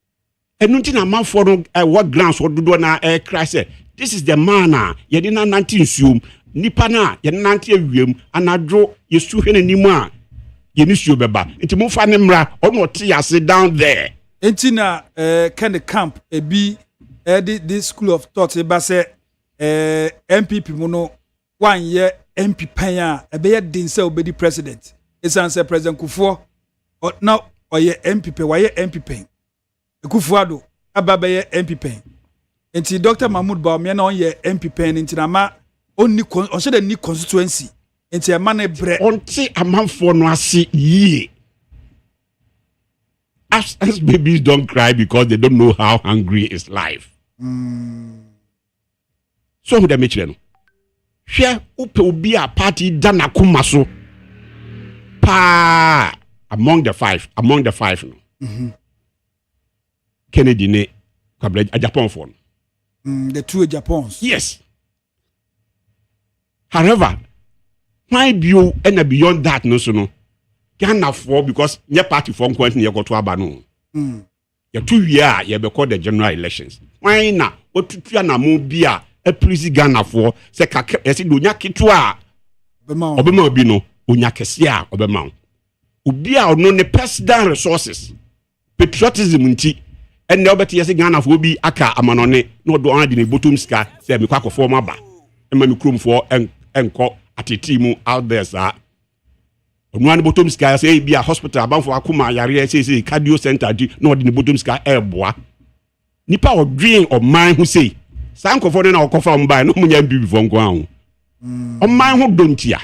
nothing a man for what grounds what do na cry say. This is the man ye didn't 19 sum nipana ye 19 wiem anadro ye suhwe anymore ye ni su beba nti mo fa ne mra o no te ase down there. Enti na kind of camp ebi this school of thought eba say MPP mo no one year MP pan a be din say obedi president esan say president Kufuor now oye MPP why MPP Kufuor aba be MP pen enti Dr. Mahmoud Bawumia na onye MP pen enti na ma onni on shede ni constituency enti e ma na bre onti amanfo no ase yie. As babies don't cry because they don't know how hungry is life. So who they make no? Share upe ubi a party dana kumaso. Pa among the five no. Kennedy ne a Japan phone. The two Japans. Yes. However, my view and beyond that no so no. Ghana for because your party for quantity you go to abano. You 2 years you be called the general elections. Why na what to na mo bia a please Ghana for se ka esi do nya kitwa obema obi no onya kese a obema obi a no ne personal resources patriotism nti and now bet yesi Ghana for bi aka amanone no do an de ne bottom ska se me kwakọ for ma ba e ma me krom for enko ateti mu out there sa One bottom sky say be a hospital about for Akuma Yari say cardio center no the bottom sky airboa. Nipa or dream or mind who say Sanko for now confirm by no munya be before ground. On mind who don't ya.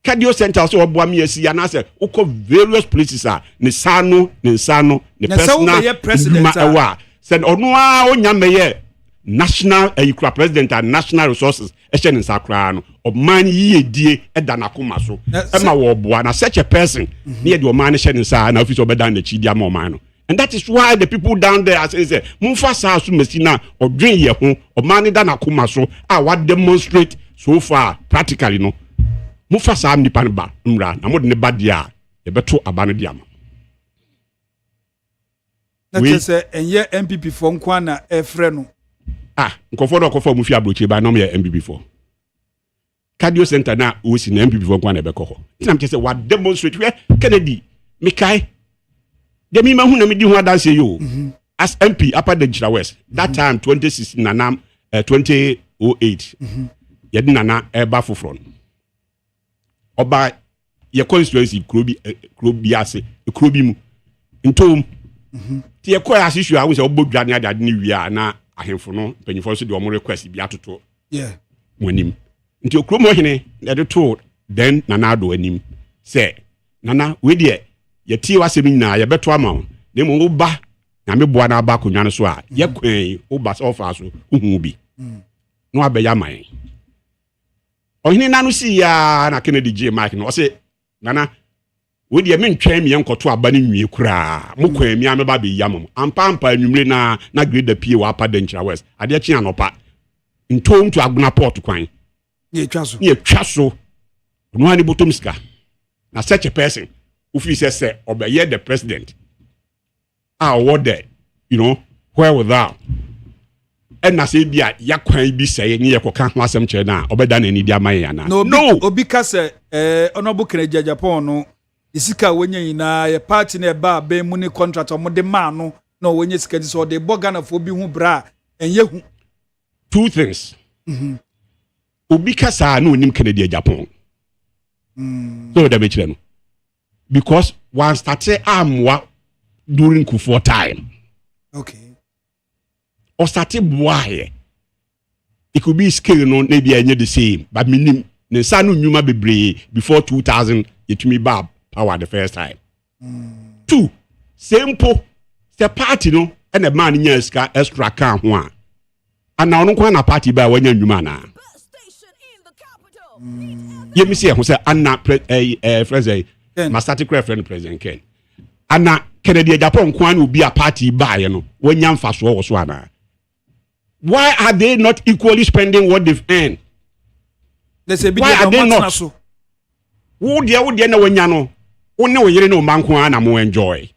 Cardio center so oboami esi and I say oko various places are Nisano, the personal said onwa onya meye national president and national resources eshen in Sakrano of man ye die edanakuma so ema wo boa na such a person near the man eshen in sa na office obedan the chidia mo man. And that is why the people down there say mumfa sa su mesina or dream ye ho of man edanakuma so what demonstrate so far practically no mumfa sa am nipa ba mra na mo de ne ba dia e beto abano dia ma. Na say enye MPP for nkwa na efre no nkofo mu fi abrochi ba no me MPP for cardio center na o si na MPP for kwa na be ko ho tinam che say wa demonstrate we Kennedy Mikai de mi ma hu na me di ho adanse yo as MP upper the Jira West that time 2016 na 2008 ye di na eba foforo oba ye constituency krobi ase krobi mu ntom ti ye ko asishu a wo se obodwane ade ni wi a na ahemfo no mpanyinfo so de omo request bi atoto yeah monim nti okromo hene de to then Nana Addo anim say nana we de yɛtie wasɛm nyinaa yɛbɛto ama wo na mmom woba na meboa na aba akonnwa no so a yɛkwan woba sɛ ɔfa so wohu bi na wabɛyɛ ama yɛn ɔhene na no si ya na Kennedy gye Mike no ɔsɛ nana we de mentwɛn me yɛnkɔto aba no nwie koraa mo kwan mi ameba bɛ yam ampa anwumre na grade pie wa apa Denchira West adeɛ kye anopa ntom to agona port kwan yɛtwa so no ani bottom sika na such a person who say obey the president what there where without and na say bia yakwan bi say ni yekoka ho asem kire na obeda na ni dia man ya na no obi ka say honorable Kennedy Japan no isika wonye nyina ye party na ba be mu ni contract mo de ma no na wonye sika di so de bogana fo bi hu bra enye hu two things obi ka sa na onim Kennedy Japan so da be kire no because one started amwa during Kufuor time. Okay. Or started boy. It could be scale no maybe I the same, but minim ne sanu nyuma bebre before 2000 it me bab power the first time. Two, simple the party no and the man nya extra can ho a. And now no kwa na party ba wanya nyuma na. Yemi say ho say anna friends Mastatic friend President Ken. Anna Kennedy Japan kwan will be a party buy no when yam fast was one. Why are they not equally spending what they've earned? Why are they not? Who dear no when yano? Only when no man kwan mo enjoy.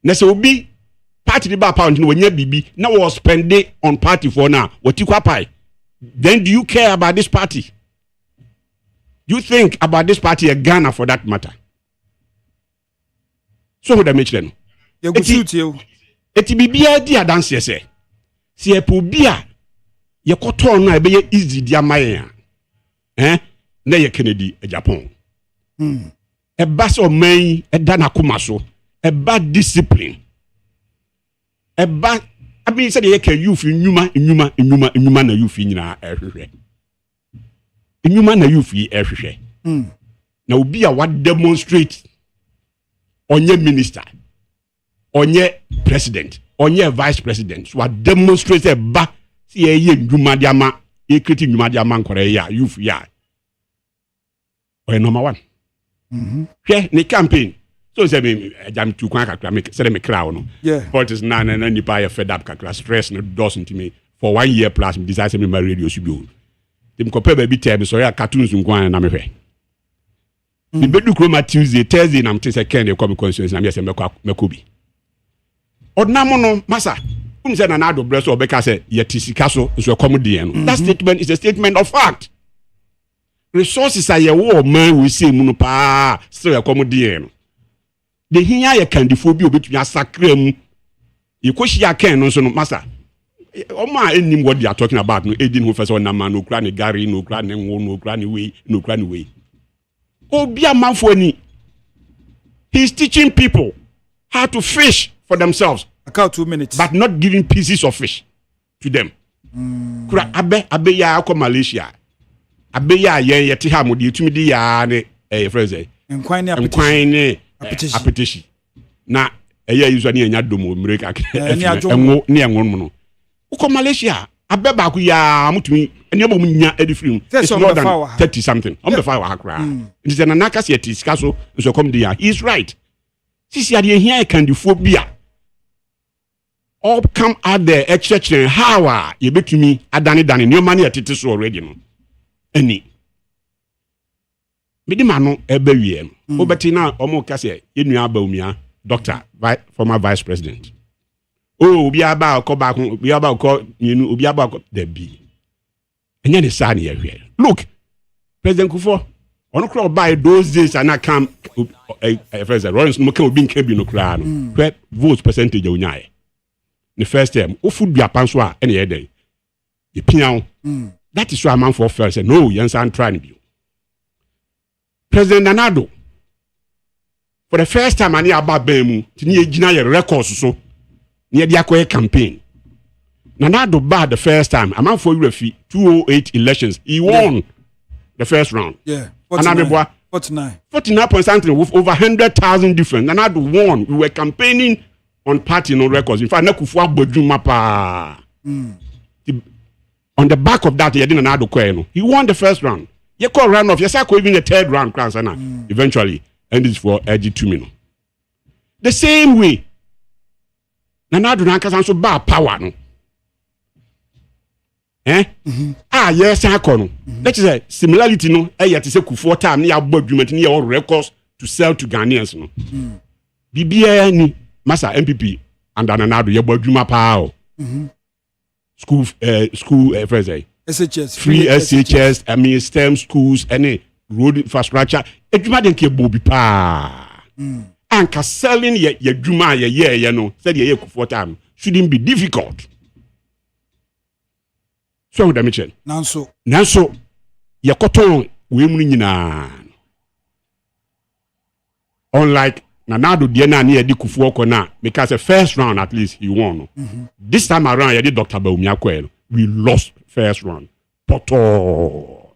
Nese will be party the bar pound when you bibi now was spending on party for now. What you pie? Then do you care about this party? You think about this party a Ghana for that matter. So would I mention them? You go shoot you. Eti bibia di adanse se. Si e po bia ye koto na e be easy dia mayen. Na ye Kennedy Japan. E ba so man e da na koma so. E ba discipline. E ba abi say ye can youth nyuma na youth nyina ehwehwe. Enyuma na youth yi ehwehwe. Na obi a what demonstrate onye minister, onye president, onye vice president, so what demonstrate ba si ye ndwuma dia ma e create ndwuma dia ma nkore ya youth ya. Number one. Hwe ni campaign. So say me jam tu kwan kakra me say me kra no. Yeah. Politics na nipa ya fed up kakra stress no doesn't me for 1 year plus me decide say me my radio should be. Dem compare baby time so ya cartoons nkwan na me hwe. Me bedu kroma Tuesday, Thursday na mte say Ken e come constituency na me say mekobi. Odnamo no masa. Say Nana Addo breso obeka say yeti sika so so come dey no. That statement is a statement of fact. Resources are your man we say mu pa still come dey no. The hiya ye candifo bi obetumi asakra mu. Ye koshia Ken no so no masa. Oma enim what they are talking about no edin who first na man no kra ne gari no kra ne ngo no kra ne we no kra ne we. Obia manfo ani. He's teaching people how to fish for themselves. About 2 minutes. But not giving pieces of fish to them. Kura abe ya ko Malaysia. Abe ya ye yete ha modi tumi di ya ne friends Nkwan ne apetition. Na eye yuzo ne anya domo America enwo ne enwo no. Uko Malaysia abe ba ku ya mutumi ene bo munya edifrim. It's more than 30 something. I'm the fire hakra. It is an anakas yet is kaso so come dia. He's right. Sisi ade here can the phobia. All come out there extra how you betumi adane new money atete so already no. Any. Midima no ebe wie no. Obeti na omo kase enua ba umia doctor former vice president. Oh, obi aba ko ba ko obi aba ko yinu obi aba ko da bi. Enya ne sa na ye hwe. Look, President Kufuor ono kro buy those days and I come President Lawrence no can obi nka bi no kra no. Hwe vote percentage onyae. The first time ofu dua panso a ene ye dey. Ye pian. That is why man for first say no, you answer try to be. President Nana Addo for the first time ani aba ban mu tini e gina ye records so. Near the campaign. Nana Addo bad the first time. A man for Urafi 208 elections. He won the first round. Yeah. 49 point something with over 100,000 different. Nana Addo won. We were campaigning on party no records. In fact, Nekufua Bodjuma pa. On the back of that, he didn't Nana Addo. He won the first round. He called round off. Yes, I could even the third round. Eventually, and it's for Edgy 2 minutes. The same way. Nana Addo Nankasan so bad power no. Yes, I can. That is a similarity no. Yet is a Kufuor time near Bodjuma near all records to sell to Ghanaians no. BBA ni Masa MPP and Nana Addo ye Bodjuma pa. School first SHS free SHS, I mean STEM schools, any road infrastructure. Edwuma den ke bobi pa. Anka selling ye dwuma ye no. Said ye Kufuor time shouldn't be difficult. So the mission. Nanso ye koton we mu nyina. Unlike Nana Addo de na ye di Kufuor ko na because the first round at least he won. This time around ye did Dr. Bawumia ko. We lost first round. Poto.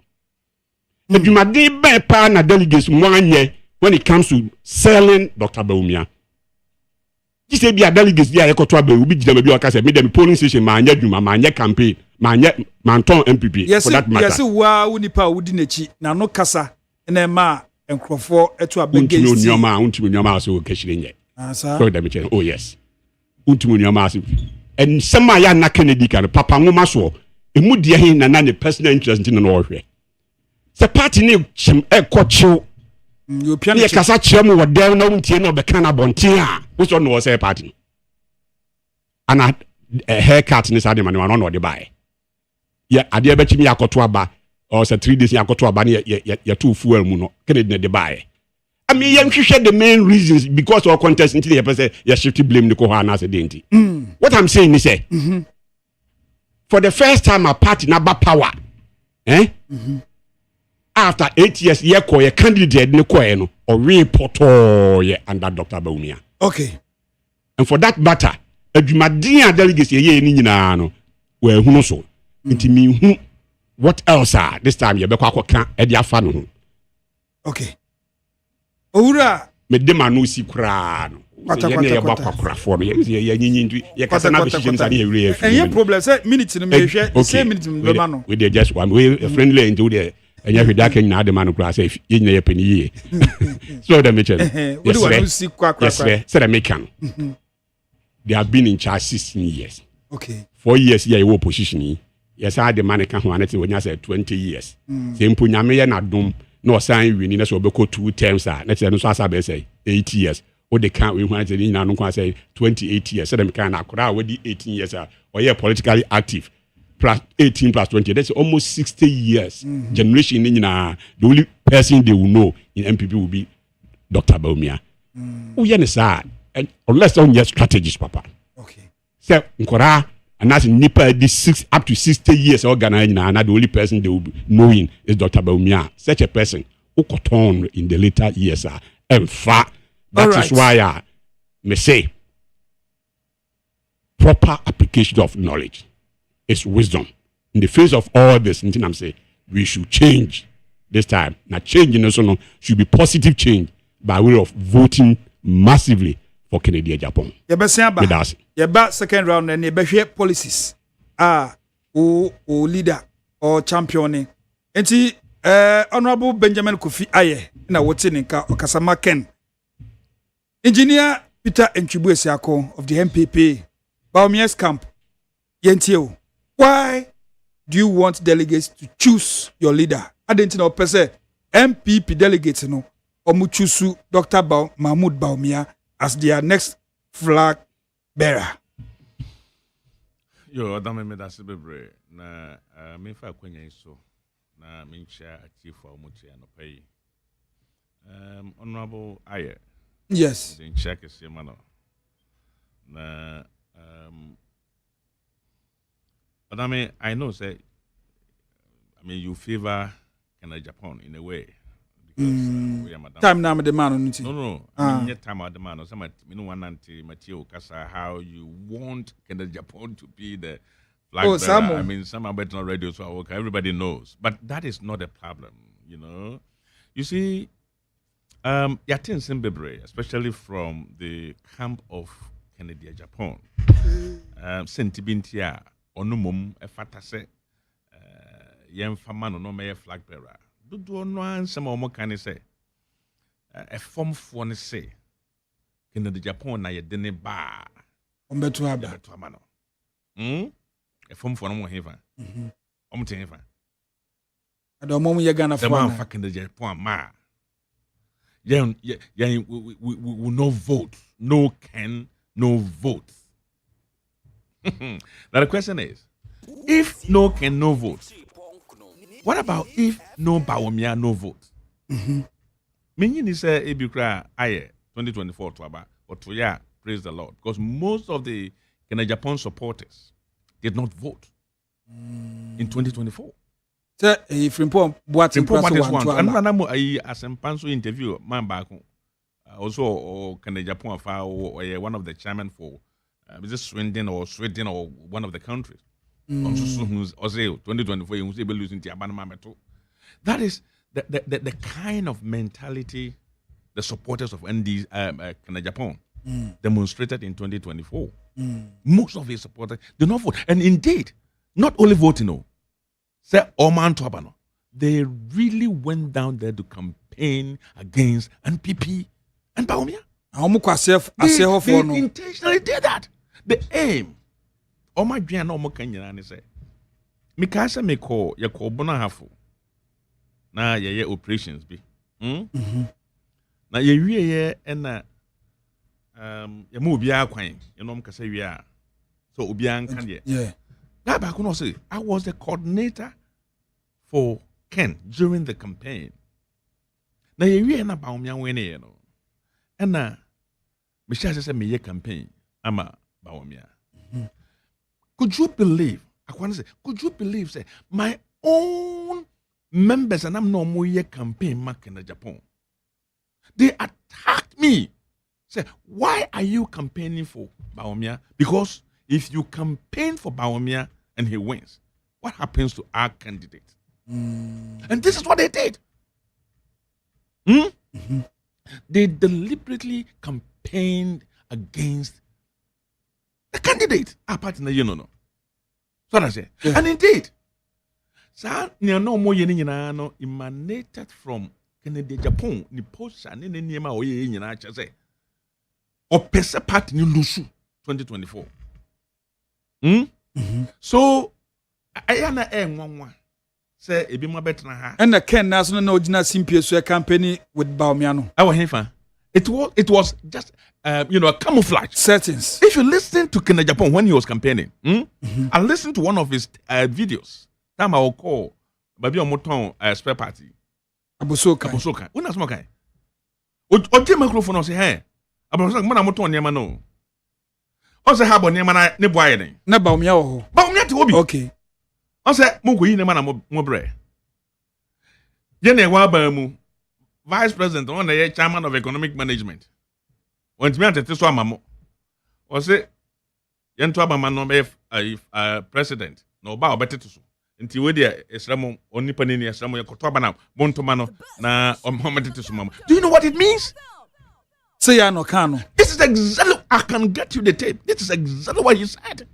Edwumade be pa na delegates mwanye when it comes to selling Dr. Bawumia. Ji say be a delegates dia ye koto abe obi gina be o ka say me dem polling station ma anya dwuma ma anya campaign ma anya manton MPP yes, for that matter. Yes wa unipa wudi nechi na no kasa na ma enkrofo eto abegesi. Untimi nyoma so kashire nye. So dem che oh yes. Untimi nyoma so and sema ya na Kennedy kan papa ngoma so emu die hin na ne personal interest in no ohwe. Se party ne chim ekochiw ye kasa chiam wo dem na untie na be kana bonten a which one was say party ana haircut ni sade man no de bae ya ade be chimi akoto aba or say 3 days akoto aba ne ya to fuel mu no Kennedy ne de bae. I mean you share the main reasons because of contest until you say you shift blame the ko na say denti. What I'm saying is say for the first time a party na ba power after 8 years ye ko ye candidate ne ko no or report ye under Dr. Bawumia. Okay. And for that matter adwumaden delegates ye ni nyina no we hunu so nti mi hu what else are this time ye be kwa akoka e dia fa no. Okay. Owura me de manu si kra no. Ye ba kwakrafo no ye nyinyi ye kasa na be shije nsa ye wure ye. Any problem say minute no me hwe say minute no be ma no. We dey just one we friendly into there. And you that can na the man who say in your penny. So the mission. Yes, said American. They have been in charge 16 years. Okay. 4 years here you opposition. Yes, I the man can when you say 20 years. Same punyame na dum no sign we need so be 2 terms are. Let's say no so say 8 years. Or they can't we want to na no say 28 years. So them can akura we 18 years are or you politically active. Plus 18 plus 20, that's almost 60 years. Generation in the only person they will know in MPP will be Dr. Bawumia. Oh, yeah, and unless on your strategies, Papa. Okay. So, Nkora, and that's Nipa, this up to 60 years organizing, and the only person they will be knowing is Dr. Bawumia. Such a person who got on in the later years. In fact, that is why I may say proper application of knowledge. It's wisdom. In the face of all this, I'm saying we should change this time. Now, changing also should be positive change by way of voting massively for Kennedy Japan. Yeba second round and yeba policies o leader or championing. Enti Honorable Benjamin Kofi Aye na wote nka Okasama Ken. Engineer Peter Nchibuesiako of the MPP Bawumia's camp. Yentio. Why do you want delegates to choose your leader? I didn't know per se MPP delegates no omuchusu Dr. Mahmoud Bawumia as their next flag bearer. Yo, Adame me dasi bebre na me fa kwenya iso na me ncha atifu omuti anopai. Honorable Aye. Yes. The ncha kese mano. Na but I know, say, you favor Canada, Japan in a way. Because time now, the man. No. Time out the man. Or some, one anti Matthew Casa, how you want Canada, Japan to be the flag some. bearer. I mean, some are better on radio, so okay, everybody knows. But that is not a problem, you know. You see, Yatin Simbebre, especially from the camp of Kennedy, Japan, Sentibintia, Onumum, Efatase, Yem Famano, no may flag bearer. Do no some more can say a form for say Kennedy, Japan, na yedene ba. Ombetuaba. A form for no more heaven. Omtehevan. I don't know you're gonna find fucking the Japan ma. Yeah, we no vote. No can, no vote. Now the question is, if no can, no vote, what about if no Bawumia, no vote? Meaning is a Ebukra aye 2024 to about or to yeah, praise the Lord. Because most of the Japan supporters did not vote in 2024. So if Rimpo Boatin ASEM Panso interview man back also or Japan or one of the chairman for is it Sweden or one of the countries. Also 2024 you will losing the that is the kind of mentality the supporters of ND Japan demonstrated in 2024. Most of his supporters did not vote. And indeed, not only voting, say Oman Twabano, they really went down there to campaign against NPP and Bawumia. They intentionally did that. The aim. Oma Giano Mokanyani say, Mikasa Meko, Yako Bonahafu. Na ye operations be. Na ye and ya mu bia kwan you know mkasa wi a so obi an kan ye that back no say I was the coordinator for Ken during the campaign na ye wi na Bawumia wene ye no na me sha say me ye campaign ama Bawumia. Could you believe I want to say could you believe say my own members and I'm no more ye campaign mark in Japan they attacked me. Say, why are you campaigning for Bawumia? Because if you campaign for Bawumia and he wins, what happens to our candidate? And this is what they did. They deliberately campaigned against the candidate. So I say, and indeed, emanated from Kennedy Japan, ni post and in the name say. Or Pesa Party New Lusu 2024. So I am say a bit more better than her. And the Ken National no Jina Simpia campaign with Bawumiano. Our Hefa. It was just a camouflage settings. If you listen to Kennedy Japan when he was campaigning, I listened to one of his videos. Time I will call Baby Omoton spare party. Abusoka. Una smoke. Oje microphone or say hey. Abusoka mana moton nyama no. O say habo nyama na ne boaye den. Na Bawumia ho. Bawumia te obi. Okay. O say mo ko yi ne mana mo bre. Je na ewa ba mu. Vice President on the chairman of economic management. When me atete so amamo. O say yento abama no be president. No ba obetete so. Nti we dey esramo onipa ni esramo yekoto abana bontoma no na omamedete so mama. Do you know what it means? Say ya no kano. This is exactly I can get you the tape. This is exactly what he said.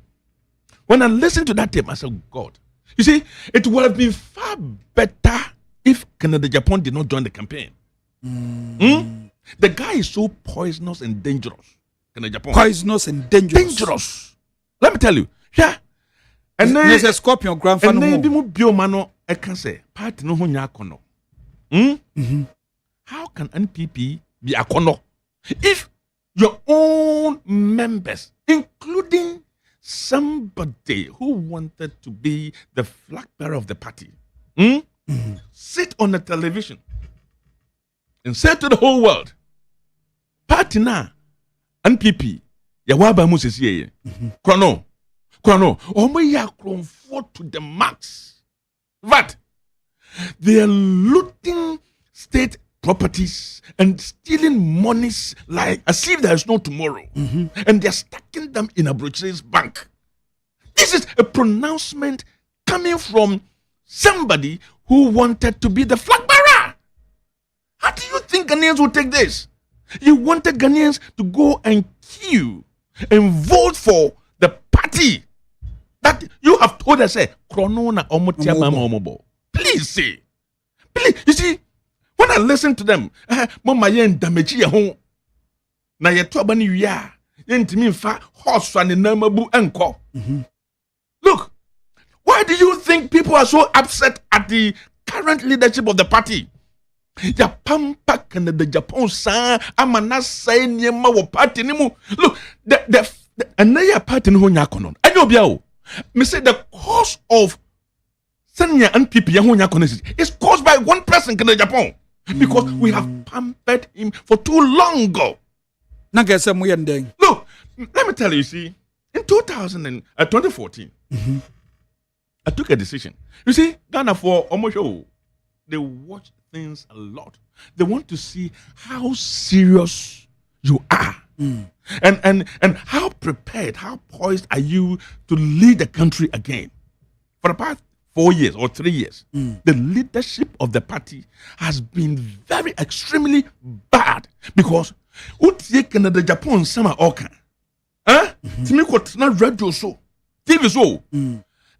When I listened to that tape, I said, God. You see, it would have been far better if Canada Japan did not join the campaign. The guy is so poisonous and dangerous. Canada Japan. Poisonous and dangerous. Dangerous. Let me tell you. Yeah. And then there's a scorpion grandfather. And then biomano I can say party no honya kono. How can NPP be a kono? If your own members, including somebody who wanted to be the flag bearer of the party, sit on the television and say to the whole world, party na NPP, yawaba Moses ye, Chrono, ya for to the max. But they are looting state properties and stealing monies like as if there is no tomorrow. And they're stacking them in a British bank. This is a pronouncement coming from somebody who wanted to be the flag bearer. How do you think Ghanaians will take this? You wanted Ghanaians to go and queue and vote for the party that you have told us, please say. Please, you see, when I listen to them, Mama yen damage ya home. Na yetu abani ya yentimi mfa horse and namabu enko. Look, why do you think people are so upset at the current leadership of the party? Japan pack and the Japan sa amana say nyema wo party nimu. Look, the anaya party no nyakonon. Anyobia me say the cause of Sanya and people is caused by one person in Japan because we have pampered him for too long ago. Look, let me tell you, see, in 2014, I took a decision. You see, Ghana for almost they watch things a lot. They want to see how serious you are. And how prepared, how poised are you to lead the country again? For the past 4 years or 3 years, the leadership of the party has been very extremely bad because the Japan summer oka. Timiko radio so TV so.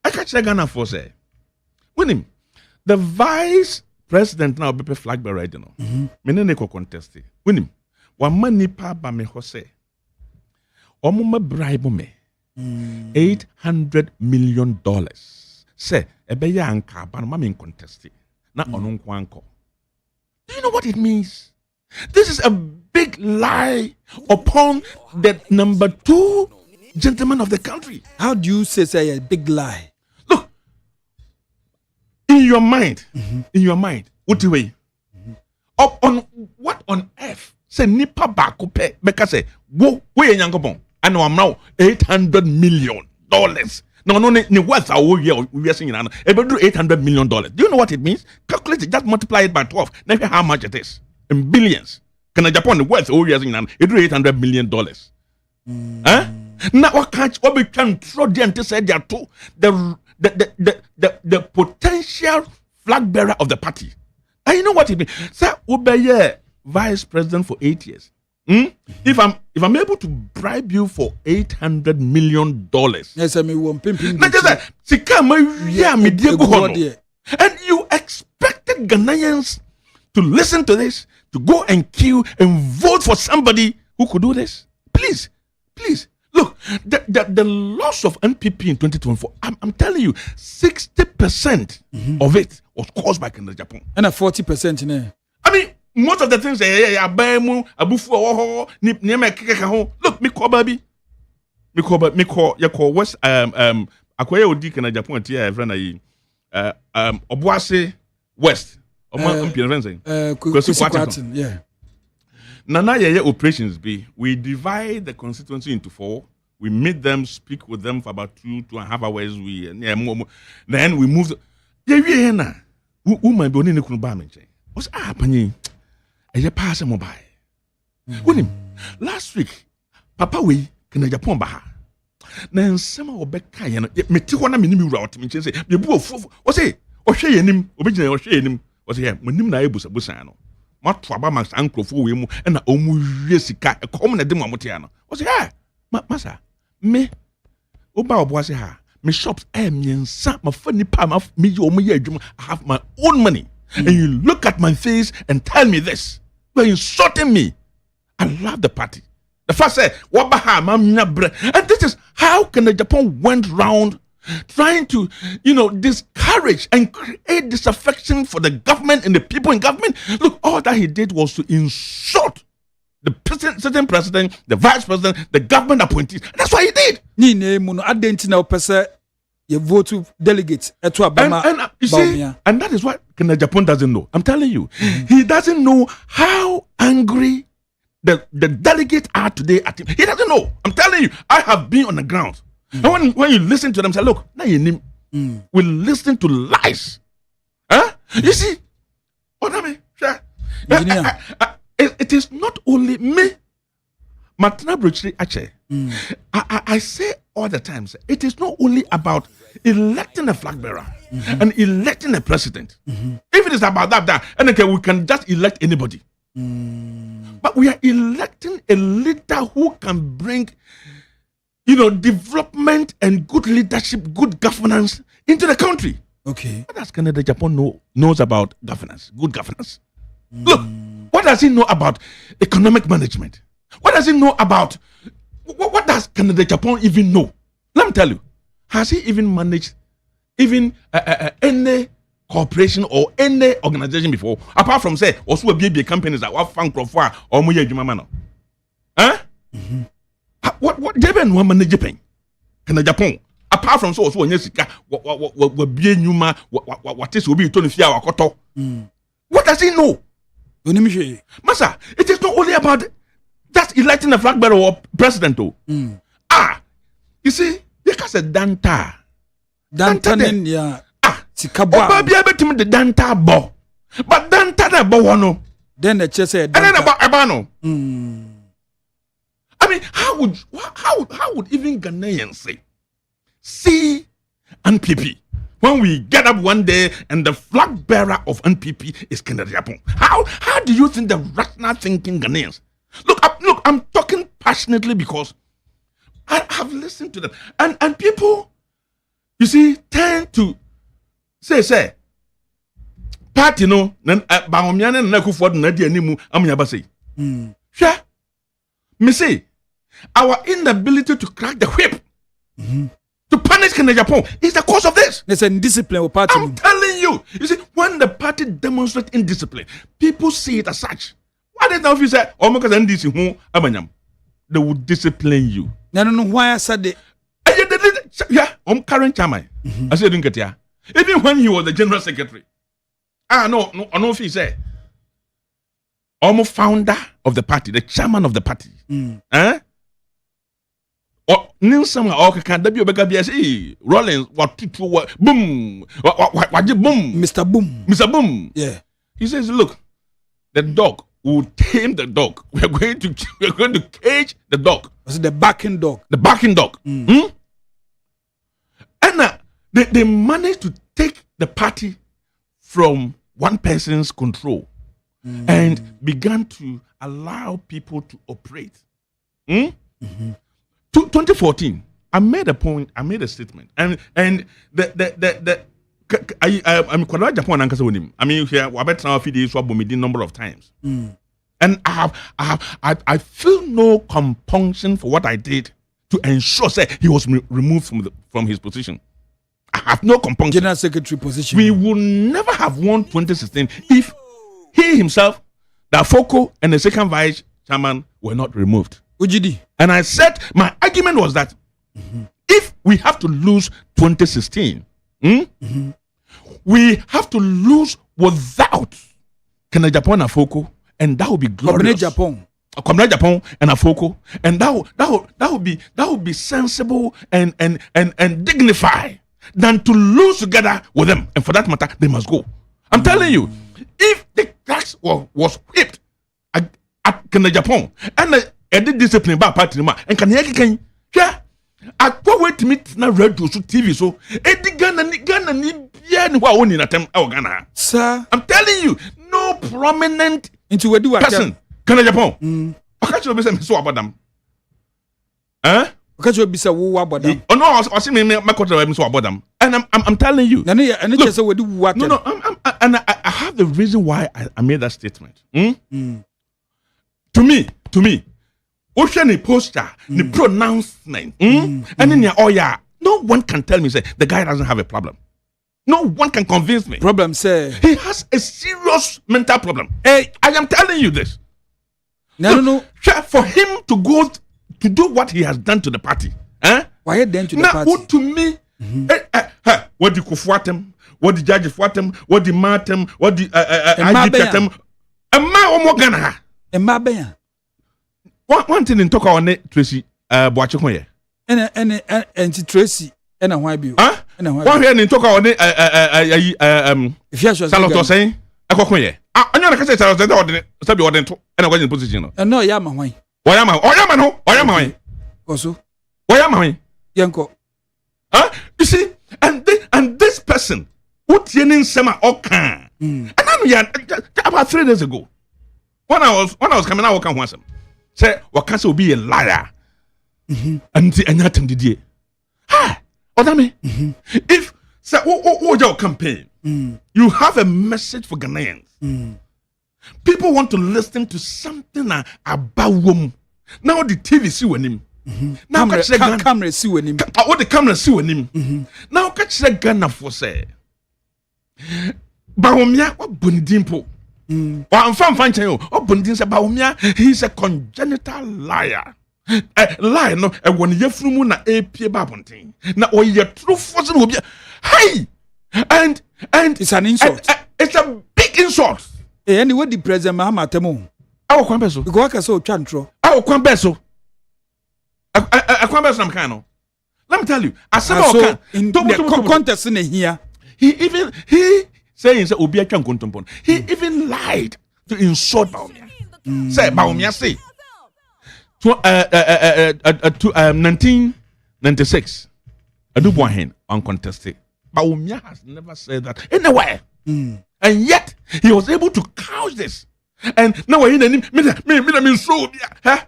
I catch Ghana for say. When him the vice president now be flag bearer right now. Menene ko contest. When him one money pa ba me hose. Omuma bribe me $800 million. Say, ebeya anka banuma min contest. Na onunko anko. Do you know what it means? This is a big lie upon the number 2 gentleman of the country. How do you say a big lie? Look, in your mind, what do you up on what on earth? Say nipa baako pe beka say wo we nyankopon and I'm now $800 million. No, ni worth our we are saying now. About $800 million. Do you know what it means? Calculate it, just multiply it by 12. Now how much it is in billions. Can Japan the worth we are saying now? It $800 million. Huh? Now what we can throw them to say they are to the potential flag bearer of the party. And you know what it means? Sir, Ubeye vice president for 8 years. If I'm able to bribe you for $800 million, yes, I mean one pimping. And you expected Ghanaians to listen to this, to go and queue and vote for somebody who could do this? Please. Look, the loss of NPP in 2024, I'm telling you, 60% of it was caused by Canada Japan. And a 40% in there. I mean, most of the things look, me call baby. Me call West Akoya Odi Canada Japan tia friend Obuase West. Yeah. Nana Yaya operations be we divide the constituency into 4. We meet them, speak with them for about 2.5 hours. Then we move. Woman be only what's happening? I pass mobile. Last week, Papa we can Japan Baha. Then some of Becca, me Tiwana minimum route, me say, you both, what's it? Or share him, originally, or share him, was here, when him Naibus Busano. What Trabaman's uncle for him, and Omu Jessica, a common at the Mamotiano. Was here, Massa, me, Oba was here. Me shops, me and some my funny palm of me, I have my own money. And you look at my face and tell me this. You're insulting me. I love the party. The first said, and this is how can the Japan went round trying to, discourage and create disaffection for the government and the people in government. Look, all that he did was to insult the certain president, the vice president, the government appointees. That's what he did. You vote to delegates and you see, and that is what Japan doesn't know. I'm telling you, he doesn't know how angry the delegates are today at him. He doesn't know. I'm telling you, I have been on the ground. And when you listen to them, say, look, now you will listen to lies. Huh? You see, Odame, it is not only me. Matna Bruchri Ache. I say all the time, it is not only about electing a flag bearer and electing a president. If it is about that, and okay, we can just elect anybody. But we are electing a leader who can bring, development and good leadership, good governance into the country. Okay. What does Canada, Japan knows about governance, good governance? Look, what does he know about economic management? What does he know about, what does Canada, Japan even know? Let me tell you, has he even managed any corporation or any organization before, apart from say, also be companies that were found for or more Jumamano? Huh? What Japan will manage Japan? Japan? Apart from so, also when Jessica, what be Numa, what is will be Tony Fia or Koto? What does he know? Massa, it is not only about just electing a flag bearer or president. You see, they can say Danta. Danta, Sikabwa. Be able to the Danta bo. But Danta the bo no. Then the chess said, and then about Abano. I mean, how would even Ghanaians say, see NPP when we get up one day and the flag bearer of NPP is Canada Japan? How do you think the rational thinking Ghanaians? Look, I'm talking passionately because I have listened to them, and people, you see, tend to say party no ba omiane na Akufo-Addo na di animu amnya ba say hwa me say our inability to crack the whip to punish Canada Japan is the cause of this. There's a discipline party. I'm telling you, see, when the party demonstrates indiscipline, people see it as such. Why did not you say because NDC who amanyam, they will discipline you? No why I said it. Yeah, current chairman. I said didn't get here. Even when he was the general secretary. No, if he said almost founder of the party, the chairman of the party. Or Nilsson or can WBKBS Rollins what boom boom Mr. Boom. Yeah. He says, look, the dog will tame the dog. We're going to cage the dog. Was it the barking dog? The barking dog. And they managed to take the party from one person's control and began to allow people to operate. 2014, I made a point, I made a statement, and I'm Kwadwo Japan and Kasawonim. I mean, here we bet now feed swap number of times, and I feel no compunction for what I did to ensure that he was removed from his position. I have no compunction. General Secretary position. We will never have won 2016 if he himself, the Foko, and the second vice chairman were not removed. Ujidi. And I said my argument was that if we have to lose 2016, we have to lose without Canada Japan and Foko, and that would be glorious. Japan and Afoko, and that would be sensible and dignified than to lose together with them. And for that matter, they must go. I'm telling you, if the tax was whipped at Canada Japan and the discipline by party and can I go wait to meet na radio so TV so Ghana ni bia ni wa woni na tem e Ghana. Sir, I'm telling you, no prominent into we do person Canada Japan. Okacho be say me so abodam. Okacho be say wo abodam. Oh no, I see me makoto me so abodam. And I'm telling you. Na no say we do what. No, I have the reason why I made that statement. To me. Ocean poster, the pronouncement, and then no one can tell me say the guy doesn't have a problem. No one can convince me. Problem say he has a serious mental problem. Hey, I am telling you this. No. For him to go to do what he has done to the party, why then to the party? Now, to me, what the Kufuatem, what the judge Fuatem, what the Matem, what the IGPatem, and my Omogana, and my One thing in talk on it, Tracy, Boachicoye. And Tracy, and why be? One here in talk on it, if you are Saloto saying, I go here. I know I say, I was ordered and I was in position. And no, Yama, why? Why am I? Also, Why am I? Yanko. Huh? You see, and this person, what yenin sema okan. And I'm about 3 days ago. When I was coming out, I was say Wakanse will be a liar. And nothing did ye. Hi, Odame. If say what your campaign, you have a message for Ghanaians. People want to listen to something about women. Now the TV see when him. Now camera see when him. What the camera see when him. Now catch the Ghana for say. Baumia what bundimpo. I'm fan chayo. Oh bundin say Baumia he's a congenital liar. Lie no when you from na AP babontin. Na or you true force will be hey and it's an insult. It's a big insult. Anyway, the president Mahama Temo. I will come beso. Because I saw Chantro. I will come beso. I come beso Namkano. Let me tell you. I said in the contest in here. He saying that Obi Achan Kontompon. He even lied to insult Baumia. Say Baumia say. 1996. Adubuahen uncontested. Baumia has never said that anywhere. And yet he was able to couch this. And now we're in me so huh?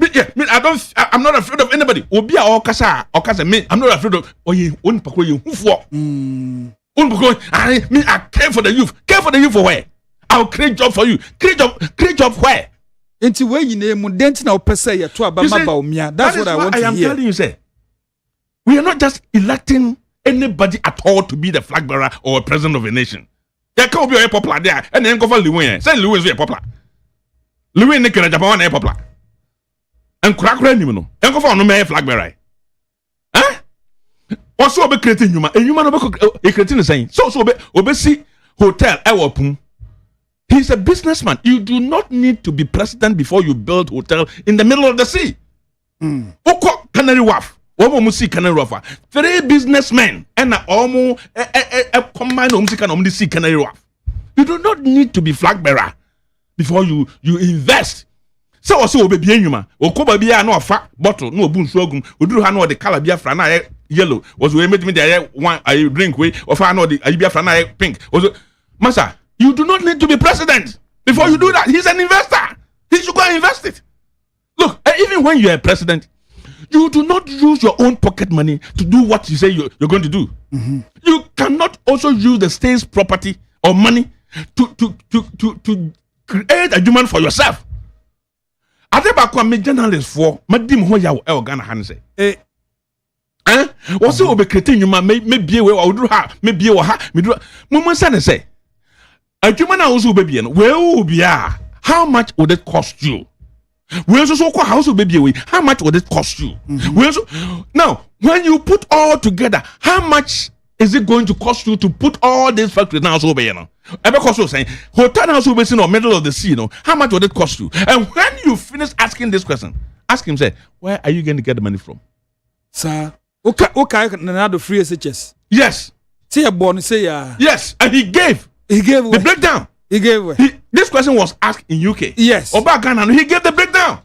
I'm not afraid of anybody. Obia or Kasa me. I'm not afraid of I care for the youth. Care for the youth for where? I'll create job for you. Create job where? Into where you name dent now per se to Abama. That's what I want to hear. I am telling you, say. We are not just electing anybody at all to be the flag bearer or president of a nation. There can't be a popular there, and then go for Louis. Say Louis is popular. Louis Nick and Japan are popular. And crack random, and go for no man flag bearer. Huh? Also, be creating human, and human be creating the same. So, obesi hotel, Ewapum. He's a businessman. You do not need to be president before you build hotel in the middle of the sea. Oko Canary Wharf. Three businessmen and almost a combined Canary Wharf. You do not need to be flag bearer before you invest. So also be yuma. Okoba bia no fa bottle no bun swagum. Oduru ha no the color bia na yellow. Was we made me the one I drink way or fa no the bia na pink. Was Masa, you do not need to be president before you do that. He's an investor. He should go and invest it. Look, even when you are a president, you do not use your own pocket money to do what you say you're going to do. You cannot also use the state's property or money to create a demand for yourself. Adebakwa me journalist for madim ho ya e Ghana han say. Wo se obe creating you me bie we wo duru ha me bie wo ha me duru mo say ne say. Adwuma na wo so be bie no we wo bia how much would it cost you? We also call house baby. How much would it cost you? Now, when you put all together, how much is it going to cost you to put all these factories now? So, you know, because saying hotel house will be in the middle of the sea. You know, how much would it cost you? And when you finish asking this question, ask him, say, where are you going to get the money from, sir? Okay, another free SHS. Yes. See a born say yes, and he gave the breakdown. He gave this question was asked in UK. Yes. Oba Ghana, he gave the breakdown.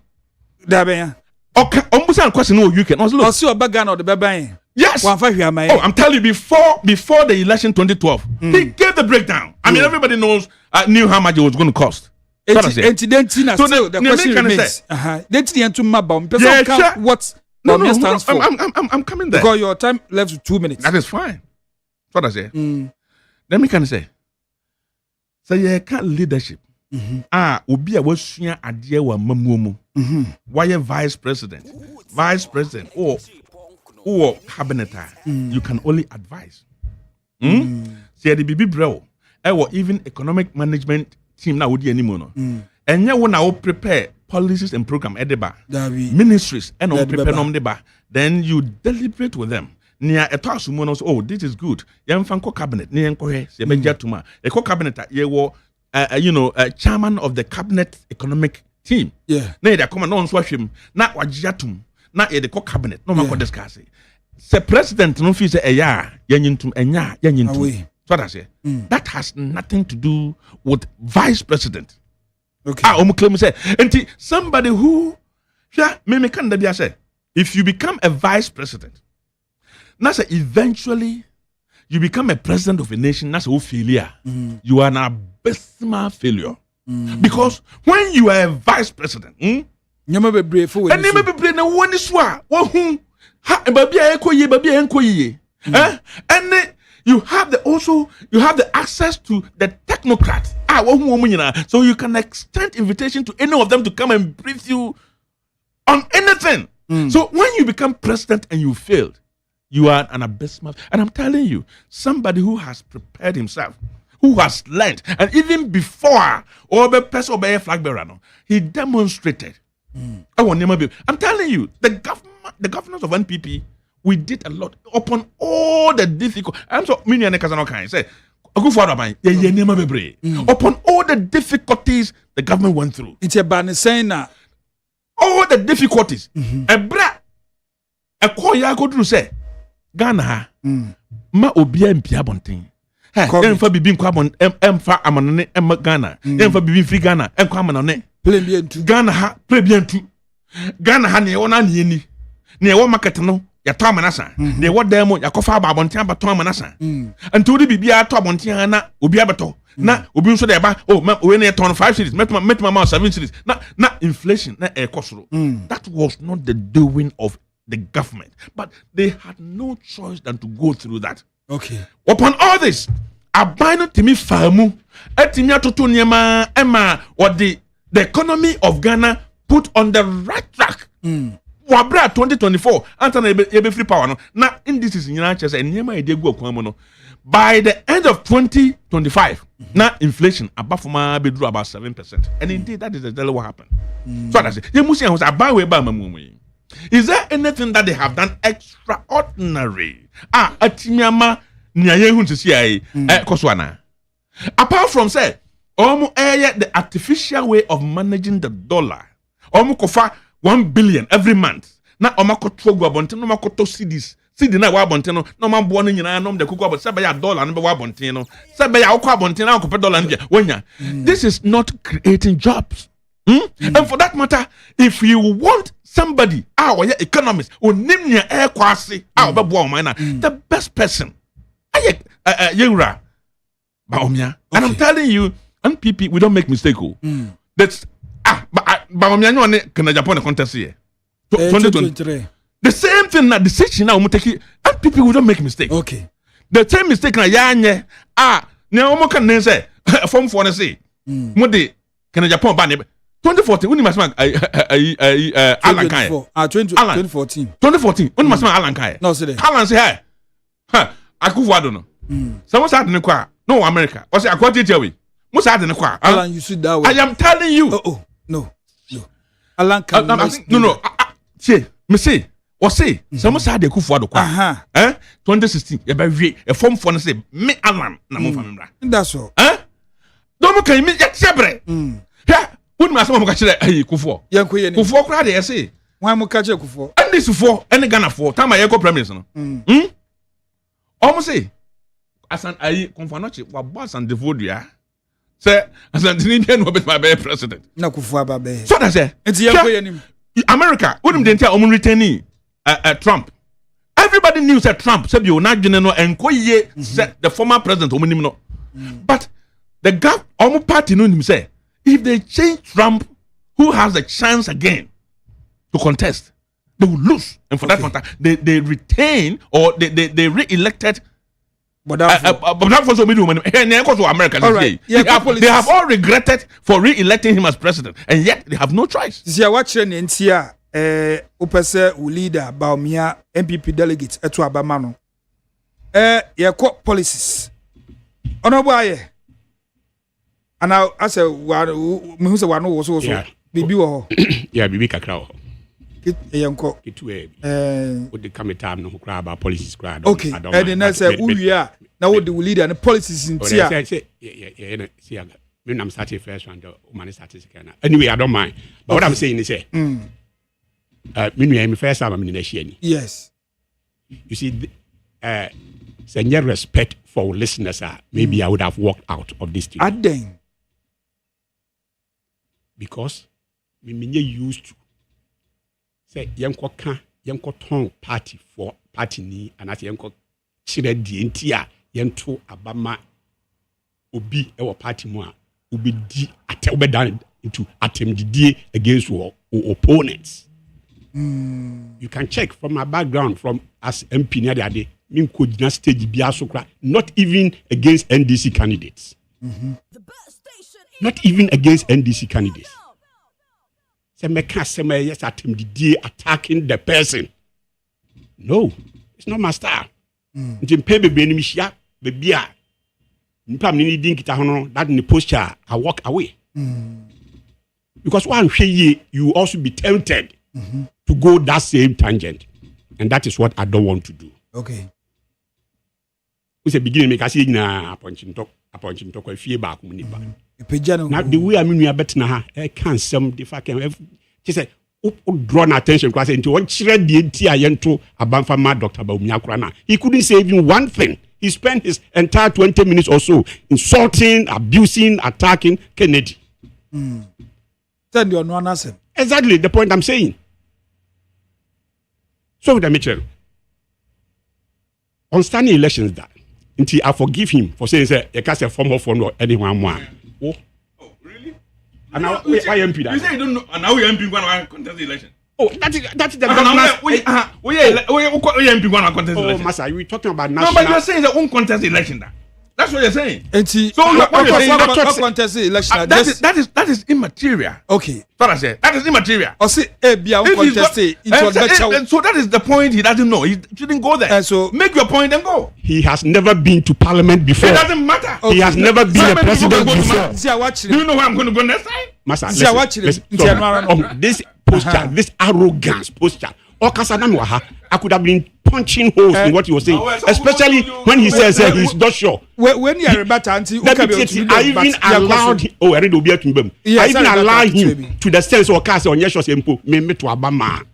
Okay, almost question no UK. No, see Oba Ghana or the baby. Yes. Oh, I'm telling you, before the election 2012, he gave the breakdown. I mean, everybody knew how much it was going to cost. So the question remains. What stands for? I'm coming there. Because your time left with 2 minutes. That is fine. What I say. Let me kind of say. So you can't leadership. Obi a wasua ade wa mamuomu. Why vice president or cabinet, you can only advise. See the bibi bro. Even economic management team na wodi animo no. Enye wo na wo prepare policies and program edeba. Ministries and all prepare nom deba. Then you deliberate with them. Nia eto asumo no so oh this is good. Yemfa nko cabinet ne enko he se beja tuma. Eko cabinet ye wo chairman of the cabinet economic team. Yeah. Na dey come no so hwem na wagiatum na ye dey cabinet no man ko discuss. Se president no fi say eya yanyintum enya yanyintum. So that say that has nothing to do with vice president. Okay. Claim say somebody who me can be say if you become a vice president Now say eventually you become a president of a nation, that's a failure. You are an abysmal failure. Because when you are a vice president, and you have the access to the technocrats. So you can extend invitation to any of them to come and brief you on anything. So when you become president and you failed, you are an abysmal. And I'm telling you, somebody who has prepared himself, who has learned, and even before Obe flag bearer, he demonstrated. I'm telling you, the governors of NPP, we did a lot upon all the difficult. I'm so many say upon all the difficulties the government went through. It's a ban saying all the difficulties. A call ya go through say Ghana ma obia mpia bonten. Emfa bibi nkwa bon emfa amanone em Ghana. Emfa bibi free Ghana enkwa amanone. Play bien tu. Ghana ha play bien tu. Ghana ha ne wona ne ni. Ne wo market no ya to amanasa. Ne wo dan mo yakofa ba bonten abato amanasa. Anto di bibia to bonten na obi abato. Na obi nso de ba we na turn 5 cities met my 7 cities. Na inflation na e kosoro. That was not the doing of the government, but they had no choice than to go through that. Okay. Upon all this, abino timi famu, etimi atoto niema ema what the economy of Ghana put on the right track. Wabra 2024, antana ebe free power no. Na indices nyina chese niema edegu akwamu no. By the end of 2025, now inflation above be drew about 7%. And indeed, that is exactly what happened. So that's it. Is there anything that they have done extraordinary? Atimiama nyayehun to see koswana. Apart from say, the artificial way of managing the dollar. Kofa 1 billion every month. Na omakotogo abonte no makoto CDs. CD na wa bonte no man bo no nyina no de kuku abonte say dollar no be wa bonte no say be ya akwa bonte na akopɛ dollar no de wonya. This is not creating jobs. And for that matter, if you want somebody our economist onim nya e kwase obebo o man na the best person yewura Baomia. And I'm telling you, NPP, we don't make mistake. That's Baomia no ne kana Japan contest here 2023. The same thing na decision now take and people will don't make mistake. Okay. The same mistake na yanye ne omo kan ne say form for na say mo de kan Japan ba ne 2014 uni masma Alan Kai 2014 uni masma Alan Kai no say Alan say hey Akufo-Addo no someone said ne kwa no America o say akwati we mo said ne kwa Alan you should that way. I am telling you no Alan can no see me say or say some say de Akufo-Addo kwa 2016 e ba wie e form for no say me Alan na mo famra that's all do mo kan me yet sebre wouldn't my son catch it Kufo. Kufo crowd, I say. Why mo catch Kufo? And this for any Ghana for time I echo premise. Almost say, as an I confirm what boss and devote ya. Say, as an Indian will be my best president. No Kufo Babe. So that's it. It's America, wouldn't they tell retaining Trump? Everybody knew that Trump said you not general and said the former president. But the party knew him say. If they change Trump, who has the chance again to contest, they will lose. And for that matter, they retain or they re-elected. But that for so many women, America. Right. They have all regretted for re-electing him as president, and yet they have no choice. See, watching in here, Upese leader Baomia MPP delegates etu abamano. Policies. Honorable. And now, I say, who say one was also Bibi or yeah, Bibi Kakra. Yanko, it would the come time no crab about policies crowd. Okay, and then I say, who we are now, the leader and the policies in Tia. See, I'm starting first one, the woman is starting second. Anyway, I don't mind. But what I'm saying is, I'm first time I'm in the yes. You see, send your respect for listeners. Maybe I would have walked out of this studio. Adeng. Because we used to say young tongue party for party ni anase yenko chire die nti a yento abama obi e wo party mu a obedi down into attempt against your opponents. You can check from my background from as MP near the day, stage not even against NDC candidates. Not even against NDC candidates. Yes, attacking the person. No, it's not my style. That in the posture, I walk away. Because one day you will also be tempted to go that same tangent. And that is what I don't want to do. Okay. It's a beginning make us na appointing talk fear back. Now the way I mean we are better now, I can't some if I can just say draw attention because into one children the entire yento abanfama Dr. Bawumia. He couldn't say even one thing. He spent his entire 20 minutes or so insulting, abusing, attacking Kennedy. Then you are no answer. Exactly the point I'm saying. So with the Mitchell, on standing elections that until I forgive him for saying say you can't say form of or anyone more. Oh, really? And now why MP that? You say you don't know, and now we MP going to contest the election. Oh, that's the we MP going to contest the election. Oh, Master, you talking about national? No, but you're saying the own contest election that. That's what you're saying. And so what you're saying, contest election. That is immaterial. Okay. What I said. That is immaterial. Or say, contest so that is the point he doesn't know. He shouldn't go there. So make your point and go. He has never been to parliament before. It doesn't matter. Okay. He has never been a president before. Do you know where I'm going to go next time? Master, this posture, this arrogance posture. I could have been punching holes in what he was saying, especially when he says he's not sure. When you are about I even allowed him. Oh, I read I even allowed him to the sense of cast on yes, me to Obama.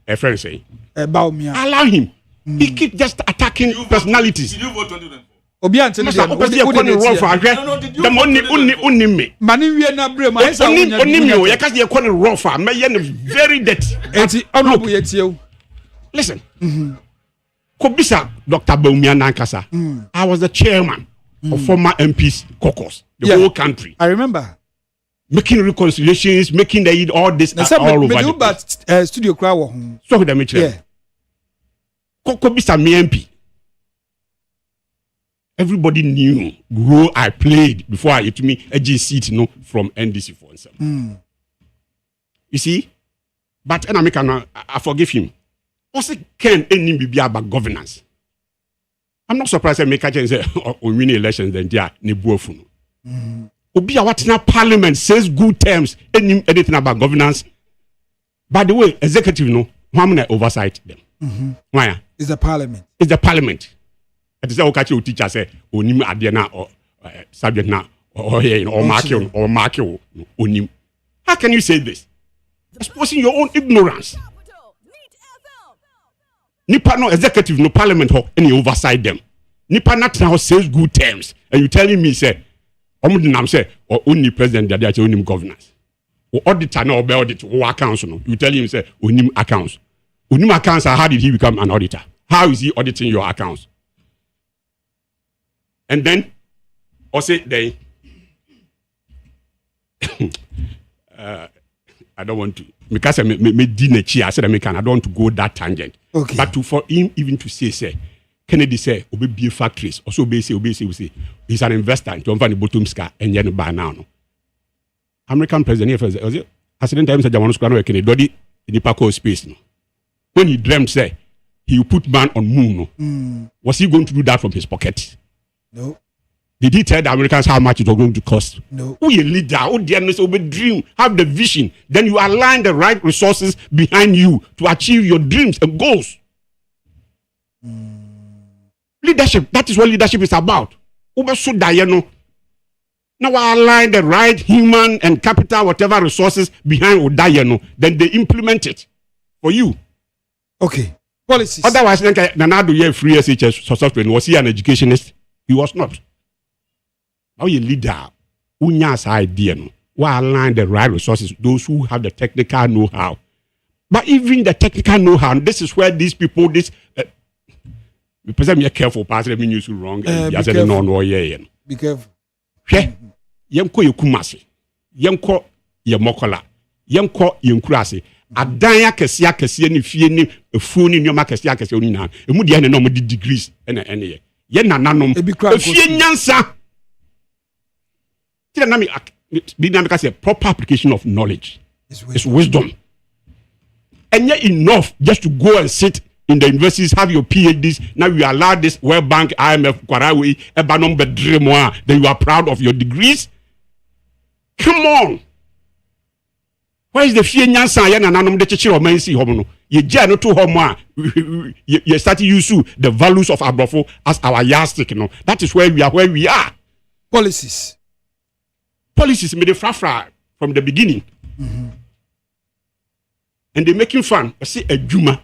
A friend say, allow him. He keep just attacking personalities. Did you vote 2024? The money Mani we na bre ma esa only you can call it rough. Very dirty. Listen. Kobisa Dr. Bawumia Nankasa. I was the chairman of former MPs caucus, the whole country. I remember. Making reconciliations, making the all this all over the place. Studio crowd. So the Mitchell. Kobisa me MP. Everybody knew role I played before I to me a G seat from NDC for himself. You see? But I forgive him. Also, can any be about governance? I'm not surprised that make a say on winning elections then they are nebuofuno. Obi what now parliament says good terms anything about governance. By the way, executive how oversight them. Why? It's the parliament. It's the parliament. It is okay to teacher say onim adena or subject now or mark onim. How can you say this? Exposing your own ignorance. Nipa no executive no parliament or any oversight them. Nipa not now says good terms and you telling me say say or only president that they onim governance. Or auditor no be audit or accounts no. You tell him say onim accounts. Onim accounts how did he become an auditor? How is he auditing your accounts? And then, also they, I don't want to because I said I don't want to go that tangent. Okay. But for him even to say, Kennedy say, be factories, also say, he's an investor in the bottom scar and yen by now. American president was it? Accident times I want to go Kennedy in the Paco space. When he dreamt say he would put man on moon. Was he going to do that from his pocket? No. Did he tell the Americans how much it was going to cost? No. Who you leader? Who the dream? Have the vision. Then you align the right resources behind you to achieve your dreams and goals. Leadership. That is what leadership is about. Now I align the right human and capital, whatever resources behind Odayano. Then they implement it for you. Okay. Policies. Otherwise, Nanado ye free SHS software. Was he an educationist? He was not. How you leader, unyas idea no. Why align the right resources, those who have the technical know-how. But even the technical know-how, this is where these people, Me person be careful pass let me use wrong. I said no yeah. Be careful. Hwɛ yɛnkɔ yɛ kumase yɛnkɔ yɛ mɔkɔla yɛnkɔ yɛ nkurase adan akɛseɛ ne fie ne efuo ne nneɛma akɛseɛ oni na emu deɛ ne na ɔmo di degrees ɛna ɛne yɛ nananom efie nyansa tira na me bi na me ka say proper application of knowledge is wisdom and yet enough just to go and sit in the universities, have your PhDs. Now you allow this World Bank, IMF, Kwarawe, Ebanom Bedremoa, then you are proud of your degrees. Come on. Where is the fear nyansa ya na nanom de chichiro mansi homo no? Ye gya no to homo ye start to use the values of Abrofo as our yardstick, no. That is where we are. Policies made a frafra from the beginning. Mm-hmm. And they're making fun. I say a juma.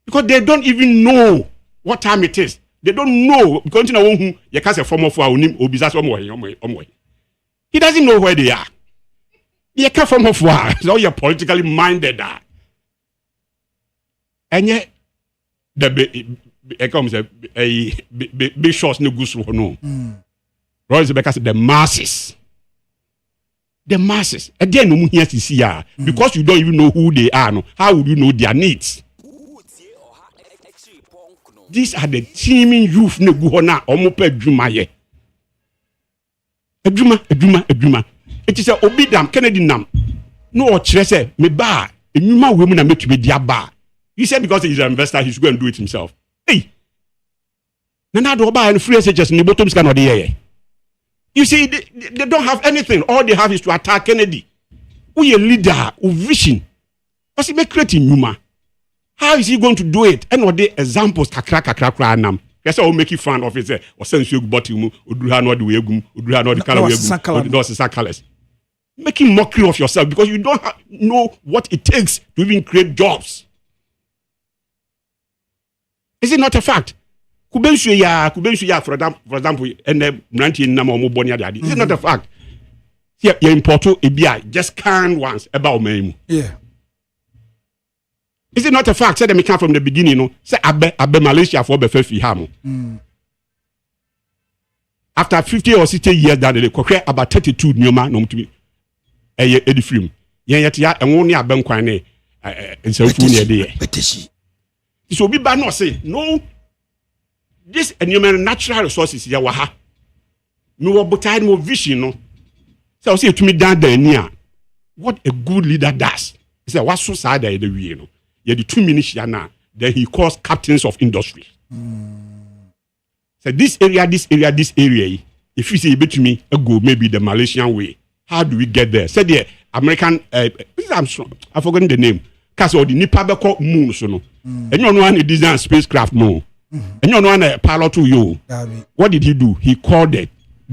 Because they don't even know what time it is. They don't know. Because you can't say form of our name or business. He doesn't know where they are. You can't form of war. So you're politically minded. And yet, comes a big shots no goose no. Royce because the masses. The masses. Again, no here to see because you don't even know who they are. No, how would you know their needs? These are the teeming youth. Ne guhona omope juma ye. Ejuma. It is a obidam Kennedy nam. No ochrese me ba. Enyuma we mu na make me dia ba. He said because he's an investor, he's going to do it himself. Hey. Nana do ba and free just ni bottom scan or the air. You see, they don't have anything. All they have is to attack Kennedy. Who a leader, who vision. What's he make creating Numa? How is he going to do it? And what the examples kakra nam. Yes, I'll make you fun of it. Or send you bottom, or do not the way, or do not the color. Making mockery of yourself because you don't know what it takes to even create jobs. Is it not a fact? Kubensu ya for example and the Mranti Nama Mobonia daddy. Is it not a fact? Here in Porto Ebia just canned once about me. Yeah. Is it not a fact? Say them come from the beginning, no. Say Abe Malaysia for be fefi ham. After 50 or 60 years down the line, about 32 nyoma no mutumi. Edi film. Yen yetia enwo ne abe nkwan ne nsamfu ne de. Beteshi. So be ba no say no. This enumerate natural resources ya waha. No obotai no vision no. So say to me down there near. What a good leader does. He said what so sad the way no. You the 2 minutes ya na. Then he calls captains of industry. So this area. If you say a bit to me, go maybe the Malaysian way. How do we get there? Said the American. I've forgotten the name. Cause all the Nipa beko moon so no. And you know one design spacecraft no. And you know one pilot to you. What did he do? He called the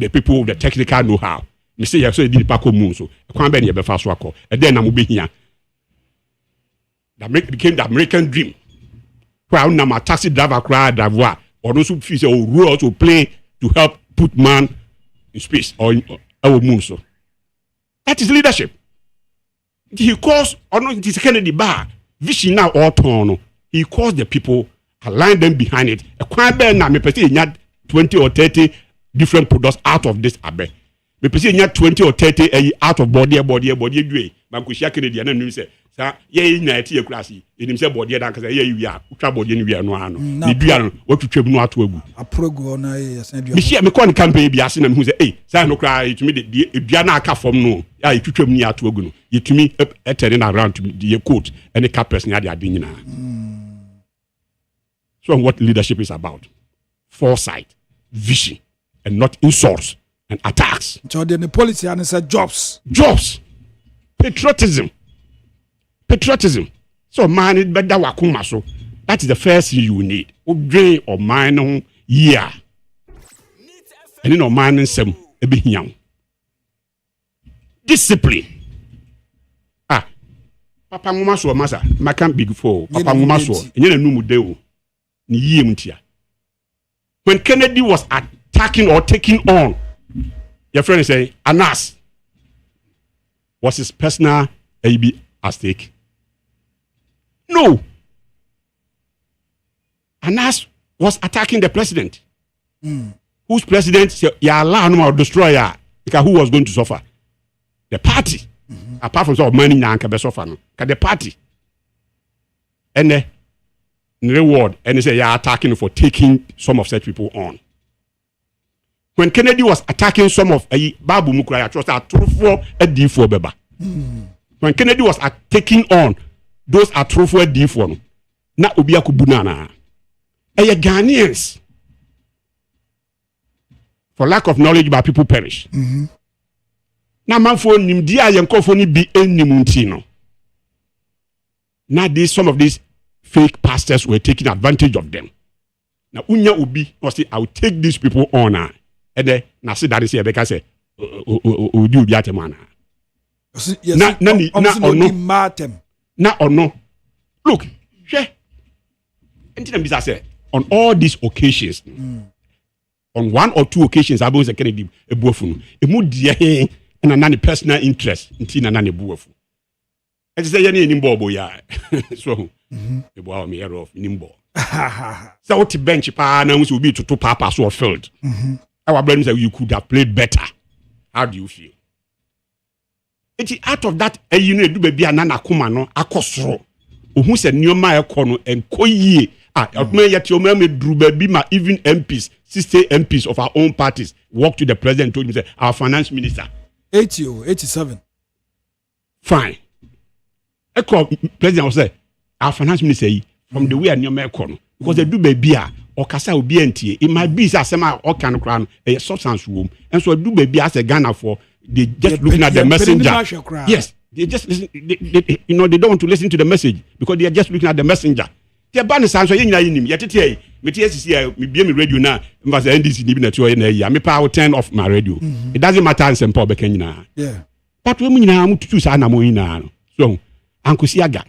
people with the technical know-how. Me say so he did Paco moon so. Kwan be ne be fa so akọ. And then am be here. That became the American dream. Where now my taxi driver cried driver or those who feel or role to play to help put man in space or in our moon so. That is leadership. He calls or not it is Kennedy bar vision now all turn. He calls the people, align them behind it. A quite bad now me person had 20 or 30 different products out of this abe. Me person had 20 or 30 out of body way. Man could share Kennedy and then say sa ye na eti ekurasi enim se body dan kasa ye wi a utwa body ni wi no ano ni dua no watwetwam no ato agu aprogo na ye san dua me share me kon campaign bi ase na me hu se sa no kra etumi de dua na aka fom no ya etwetwam ni ato agu no yetumi turn around to the coat any cap person ya de ade nyina. So what leadership is about: foresight, vision, and not insults and attacks. So the policy and say jobs, patriotism. So man it better wakuma so. That is the first thing you need. Drain or mine year. And no man some young. Discipline. Papa ngoma so masa makan big four. Papa ngoma so enye na numu de o. Ni yie mtia. When Kennedy was attacking or taking on, your friend say Anas was his personal AB at stake. No. Anas was attacking the president. Whose president said, "Ya allow no destroyer," because who was going to suffer? The party. Apart from some money, now can suffer. No, the party. And the reward, and they say, "You are attacking for taking some of such people on." When Kennedy was attacking some of Babu Mukura, I trust a truthful D4 Beba. When Kennedy was taking on those are truthful D4, na Ubia Kubunana. Ghanaians, for lack of knowledge, by people perish. Now, man for Nimdia and Kofoni be any muntino. Now, some of these fake pastors were taking advantage of them. Now, Unya Ubi was say, I will take these people on. And then, I see that is here because say, do the atemana. Na or no. Look, share. And I say, on all these occasions, on one or two occasions, I was a Kennedy a buffon, a mood and a nanny personal interest in Tina Nanny Buffo. I say, any Nimbo, ya. So, the boy me of Nimbo. So, what bench partners will be to two papas who are filled. Our brothers say you could have played better. How do you feel? It's out of that, you know, do baby anana kumano, akosro. Who said Nyoma Ekono and Koye. Even MPs, 60 MPs of our own parties walked to the president and told him, our finance minister. 87. Fine. President was say, our finance minister, from the way I knew Ekono, because they do baby. Or Kasa will be empty. It might be a semi or can crown a substance room. And so do baby as a Ghana for they just looking at the messenger. Yes, they just listen, they don't want to listen to the message because they are just looking at the messenger. They are banning sounds so you know yet today. Me be radio now. Must NDC even at 2 a.m. Me power 10 off my radio. It doesn't matter in St. Paul Bekenya. Yeah. But when we now to choose Anamoina. So Uncle Siaga.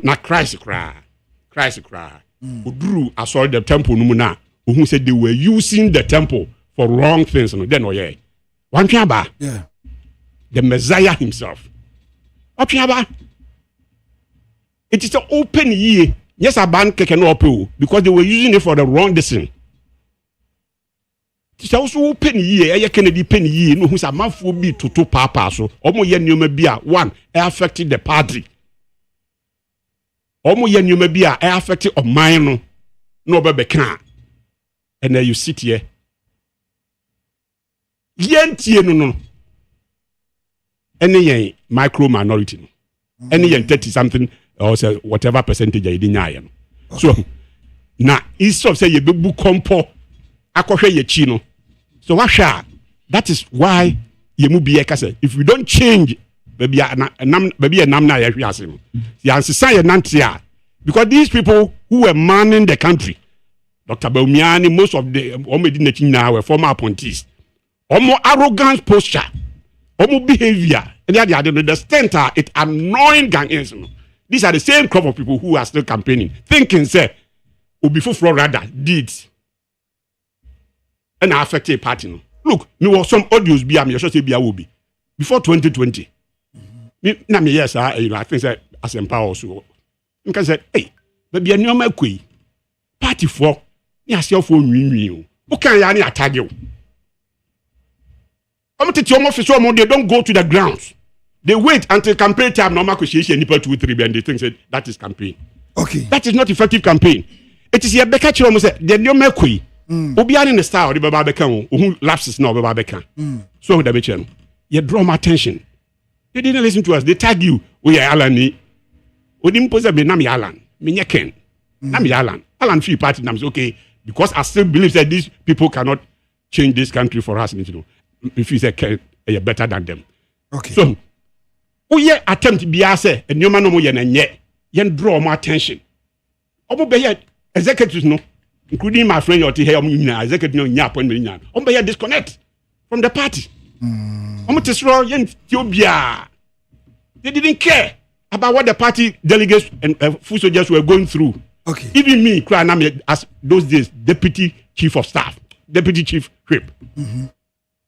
Na Christ cry. Udru assault the temple numuna who said they were using the temple for wrong things. No, then one piaba. Yeah. The Messiah himself. Piaba. It is an open year. Yes, a ban can open because they were using it for the wrong decision. It is also open year. I can depend year. No, who's a man for be to two papa so. Omo yen you may be one affected the party. Omo yen you may be affected of mine no baby can. And then you sit here. Yen no. Any micro minority. Any 30 something or say whatever percentage I didn't. So now instead of say you be book compo akoshe ye chino. So what shall that is why you move be if we don't change baby a namna yahwiasem. The answer say nantia because these people who were manning the country, Dr. Baumiani, most of the Omedi now were former appointees. More arrogant posture, more behavior, and they are the center. It annoying Ghanaians. These are the same crop of people who are still campaigning, thinking, say, before rather deeds and affect a party. Look, me was some audios be am say be will be before 2020. Na me yes, I think say as empower so. You can say, hey, baby, any my kwe party for ni asio for nwi. Who can ya ni attack you? They don't go to the grounds. They wait until campaign time. Normal negotiation, people 2, 3, and they think that is campaign. Okay, that is not effective campaign. It is here. Beka chiro mo say the new mekwe. Obiani in the style the baba beka who lapses now baba beka. So the bechen, you draw my attention. They didn't listen to us. They tag you. We are Alan ni. Odim pose be nami Alan. Me Ken. Nami Alan. Alan free party nam okay because I still believe that these people cannot change this country for us. You know. If you say you're better than them. Okay. So, we attempt to be say and you man no yen draw more attention. Obo be executives no, including my friend or here executive no appointment on be disconnect from the party. They didn't care about what the party delegates and full soldiers were going through. Okay. Even me, as those days, deputy chief of staff, deputy chief whip.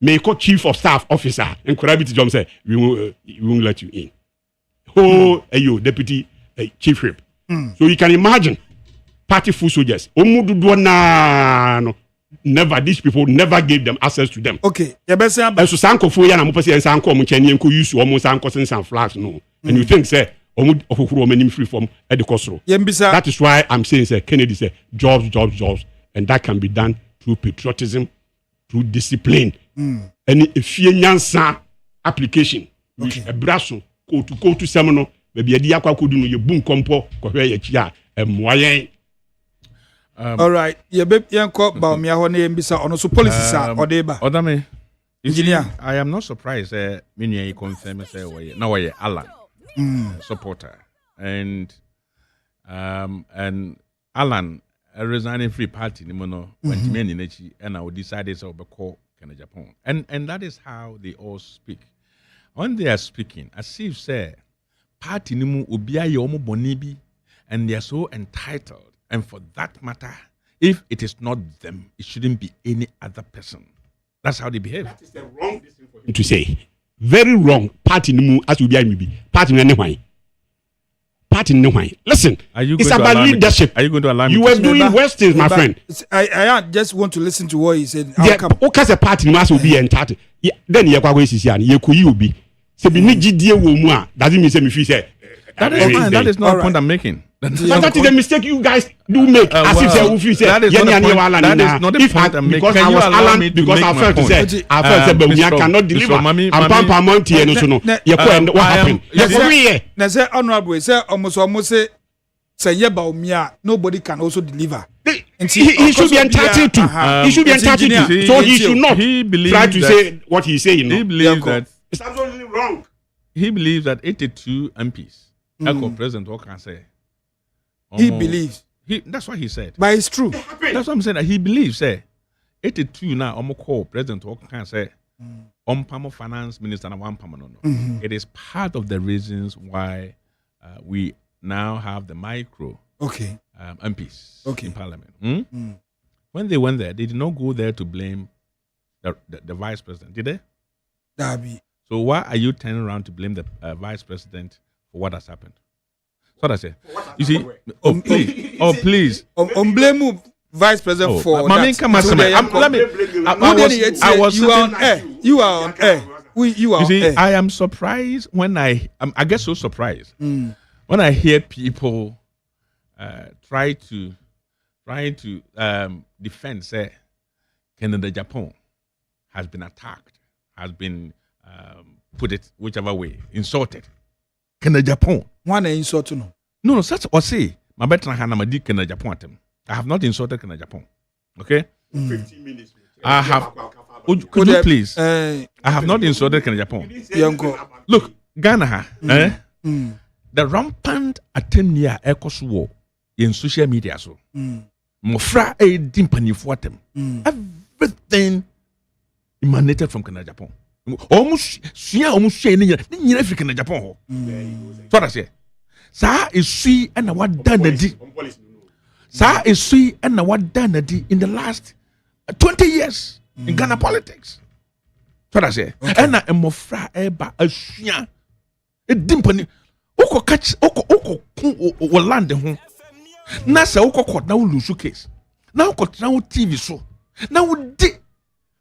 May call chief of staff officer and Kurabiti John say we won't let you in. Oh, you deputy chief whip. So you can imagine party full soldiers. Omududu na no. Never, these people never gave them access to them. Okay. And so sanko fu ya na mupesi en sanko mu cheni enko use omo sanko sen flags no. And you think say omu ofukuru omo free from at the cost. That is why I'm saying say Kennedy say jobs, and that can be done through patriotism, through discipline. And if you nyansa application, a brasso go to seminar, maybe a diakwa kudu no ye boom kompo ko hwe ye chia moyen. All right, you be yanko ba mi aho na mbisa ono so policies are odeba. Odame. Engineer, I am not surprised me you confirm say we Alan supporter and Alan resigning free party ni mono when me ni nechi and I would decided to be call Canada Japan. And that is how they all speak. When they are speaking, as if say party ni mu obia ye omo bonibi and they are so entitled. And for that matter, if it is not them, it shouldn't be any other person. That's how they behave. That is the wrong thing for him to say. Very wrong. Party nimu as you be party no Party no why. Listen, it's about leadership. Are you going to allow me? You were doing worse things, my friend. I just want to listen to what he said. Okay, a party must be entitled. Then you are going to see and you could be. So be niji wo mu a doesn't mean say me feel say. That is not the point I'm making. But that is the mistake you guys do make. As if say who say that is not the point I'm making. Because I was Alan, because I felt to say but we cannot deliver. I'm pampa monty and so no. You what happened? Na say honorable say almost say yeba umia nobody can also deliver. He should be entitled to. He should be entitled to. So he should not try to say what he's saying. He believes that it's absolutely wrong. He believes that 82 MPs, Echo President Walker say. He believes. That's what he said. But it's true. That's what I'm saying. That he believes. 82 now. I'm call President Walker can say. Pamo Finance Minister and one Pamo no. It is part of the reasons why we now have the micro. MPs. In Parliament. When they went there, they did not go there to blame the Vice President. Did they? Darby. So why are you turning around to blame the Vice President for what has happened? That's what I say. You see, please. Blame Vice President for that. You are on air. You see, I am surprised when I get so surprised when I hear people try to defend, say, Canada Japan has been attacked, has been put it whichever way, insulted. Canada Japan. One insult no. No, such or say my better Hanamadi Canada Japan. I have not insulted Canada Japan. Okay? 15 minutes. I have. Could you please? I have not insulted Canada Japan. Look, Ghana, the rampant attempt near Ecos war in social media. So, Mofra a dimpany for them. Everything emanated from Canada Japan. Almost saying in African Japan. So I say, Sa is she and what done Sa is she and what done in the last 20 years in Ghana politics. So I say, and I am Mofra eba a shia a dimpany. Oko catch Oko land the home. Nasa Oko court now lose case. Now got now TV so. Now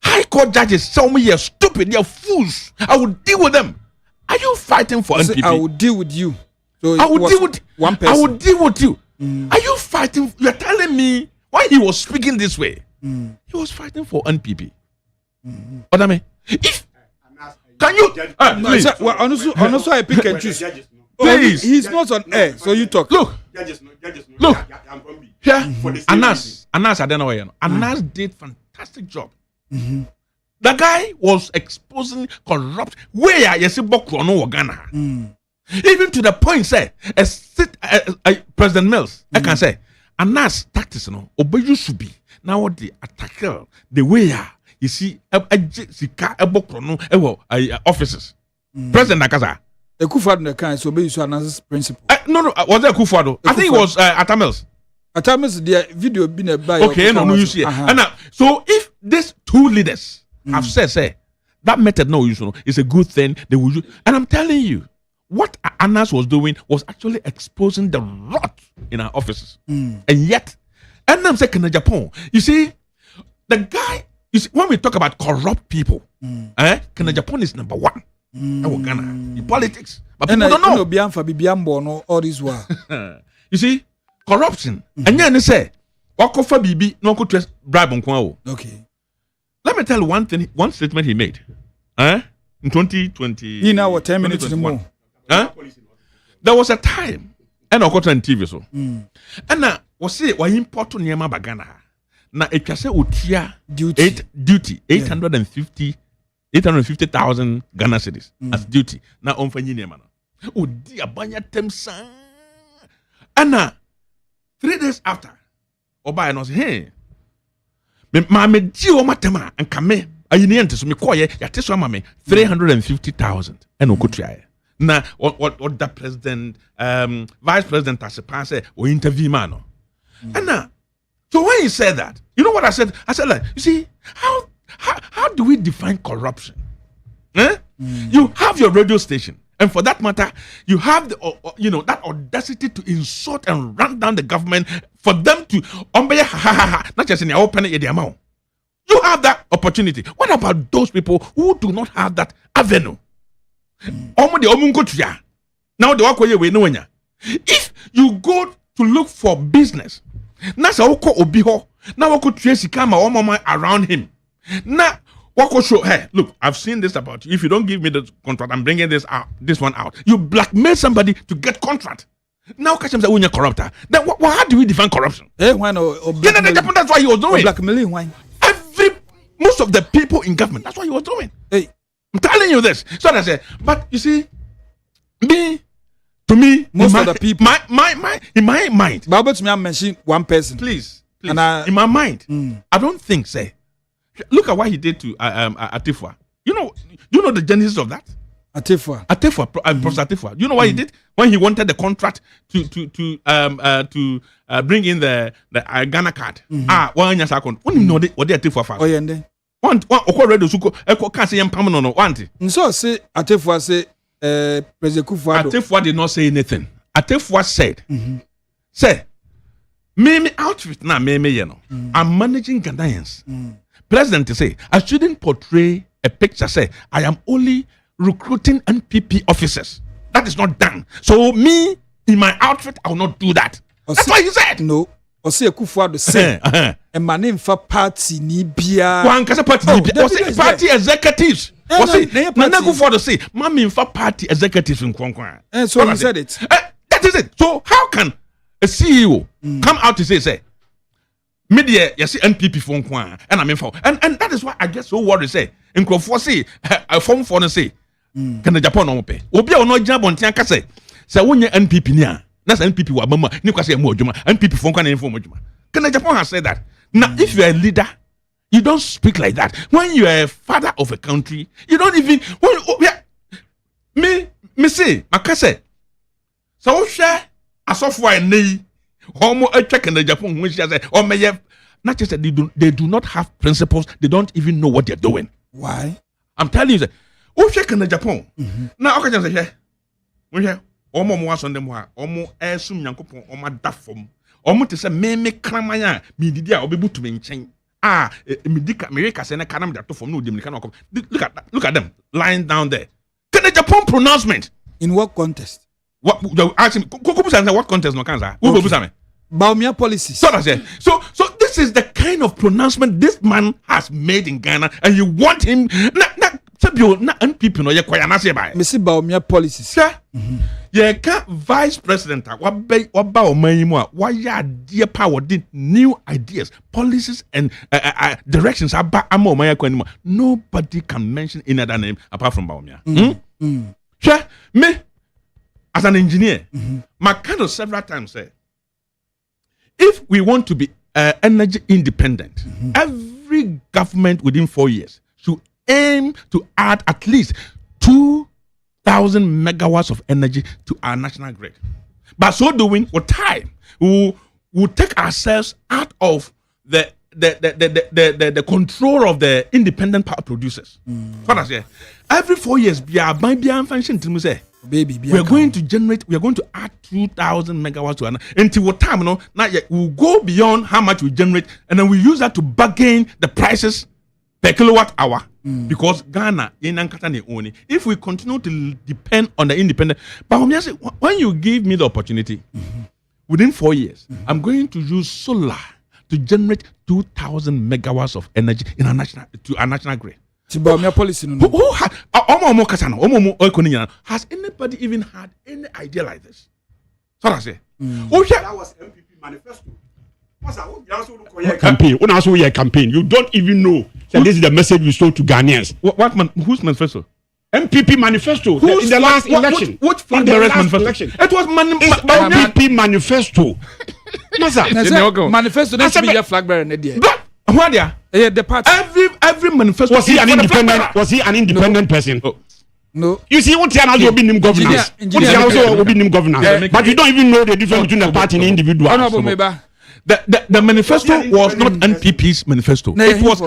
High Court judges tell me you're stupid, you're fools. I will deal with them. Are you fighting for NPP? I will deal with you. So I will deal with one person. I will deal with you. Are you fighting? You're telling me why he was speaking this way. He was fighting for NPP. Odame, if can you please? Well, honestly, I pick and choose. Please, he's not on air, so you talk. Look. Here, Anas, I don't know where. Anas did fantastic job. The guy was exposing corrupt where you see Bokrono Ghana. Even to the point, say, President Mills, I can say, Anas tactics, no, obey you should be. Now the attacker, the way you see, officers. President Nakaza. The Kufado can so obey you Anas principle. No, was there Kufado? I think it was Atamils. Atamils, the video been a buy. Okay, no, you see. So if these two leaders have said, that method no use, it's a good thing. They will use, and I'm telling you, what Anas was doing was actually exposing the rot in our offices. And yet, and I'm saying Japan, you see, the guy, you see, when we talk about corrupt people, Japan is number one. Ghana, the politics. But people don't know. All this while. You see, corruption. And then they say, Wakofa Bibi, no could trust bribe on Kwao. Okay. Let me tell you one thing, one statement he made. In 2020. In our 10 minutes more. There was a time, and I got on TV so. And now, was it why important near Bagana? Now, it can say Utia duty 850,000 Ghana cedis as duty. Now, on Fanny man. Oh, dear Banya Temsa. And now, 3 days after, Oba was hey. Mamma Gio Matema and Kame, a union to me quiet, Yatiswa Mame, 350,000 and Okutria. Now, what the president, vice president, as a passer, or interview man. And now, so when he said that, you know what I said? I said, like, you see, how do we define corruption? You have your radio station, and for that matter, you have the that audacity to insult and run down the government for them to not just in the open the amount. You have that opportunity. What about those people who do not have that avenue? Now if you go to look for business, now could trace around him. Now, what show? Hey, look, I've seen this about you. If you don't give me the contract, I'm bringing this one out. You blackmail somebody to get contract. Now, catch him say you're corrupter. Then, how do we define corruption? That's why he was doing. Blackmailing, why? Most of the people in government, that's what he was doing. Hey, I'm telling you this. So I say, but you see, to me, most of the people, in my mind, but to me, I mention one person, please. And in my mind, I don't think say. Look at what he did to Atifwa. You know the genesis of that. Atifwa, Professor Atifwa. You know what he did when he wanted the contract to bring in the Ghana card. One year second. When you know what the Atifwa for? Oh yeah, then. One radio suko can't say no want. So say Atifwa say President Kufuor. Atifwa did not say anything. Atifwa said, say, me outfit now, I'm managing Ghanaians. President say, I shouldn't portray a picture, say, I am only recruiting NPP officers. That is not done. So me, in my outfit, I will not do that. That's what he said. No. Ose Kufuor say, a man in for party ni bia. One kasa party ni bia. Party executives. Ose Nana Kufuor say, man in for party executives in Kwankwan. So he said it. That is it. So how can a CEO come out to say, media, you see NPP phone kwan, and I'm in for, and that is why I get so worried. Say, in Crawford say, a phone for say, can the Japan no pay? Obi or no job on Tianka say when you NPP near, that's NPP wa mama, Nico say more Juma, NPP phone can inform Juma. Can the Japan has said that? Now, if you're a leader, you don't speak like that. When you are a father of a country, you don't even. Me say, Makase, so share a software knee. Homo a check in the Japan when she said, "Oh, may not just that they do not have principles. They don't even know what they're doing." Why? I'm telling you that. Oh, check in the Japan. Now, okay, just say, we hear Omo was on them. Omo assume Yanko Oma Dafom. Omo to say, me cramaya, me did ya be to me chain. Midika, America, send a canam that from no Dominican. Look at them lying down there. Can the Japan pronouncement? In what contest? What actually what contest no cancer? Who will Baumia policies. So this is the kind of pronouncement this man has made in Ghana, and you want him not people know you quite by. Missy Baumia policies. Yeah, can't vice president what about money more? Why ya dear power did new ideas, policies and directions about nobody can mention any other name apart from Baumia. Sure, me. As an engineer, my kind of several times say, if we want to be energy independent, every government within 4 years should aim to add at least 2,000 megawatts of energy to our national grid. By so doing, with time, we will take ourselves out of the control of the independent power producers. What I say, every 4 years, be a function to say. baby we are going to add 2,000 megawatts to until what time no now we'll go beyond how much we generate and then we use that to bargain the prices per kilowatt hour because Ghana in Ankatane only if we continue to depend on the independent but when you give me the opportunity within 4 years I'm going to use solar to generate 2,000 megawatts of energy in our national grid. Policy has anybody even had any idea like this? So I say, that was MPP manifesto. Campaign. When I saw your campaign, you don't even know that this is the message we sold to Ghanaians. Whose manifesto? MPP manifesto in the last election. What flag bearers manifesto? It was MPP manifesto. Manifesto. That's be your flag bearer. What there? The party. Every manifesto. Was he an independent? Was he an independent person? No. You see, what Tiana will be named governors. Will be named governors. But you don't even know the difference between the party and the individual. The manifesto was not NPP's manifesto. It was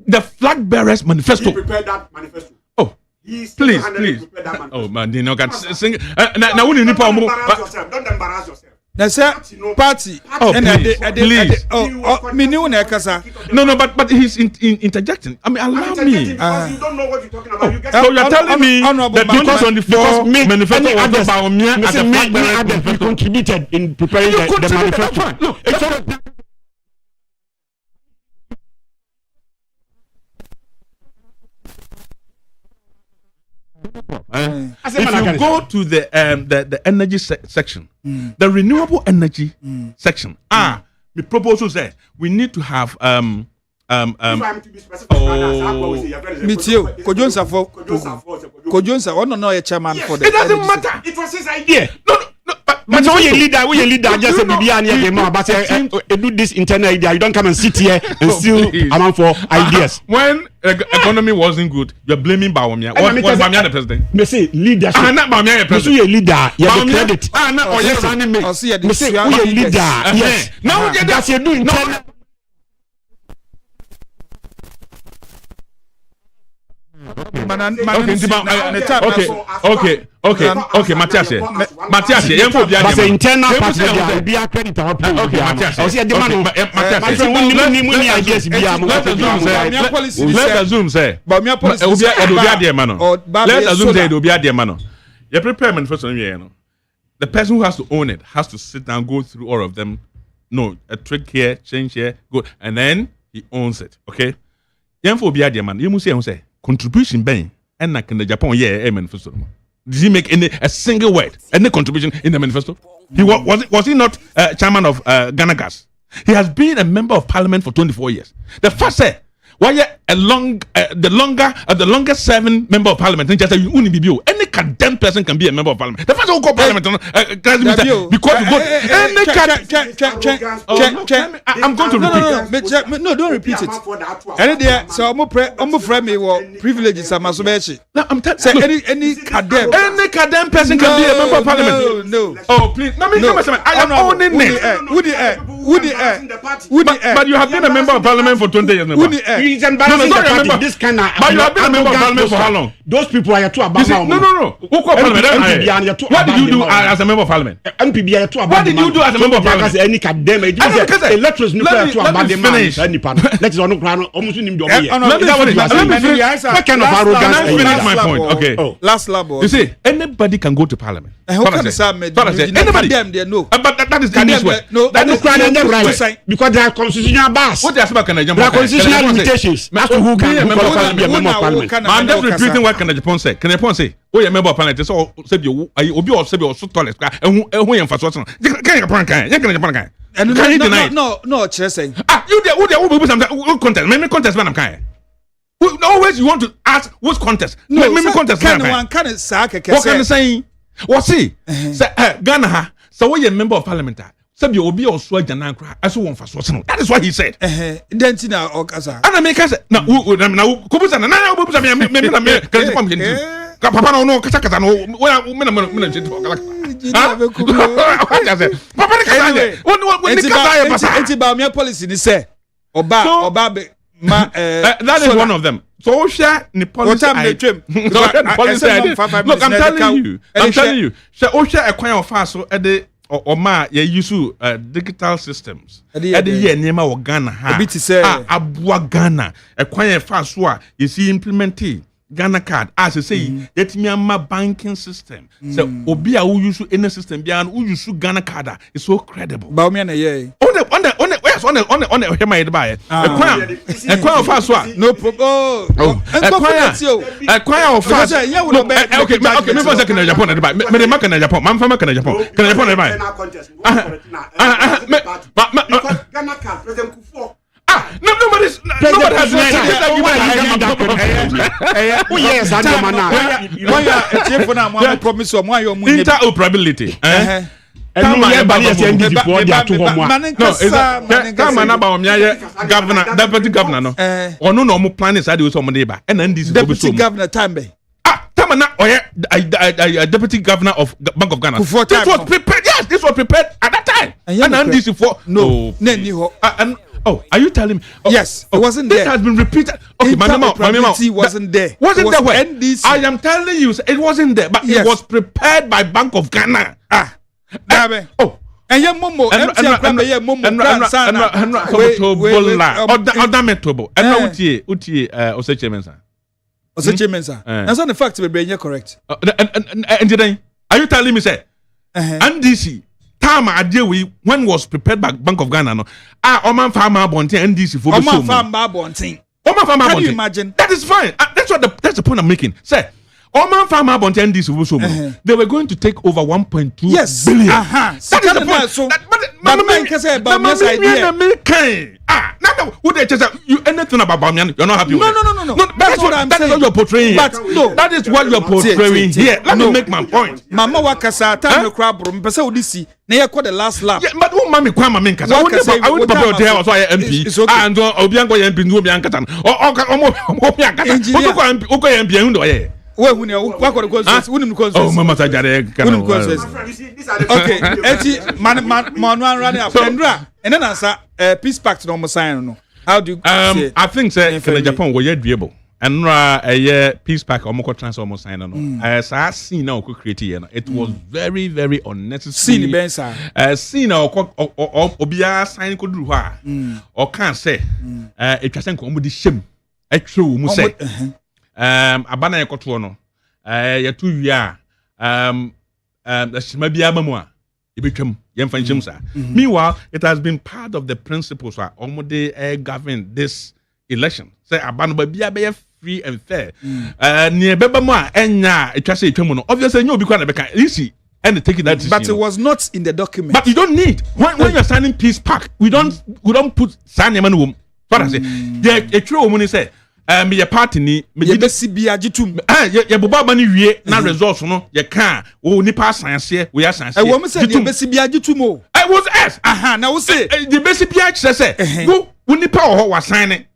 the flag bearers manifesto. He prepared that manifesto. Oh, please. Oh man, you know, got sing. Now when you don't embarrass yourself. That's party. Oh, please. No, but he's interjecting. I mean, allow me. Because you don't know what you're talking about. So you're telling me that because on the floor, manifesto was about me as a flag bearer, we contributed in preparing the manifesto. Look, it's all. If you go to the energy section, the renewable energy section, the proposal says we need to have if I'm to be specific, chairman for the. It doesn't matter. It was his idea. No. But we a leader, just a BBN but do this internal idea. You don't come and sit here and still come for ideas. When economy wasn't good, you're blaming Bawumia. Was Bawumia the president? Me say leadership. Not Bawumia the president. You a leader. You have the credit. Me say we a leader. Yes. Now that's you do internal. Okay, Matthias. But the internal party will be a credit. Okay, Matthias. Let's assume say. It will be a man. You prepare manifesto. The person who has to own it has to sit down, go through all of them. No, a trick here, change here, go, and then he owns it. Okay. You must say contribution bang and like in the Japan manifesto. Did he make a single word, any contribution in the manifesto? He was he not chairman of Ghana Gas? He has been a member of parliament for 24 years. The first say why the longest serving member of parliament in just any condemned person can be a member of parliament. The first one call parliament because I'm going to repeat. No, don't repeat it. Any there, so I'm friend me what privileges are masobechi. I'm telling any condemned person can be a member of parliament. No. Oh please, I am owning it. But you have been a member of parliament for 20 years. He's embarrassing the party. This kind of but you have been a member of parliament for how long? Those people are too about No. What did you do as a member of parliament? What did you do as a member of parliament? Any academic. Electors nuclear to about the finish. Let us on crown almost in the Let me finish. What kind of arrogance? Let me finish my point. Okay. Last labo. You see, anybody can go to parliament. Anybody. But that is the English word. No, that is right. Because they are constitutional bars. What they are about Canadian? There are constitutional limitations as to who can be a member of parliament. I'm just repeating what Canada Japan say. Canada Japan say, "Oh, you member of parliament." So, say you, obi or say you so tall. And who you emphasize? Can you Japan? And can you deny? No, saying. You there? Who contest? Maybe contest when I'm kind. Always you want to ask which contest? No, maybe contest. What can you say? What see? Ghana. So, we a member of parliament. Sabi obi osua jana nkra aso won faso no. That is what he said. Denti na okasa. Ana me ka say na kubusa na kubusa me kan pam yin. Ka papa no kasa no me chiti kala. Papa ka say. When the kasa enti ba me policy ni say oba be ma that is one of them. So share the policy. Look, I'm telling you. So share a coin of fast so at the or ma ye use digital systems. At the year name of Ghana ha. Abua Ghana a coin of fast so you see implementing Ghana card as I say that me my banking system. So obia who use any system beyond who use Ghana card is so credible. Ba me na ye. On the my buy. A coin of fast one. No problem. A coin of fast. Okay, me for second in Japan buy. Me the mark in Japan. Man from Japan. Can Japan buy? Ghana card President Kufo. Nobody has interoperability. Deputy governor, no. Or no plan is I do some neighbor. And then this deputy governor Tambe. Deputy governor of Bank of Ghana. This was prepared. Yes, this was prepared at that time. And then this for no. Oh, are you telling me? Oh, yes, it wasn't there. This has been repeated. Okay, Mama wasn't there. Wasn't there where? I am telling you, it wasn't there, but it was prepared by Bank of Ghana. Oh. And your momo, That's not the fact to be correct. And are you telling me, say, NDC? Time I deal with when was prepared by Bank of Ghana. No, Oman Farmer Bonting NDC for Oman Farmer Bonting. Can you imagine? That is fine. That's the point I'm making. Say, Oman Farmer Bonting NDC for they were going to take over 1.2 billion. That is the point. So, but man can say about this idea. Who they just you anything about Bamian? You're not happy with No. That's what I'm saying. That is what you're portraying. But no, that is what you're portraying here. Let me make my point. Mama wakasa time no crab room. Pesa udisi. Na ye the last lap. Yeah, but who mami kwa mami kasa? I would prepare to have also MP. And Obiango MP no Obiankatan. Obiankatan. Oko MP ndo ye. Oh, Mama Sajare. Okay, Eti man running up. And then answer peace pact no sign no. How do you say? I think say in Japan we yet able. And a peace pact omoko transfer almost sign no. As I see now create here. It was very very unnecessary. See bensa. See now obia sign could do ha. Or can't say it can come with shame. A true mu say. Abana ekoto no ya tu wia shima bia mamwa ebetwam yemfa nchim sa. Meanwhile it has been part of the principles why omode govern this election say abana ba bia be free and fair ne beba mu a enya etwa say etwam no obviously nyo obi kwa na beka easy and take that decision. But it was not in the document. But you don't need when you're signing peace pact we don't put sign man wom what I say the true woman say me your party ni me ye besi bia gitum ye boba ba ni wie na results no ye kan o nipa science we are science e wo me say ye besi bia gitum o I was s na wo say the besi bia say go nipa o wa sign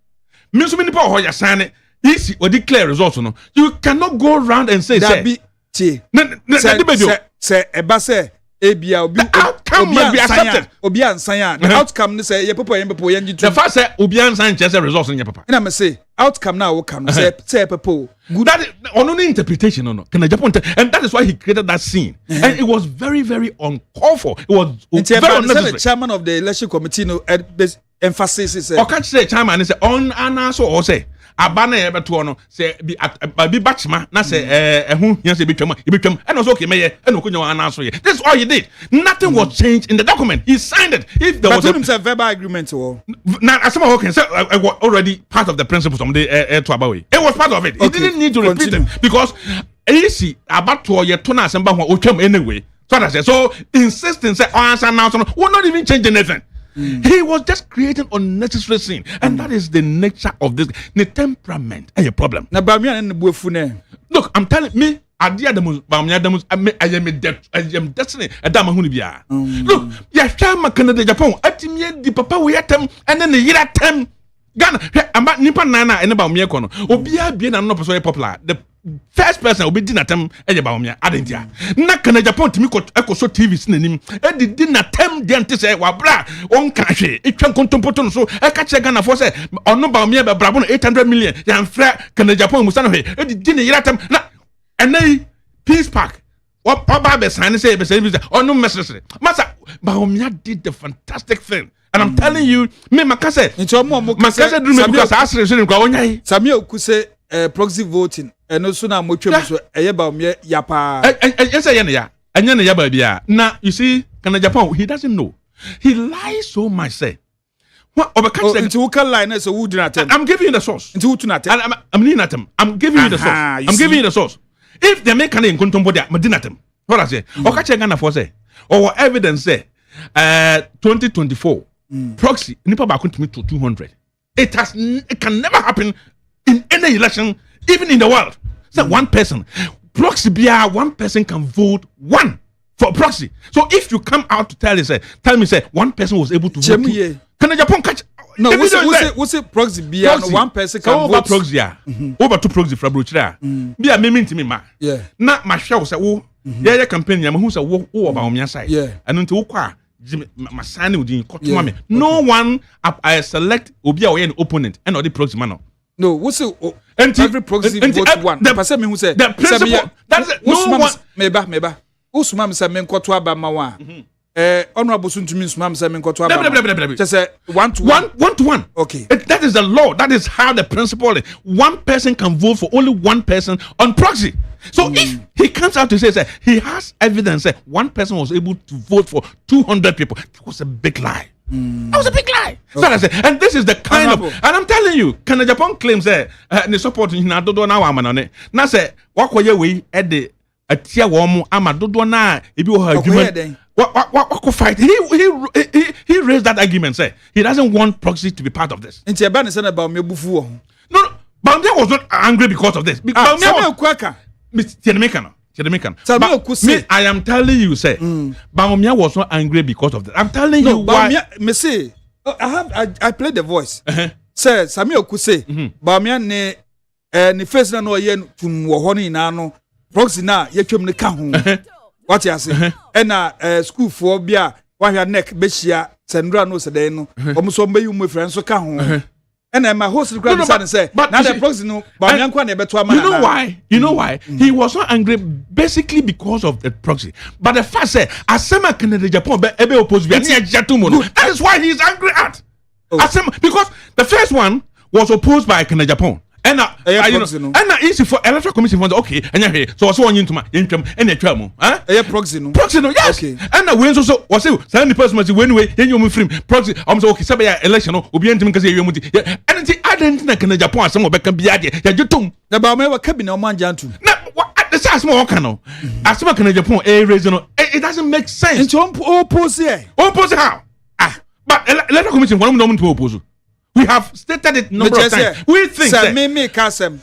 me so nipa o ya sign easy or declare results no you cannot go around and say say say eba say ebia obi outcome must be accepted obi ansan the outcome ni say ye popo ye ngitum the fact say obi ansan say results in your papa na me say outcome now will come say popo good that only interpretation no can Japan and that is why he created that scene and it was very very uncalled for. It was very unnecessary. The chairman of the election committee no emphasis or can't say chairman is on anaso or say abana e beto no say bi batchma na say ehun here say betwam and also okay meye and okunyo anaso ye. This is all he did. Nothing was changed in the document. He signed it. If there was a verbal agreement or now as someone can say already part of the principles of the to abawe. It was part of it. He didn't need to repeat them because easy about to ye to na semba ho otwam anyway. So that say so insisting say answer now will not even change anything. He was just creating unnecessary sin, and that is the nature of this. The temperament is a problem. Look, I'm telling me, I am destiny. Look, Yashama Canada Japan, Atimia, the Papa, we at them, and then the Yira Tem. Ghana, I'm about Nipa Nana and about Miakono. Obia being an opposite popular. The first person obi di natem eye ba omia adentia na kana Japan timi ko so TV sinanim e di natem de ante say wa bra on ka hwe etwa nkontompoto no so e ka che Ghana for say ono ba omia be brabo no 800 million yan fra kana Japan musa no hwe e di ne yiratem na enai peace park oba be san say be say ono message masa ba omia did the fantastic thing. And I'm telling you, me makase. Makase do me because I asked him kwa onyai. Samia okuse proxy voting. No sooner mo twem so eye ba me ya pa. Yes eye ne ya. Anya ne ya ba bia. Na you see, kana Japan he doesn't know. He lies so much say. What obeka say into who can lie so who do not tell. I'm giving you the source. Into who do not tell. I'm leaning at him. I'm giving you the source. I'm giving you the source. If they make an incontombo there, madinatem. What I say? Okache Ghana for say. Or evidence say 2024 proxy nipa ba to me to 200. It can never happen in any election, even in the world. So one person proxy bia one person can vote one for proxy. So if you come out to tell me say one person was able to vote two, can Japan catch? No, what's it proxy bia no one person can vote over proxy over two proxy for brochira bia me mean to me ma na ma hwe wo say wo yeah campaign ya who say wo over on your side and until wo kwa masani udin kotuma me no one I select obi a an opponent and or the proxy man no what's it every proxy vote one the person me who say the principle that's it no one meba usuma me say me nkoto aba ma wa honorable suntumi usuma me say me nkoto aba just say 1 to 1 okay that is the law. That is how the principle is. One person can vote for only one person on proxy. So if he comes out to say he has evidence that one person was able to vote for 200 people, that was a big lie. That was a big lie. So I said, and this is the kind of, and I'm telling you, Can Japan claims that the support in Nadodo now I'm on it. Now say, walk away we at the a tier warm Amadodo na if you heard what fight he raised that argument say he doesn't want proxy to be part of this. Nti eba ne say about me bufu no Baumia was not angry because of this. I am telling you, say, Baumia was not angry because of that. I'm telling you why. Me say, I played the voice. Say, Samuel could say, Baumia ne face na no yen tum wo ho ni na no proxy na ye twem ne ka ho. What you say? And school for bia wa hwa neck be hia sendra no se den no. Omo so mbayi mu friend so ka ho. And my host grandson said, but now the proxy no, but you know why? He was not angry basically because of the proxy. But the fact said, Asema Canada Japan ebe oppose that is why he is angry at. Asema, because the first one was opposed by Canada Japan. And easy for electoral commission funds okay and so also on into my income and a travel proxy no yes okay. And when so was it send the person when we you free proxy so okay say election no obi antim kase you muti and I didn't na Canada Japan some obeka biade ya jetum na ba me wa cabinet o manja ntu na the size more can no asema Canada Japan reason it doesn't make sense into oppose how but electoral commission one no to oppose. We have stated it number of times. We think that me kasem.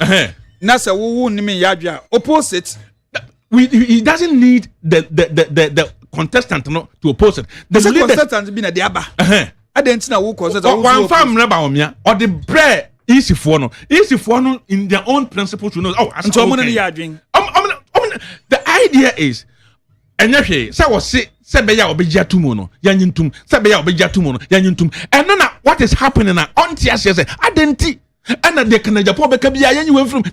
Nasa wo nimi yadwa opposite. He doesn't need the contestant to oppose it. The contestant be na de aba. Adent na wo contestant. One farm reba omia or the bread easy for no in their own principle to know the idea is enye say was say be ya obegia tumu no yanyintum say be ya obegia tumu no yanyintum and na what is happening na on tia say adenti and the Canada Japan be ka bia yanyi from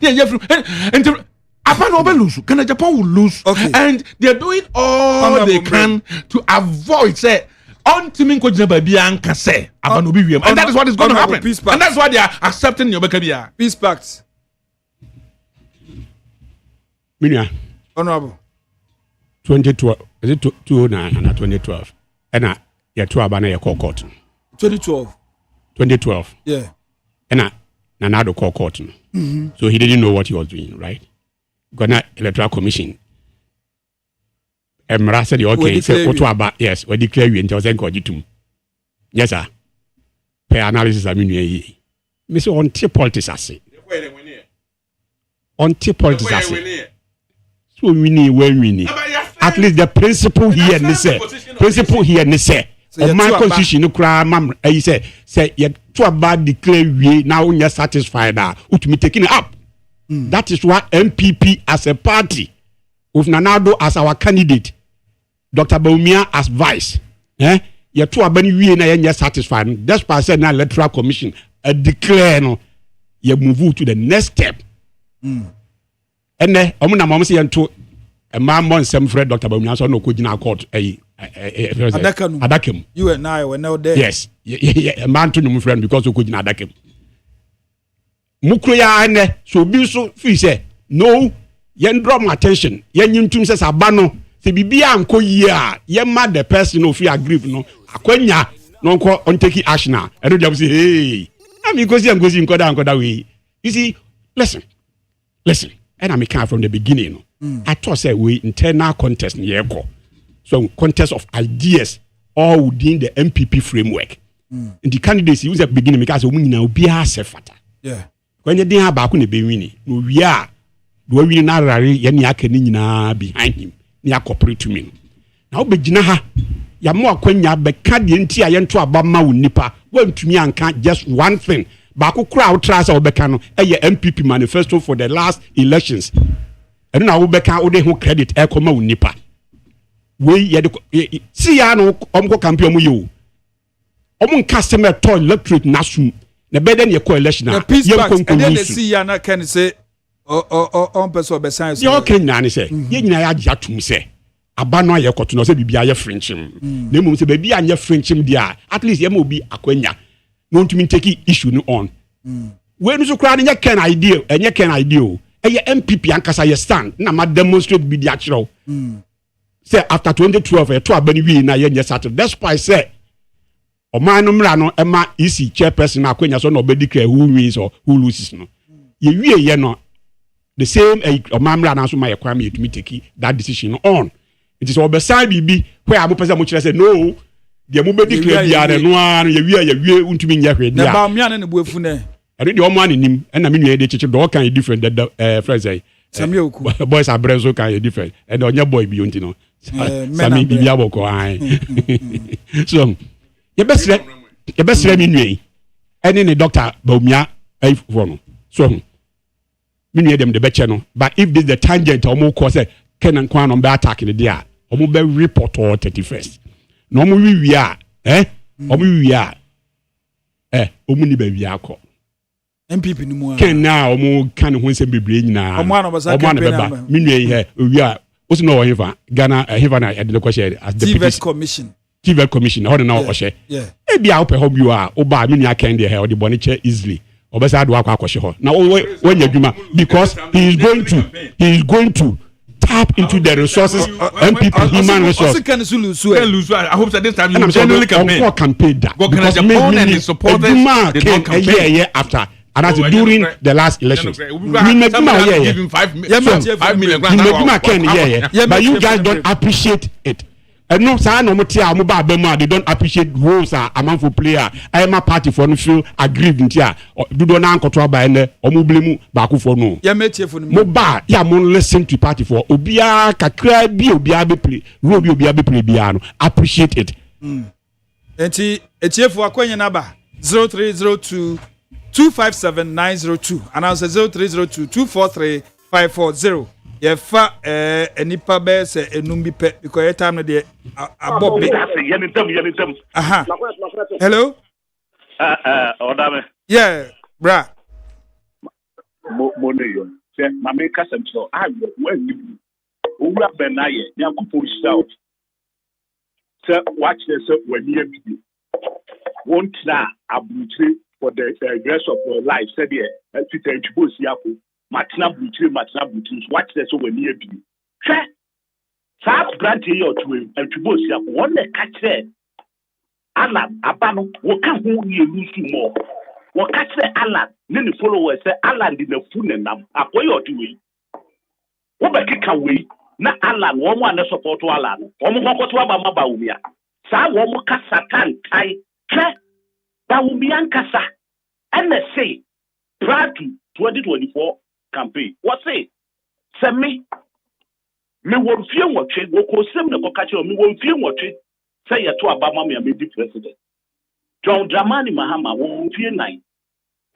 and Japan will lose. Canada Japan will lose and they are doing all they can to avoid say ultimate ko jina bia anka say abano bi wiem and that is what is going to happen and that's why they are accepting your bia peace pact minia honorable 2012 is it 2009 and 2012 and yeah to abana ya court 2012 yeah and Nanado court so he didn't know what he was doing right Ghana Electoral Commission Emra said okay say what about yes we declare you until then cogitum yes sir per analysis I mean me say on politics ase on politics ase so we need at least the principle here ni say of my constitution no cry mam say you to about declare we now you satisfied that ultimately taking it up That is why MPP as a party, with Nana Addo as our candidate, Dr. Bawumia as vice, you two are being satisfied. That's why I said now electoral commission declare no, you move to the next step. And then I'm saying to a man on some friend Dr. Bawumia so no could in our court Adakem. You and I were now there. Yes, a man to no friend because we could in Adakem. Mukroya ane so bi so fi say no yen draw my attention yen nyintum say sabano se bibia anko yi a yen ma the person no fi agree no akwanya no nko on take action a e do dem say hey am ngozi nkoda we you see listen and I make from the beginning no I thought say we internal contest ye go so contest of ideas all within the MPP framework in the candidates use at beginning because we nyina obi a se fata yeah. When you didn't have back on the Bewini, no, we are doing not rally Yaniaka behind him, near corporate to me. Now, Beginaha, Yamua Quenya, Becadian Tia Yanto Abama Nipa, went to me and can't just one thing. Baku crowd tries our Becano, a MPP manifesto for the last elections. And now Becca Ode who credit Ecoma Nipa. We see, I know, Omco Campion you. Omon customer toy electric Nasum. The better your coalition. The peace back, and then they see Yana can say, on person besides. You okay, Nanny say, Yana Jatum say, Abano your cotton, say, be a French. Name say, baby, and your French, dear. At least you will be a quenya. Not to mean taking issue on. When you cry, and you can idea, and you can idea. And your MPP and Kasa stand, now demonstrate be the actual. Say, after 2012, a 12 Benny in a year, that's why I say. Oman no Emma isi chairperson akwenya so no be declare who wins or who loses no ye wie ye no the same Oman no so my kwame yetumi take that decision on it is obeside bibi where am person mo kire say no de mo be declare biare no an ye wie untumi nya hwe dia na ba mia ne buafu ne ade de omo anenim na me nua de chichi do kan different the friends Sami Oku boys are brezo kan different and onye boy bi unti no Sami bibi aboko an so you best let me know. Any the doctor Bawumia no. So me know them the better no. But if this the tangent omo cause Kenan Kwan on be attacking the there, omo be report or 31st. No omo wi omo wi omo ni be wi akọ. MPP ni mu. Ken na omo kan ho nsem bebre nyina. Omo an obasa campaign. Me know here wi a o no wo hifa Ghana hifa na the question as the commission. TV commission or now oshe e bia ope ho biwa oba me nua kan de he o de boni che easily obesa do akwa akoshe ho na when adwuma because he is going to tap into the resources MPP human resources I hope that this time you genuinely campaign that because the supporters did not campaign after and that's during the last elections. Give him 5 million but you guys don't appreciate it. And no, sir, no matter they don't appreciate roles among for player. I am a party for no feel aggrieved here. Do not control by any or mublemu baku for no. Ya metie for no. Moba, ya mon listen to party for obia kakra bi obia be play. Robi obia be play biano. Appreciate it. Enti etie for akwenye naba 0302 257902 and also 0302 243 540. Yefa enipa be se enum bi pe because time no dey abobe. Aha. Hello? Odame. Yeah, bra. Mo ne yo. Se ma me ka sem so when you owura ben na ye Nyankopon shout. Se watch this when you be. Won't na abutre for the grace of your life said here. Twitter ntubo siako. Matna butri watch this when you be. Sa brand here or to ntubo siako one catch Alan abano wo kan ho ye lusu mo. Wo catch Alan ne ne followers say Alan di na fune nam akoy otuwe. Wo be kika we na Alan wo mo an support Alan. Wo mo kokoto aba Bawumia. Sa wo mo ka Satan kai Bawumia nkasa. And say prior to 2024 campaign. What say? Send me won fie nwotwe wo ko sem ne ko ka che me won fie nwotwe say ye to Obama me be president. John Dramani Mahama won fie 9.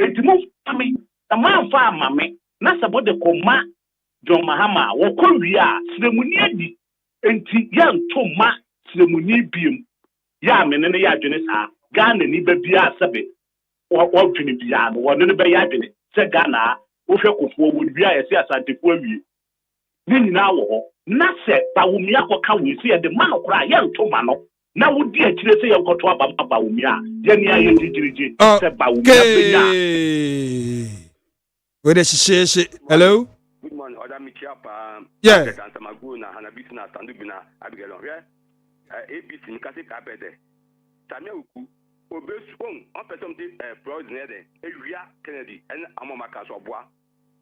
Enti mo fami the man fa mame na sabo de koma John Mahama wo kowi a sremuni adi enti ya ntoma sremuni biem ya menene ya adwene saa Ghana ni ba bia sebe wo dwene bia no wo ne be ya adwene se Ghana wo hwe kofuo wo bia ya se asantefo awie ni nyina wo ho na se bawumia koka wo se ye de ma no kora ya ntoma no na wo di akire se ye nkoto bawumia ye ni aye jijiriji se bawumia benya we de sheshe hello. Good morning, Odame Chiapa. Yeah. Maguna, Hanabisuna, Tandubina, Abigail. ABC, Nikasi Kapede. Tamia Uku, Obesung, on person fraud near Area Kennedy, and Amamaka Sobois.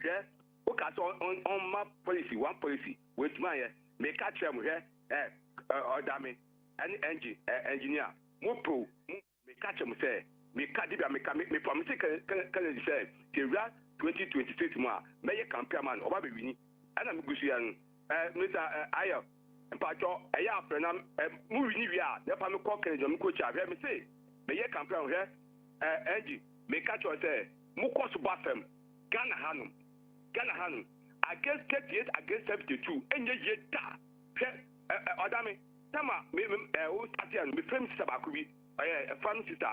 Yes, Okaso on my policy, one policy, with my make catch them here, Odame, and engineer, Mopo, make catch them say, make Kadibia, make promise Kennedy say, 2026 more may campaign man over baby and I'm Gusian Mr. Ayo and Pacho Aya Frenam moving Nivia, the Pamo Cockage and Coach. I hear me say, may campaign here, Angie, may catch or say, Mukos Batham, Ghana Hanum, against 38 against 72, and yet, Odame, Tama, me friend Sabakubi, a family sister,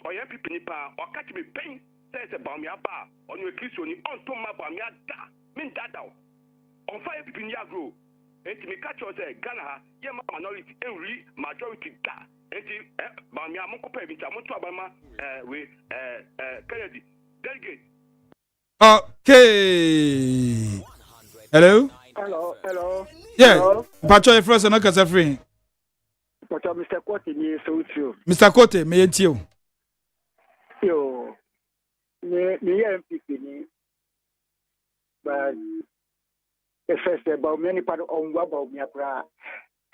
or your people nipa, or catch me pain. Says about me aba on your kiss on my bamia da min dada on fire people in grow and to me catch us Ghana yeah minority and majority da and bamia moko pe bita mo to abama we Kennedy delegate. Okay. Hello. Yeah. Pacho e first no kasa free. Pacho Mr. Kote ni so tio. Mr. Kote me yentio. Yo. Me MPP ni but the first about many part on about me akra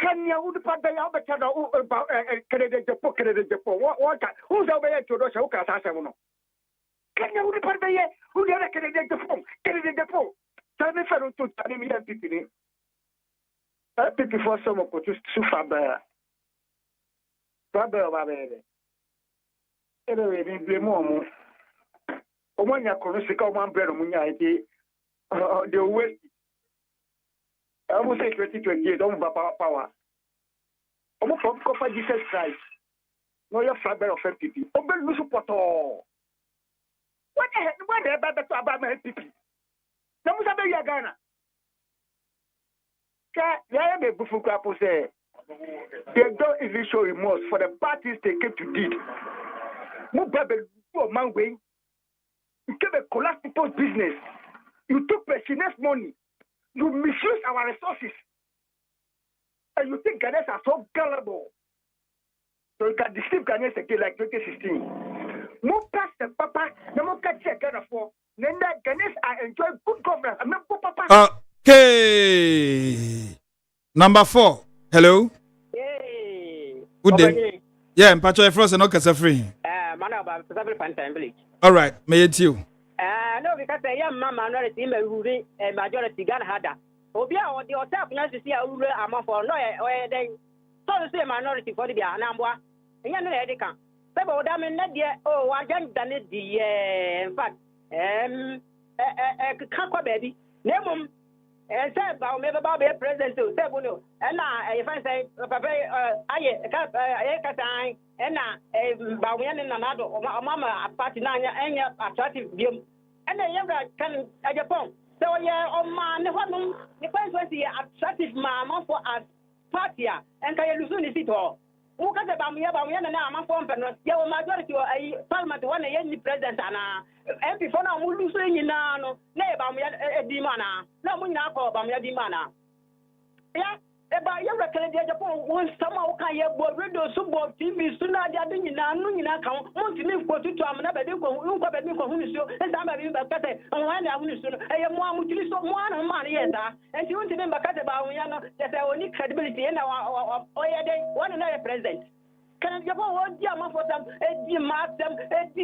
can you would part ya better about Canada Japan what who's over here to do ka sa no can you would part ya who get Canada Japan tell me for to tell me MPP ni MPP for some ko to sufaba baba anyway we blame mo Omanya Konosika, one bread of Munya, the West. I almost say 2028, don't power. Almost from Copa Jesus Christ. No, your father of MPP. Open Musupoto. What the heck? What the heck about my MPP? Namusa Ghana. Yeah, the Bufuka say they don't even show remorse for the parties they came to deed. Mubabe, man, way. You gave a collapse people's business. You took pensioners' money. You misuse our resources. And you think Ghanaians are so gullible. So you can deceive Ghanaians again like 2016. Move past the papa, no catch a Ghana for. Then that Ghanaians are enjoying good governance. I mean, papa. Okay. Number 4. Hello. Hey. Good day. Yeah, Pacho Frost no kasa free. All right, may it you. No, because I am minority, majority Ghana hada. Obia or the hotel to see a ruler among for no, they so to say minority for the Anambwa. And you know, they can. People damn in that year, oh, I just done it the in fact, Kakwa baby, Nemum. And said about maybe about a president to say, and if I say, Papa, I time, and about one and another, or Mama, party nine, and attractive view, and then you can at your phone. So, yeah, oh, man, the first was the attractive mamma for us, party, and can you lose it all? Who got about me about one and I'm a phone, yeah, majority a parliament one any president and before now, we lose in no, neighbor me a demana, no, we now call about me a demana. Yeah, about your record, Japan, one somehow can you board radio, subboard TV, sooner than you now, no, you know, want to live for 2 times, never do go, you got me for who is you, and I'm a bit better, and when I will soon, I am one which is so one money, and you want to remember about me, that I only credibility in our one another president. Can you go on Jama for them, a master, a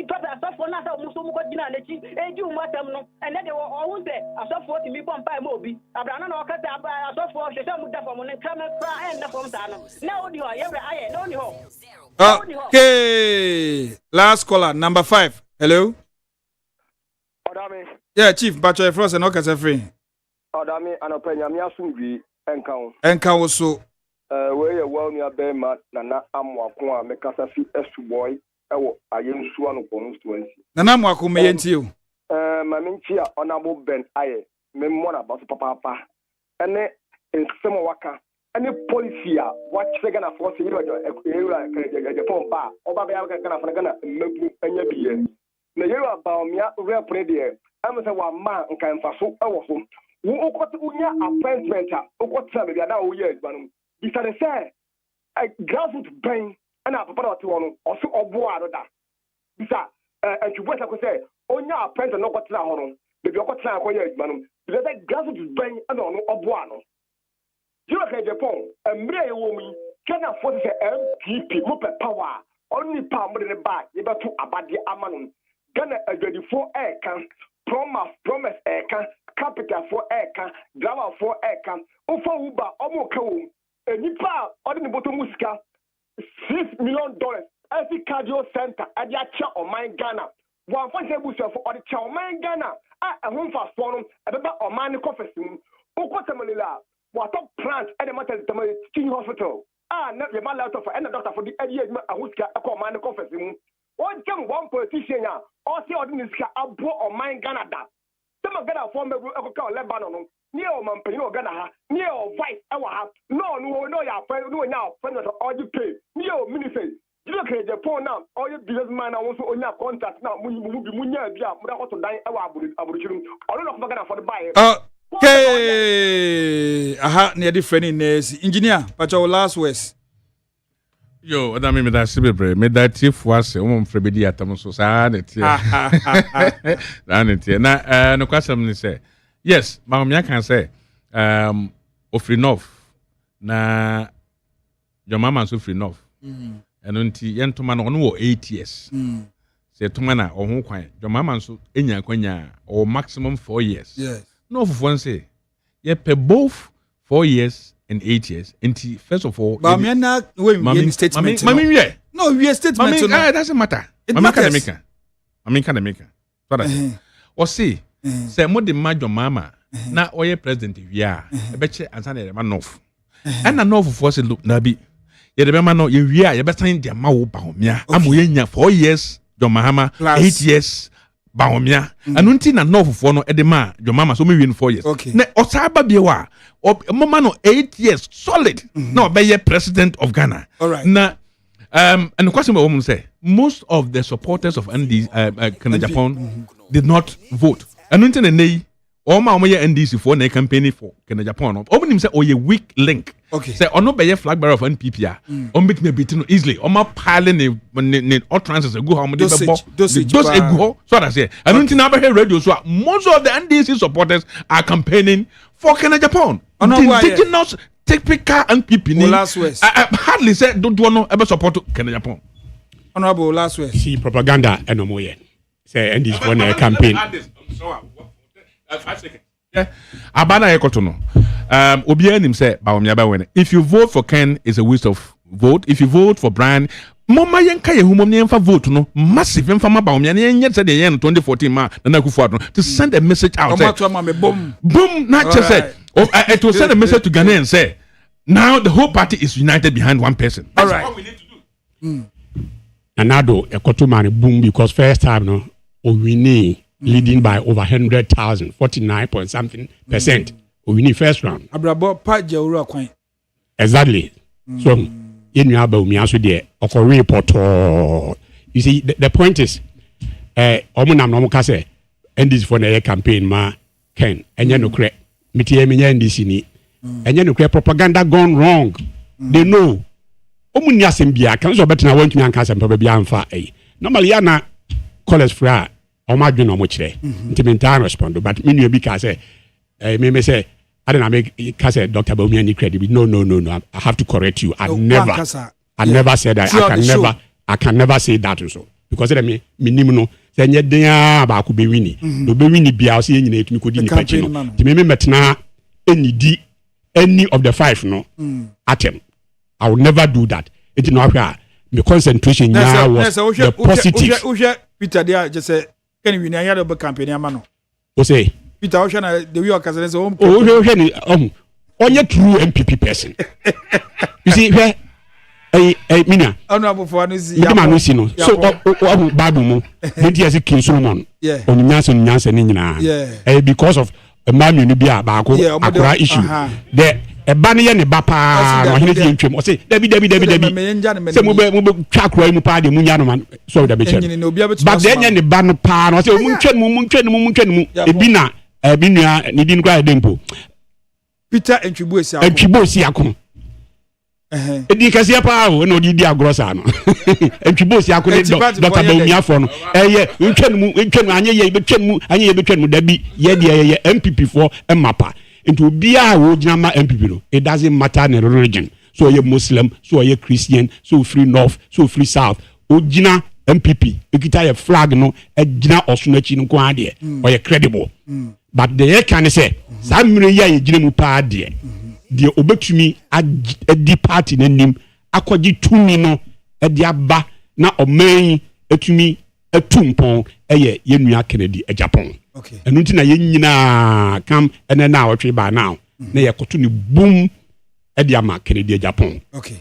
brother, a for nothing, a do matter, and then they were all there, a soft 40 me pump by Moby, a brand or cut up a soft for the same from and come and cry and from Tano. Now you are every eye, don't you? Okay. Last caller, number 5. Hello? Odame. Yeah, Chief, but your frozen no kasa free. Odame anopenya mi asumbi enkan. Enkan wo so. We ye well near Bema Nana Amwako a mekasa fi esu boy ewo ayensu anu constituency. Nana Amwako me yenti o. Ma minchi a honorable Ben aye me mona ba papa. Ene nsemo waka. Any policy a what Gana force you the phone ba oba be Gana for Gana mebu enya biye. Na yewa ba omia rep there. Am say wa man nkan faso ewo so. Wo okoti unya appointment a okoti na be na wo ye adwanu. Bisa de say grassroots ben na papa na to no oso obo aroda. Bisa atwubo ta ko say onya appointment no okoti na ho no. Be okoti na ko ye adwanu. Bisa de grassroots ben na no obo ano. You look at Japan, a mere woman cannot force MPP, Mupe power, only power in the back, able to abadi Amanon. Ghana a 24 air can, promise air can, capital for air can, drama for air can, Ufa Uba, Omoko, a Nipa, on the bottom Muska, $6 million, every cardio center at the chair of my Ghana. One point for the chair of my Ghana, a home for Swanum, a better or mine coffee. Ukotamanila. What up plant at the matter teaching hospital? Not the man out of any doctor for the idea of Huska, a command conference. One jump one politician, or see ordinary abroad or mine Canada. Some of Ghana form a Lebanon, near Mampino Ghana, near Vice, our no, your friend, no, now, friend of all you pay, near ministry. You look at Japan now, all your businessmen are also on your contact now. We will be Munya, to die our aboriginal, or not Ghana for the buyer. Okay. Aha, near different in engineer, but your last words. Yo, Odame me da sibebre, me da chief was frebedi atamuso sa na tie. Na tie. Na no kwasam ni say. Yes, ma me can say ofri enough na your mama so free enough. Eno nti yentoma no wo 8 years. Say toma na ohun kwan. Your mama so enya kwanya or maximum 4 years. Yes. No, for one say, you pay both 4 years and 8 years. And first of all, but I'm not waiting statement. No, we are statement. It doesn't matter. It matters. Can make or see, say more the major mama. Now, or your president, yeah, I bet you answer the man off. And I know for say look, Nabi, you remember no, you better in the Mao yeah. I'm waiting 4 years, your mama, 8 years. Baomia anunti na no for no edema your mama so me win 4 years okay na osaba biewa mama no 8 years solid na be president of Ghana all right na and the question we woman say most of the supporters of NDC Japan did not vote anunti na nei all my NDC for na campaign for Kenya Japan open him say oh ye weak link okay say ono be flag bearer of NPP on bit me bit no easily on ma pile ne all transfers go how they be those ego so that say and until now be radio so most of the NDC supporters are campaigning for Kenya Japan indigenous typical NPP ni hardly say don't want ever support Kenya Japan honorable last way see propaganda enomoye say NDC for na campaign 5 seconds. Yeah. Abana Ekotono. Obianim say Baomiaba. If you vote for Ken, it's a waste of vote. If you vote for Brian, Mama Yanka Humonian for vote no massive infama Baomian yet said the year 2014 ma to send a message out. Boom, not just said it will send a message to Ghana and say now the whole party is united behind one person. That's what we need to do. Anado Ekotomani boom because first time no Owini leading by over 100,000, 49 point something %. We need first round. Exactly. So, in your album, you there, or report. You see, the point is, Omunam Nomokase, and this for the campaign, ma, Ken, and you create, NDC, and you create propaganda gone wrong. They know. Omuniasembia, can so better now want to answer and probably amfa. Normally, Anna, college fra. Or my do no much there. Time respond, but me because me say I don't make say Dr. Bawumia any credit. No. I have to correct you. I never said that. I can never say that also because me no say nye den ba ku be wini. No be wini bia say nyina etumi kodi ni pachi no. Ti me metna any of the 5 no atem. I will never do that. It no hwa me concentration was the positive. Peter there just say can we na yado be campaign amano o say Peter Ocean the way Okasa say onye true MPP person. You see where mina honorable for anusi no so Bible mo dey as King Solomon onyansa ni nyina because of a man you be abaako akora issue the eba ne ye ne ba pa no hene di ntwem o say dabi say mo be twa akora mu pa de mu nya no man so da be che but then ye ne ba no pa no say mu ntwem mu ebi na ebi nua ne di nkwa edempo Peter Entwibo si akon edi kase pa o na odi di agrosa no Entwibo si akon Dr. Bawumiafo no ntwenu anye ye betwenu dabi ye de ye MPP for mapa into obi a wo gina ma MPP no it doesn't matter the religion so ye Muslim so ye Christian so free north so free south o gina MPP ekita ye flag no e gina osunachi no kwa de o ye credible but the can say samire ya ye gina mu pa de the obetumi adi party nanim akogi tumi no e de aba na oman etumi etumpon eye yenua Kennedy e Japan okay enu nti na yenyina kam ene na awotwe ba now na ye koto ni boom e de ama Kennedy e Japan okay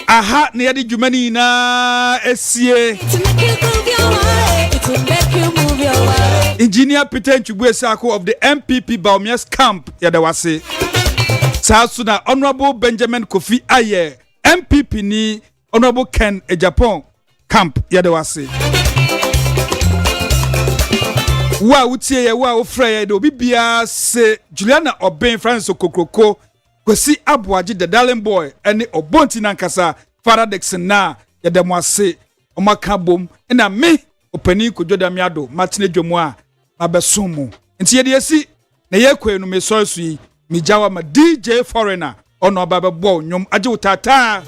aha ne yadi jumani na esie Engineer Peter Nchugwe Sako of the MPP Baumias camp yadawase Saasuna Honorable Benjamin Kofi Aye MPP ni Honorable Ken e Japan camp yadawase wa utie ye wa ofra ye do bibia se Juliana Oben Francis Okokroko kwesi aboaje the darling boy ene obonti nankasa Faradex na yadamwase omaka bom na me OPANIN KWADWO ODAME ADDO matine dwomu a abesomu nti yede yesi na yekwenu me soisu yi mi jawa ma DJ Foreigner ono ababebo nyom aje utata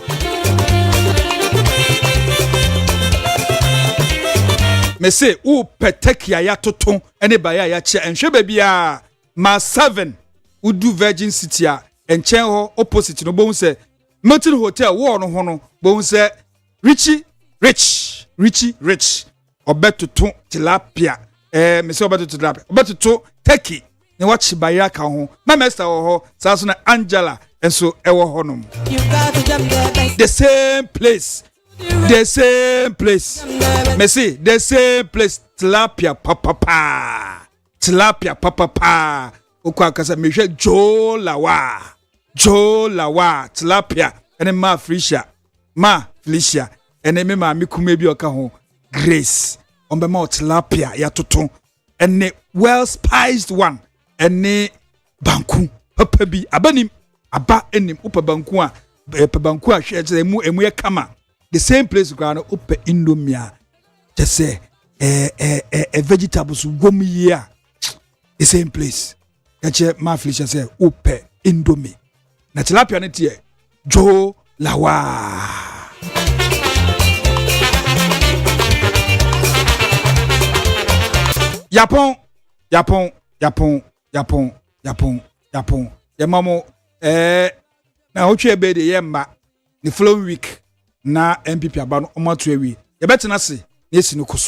me say u petekia ya toto ene baya ya che enhwe bebia ma 7 udu Virgin City a enchen ho opposite no bon se Mountain Hotel wo no ho no bon se Richie Rich obetutu tilapia me say obetutu tilapia obetutu turkey ne wachi baya ka ho ma master ho saso na Angela enso ewo ho no the same place me see the same place tilapia papa okwa kasa me hwe Joe Lawa tilapia ene ma Felicia ene me ma mikuma bi oka ho Grace on be ma tilapia ya toto ene well spiced one ene banku papa bi abanim aba enim upa banku a banku a hwe emu ye kama the same place ground upa indomie a just say vegetables gom here the same place kache ma felicia say upa indomie na tilapia ne tie jo lawa Yapon yamamo na otwe be de yemma the following week na MPP aba no omato awi ye betena se na esi no koso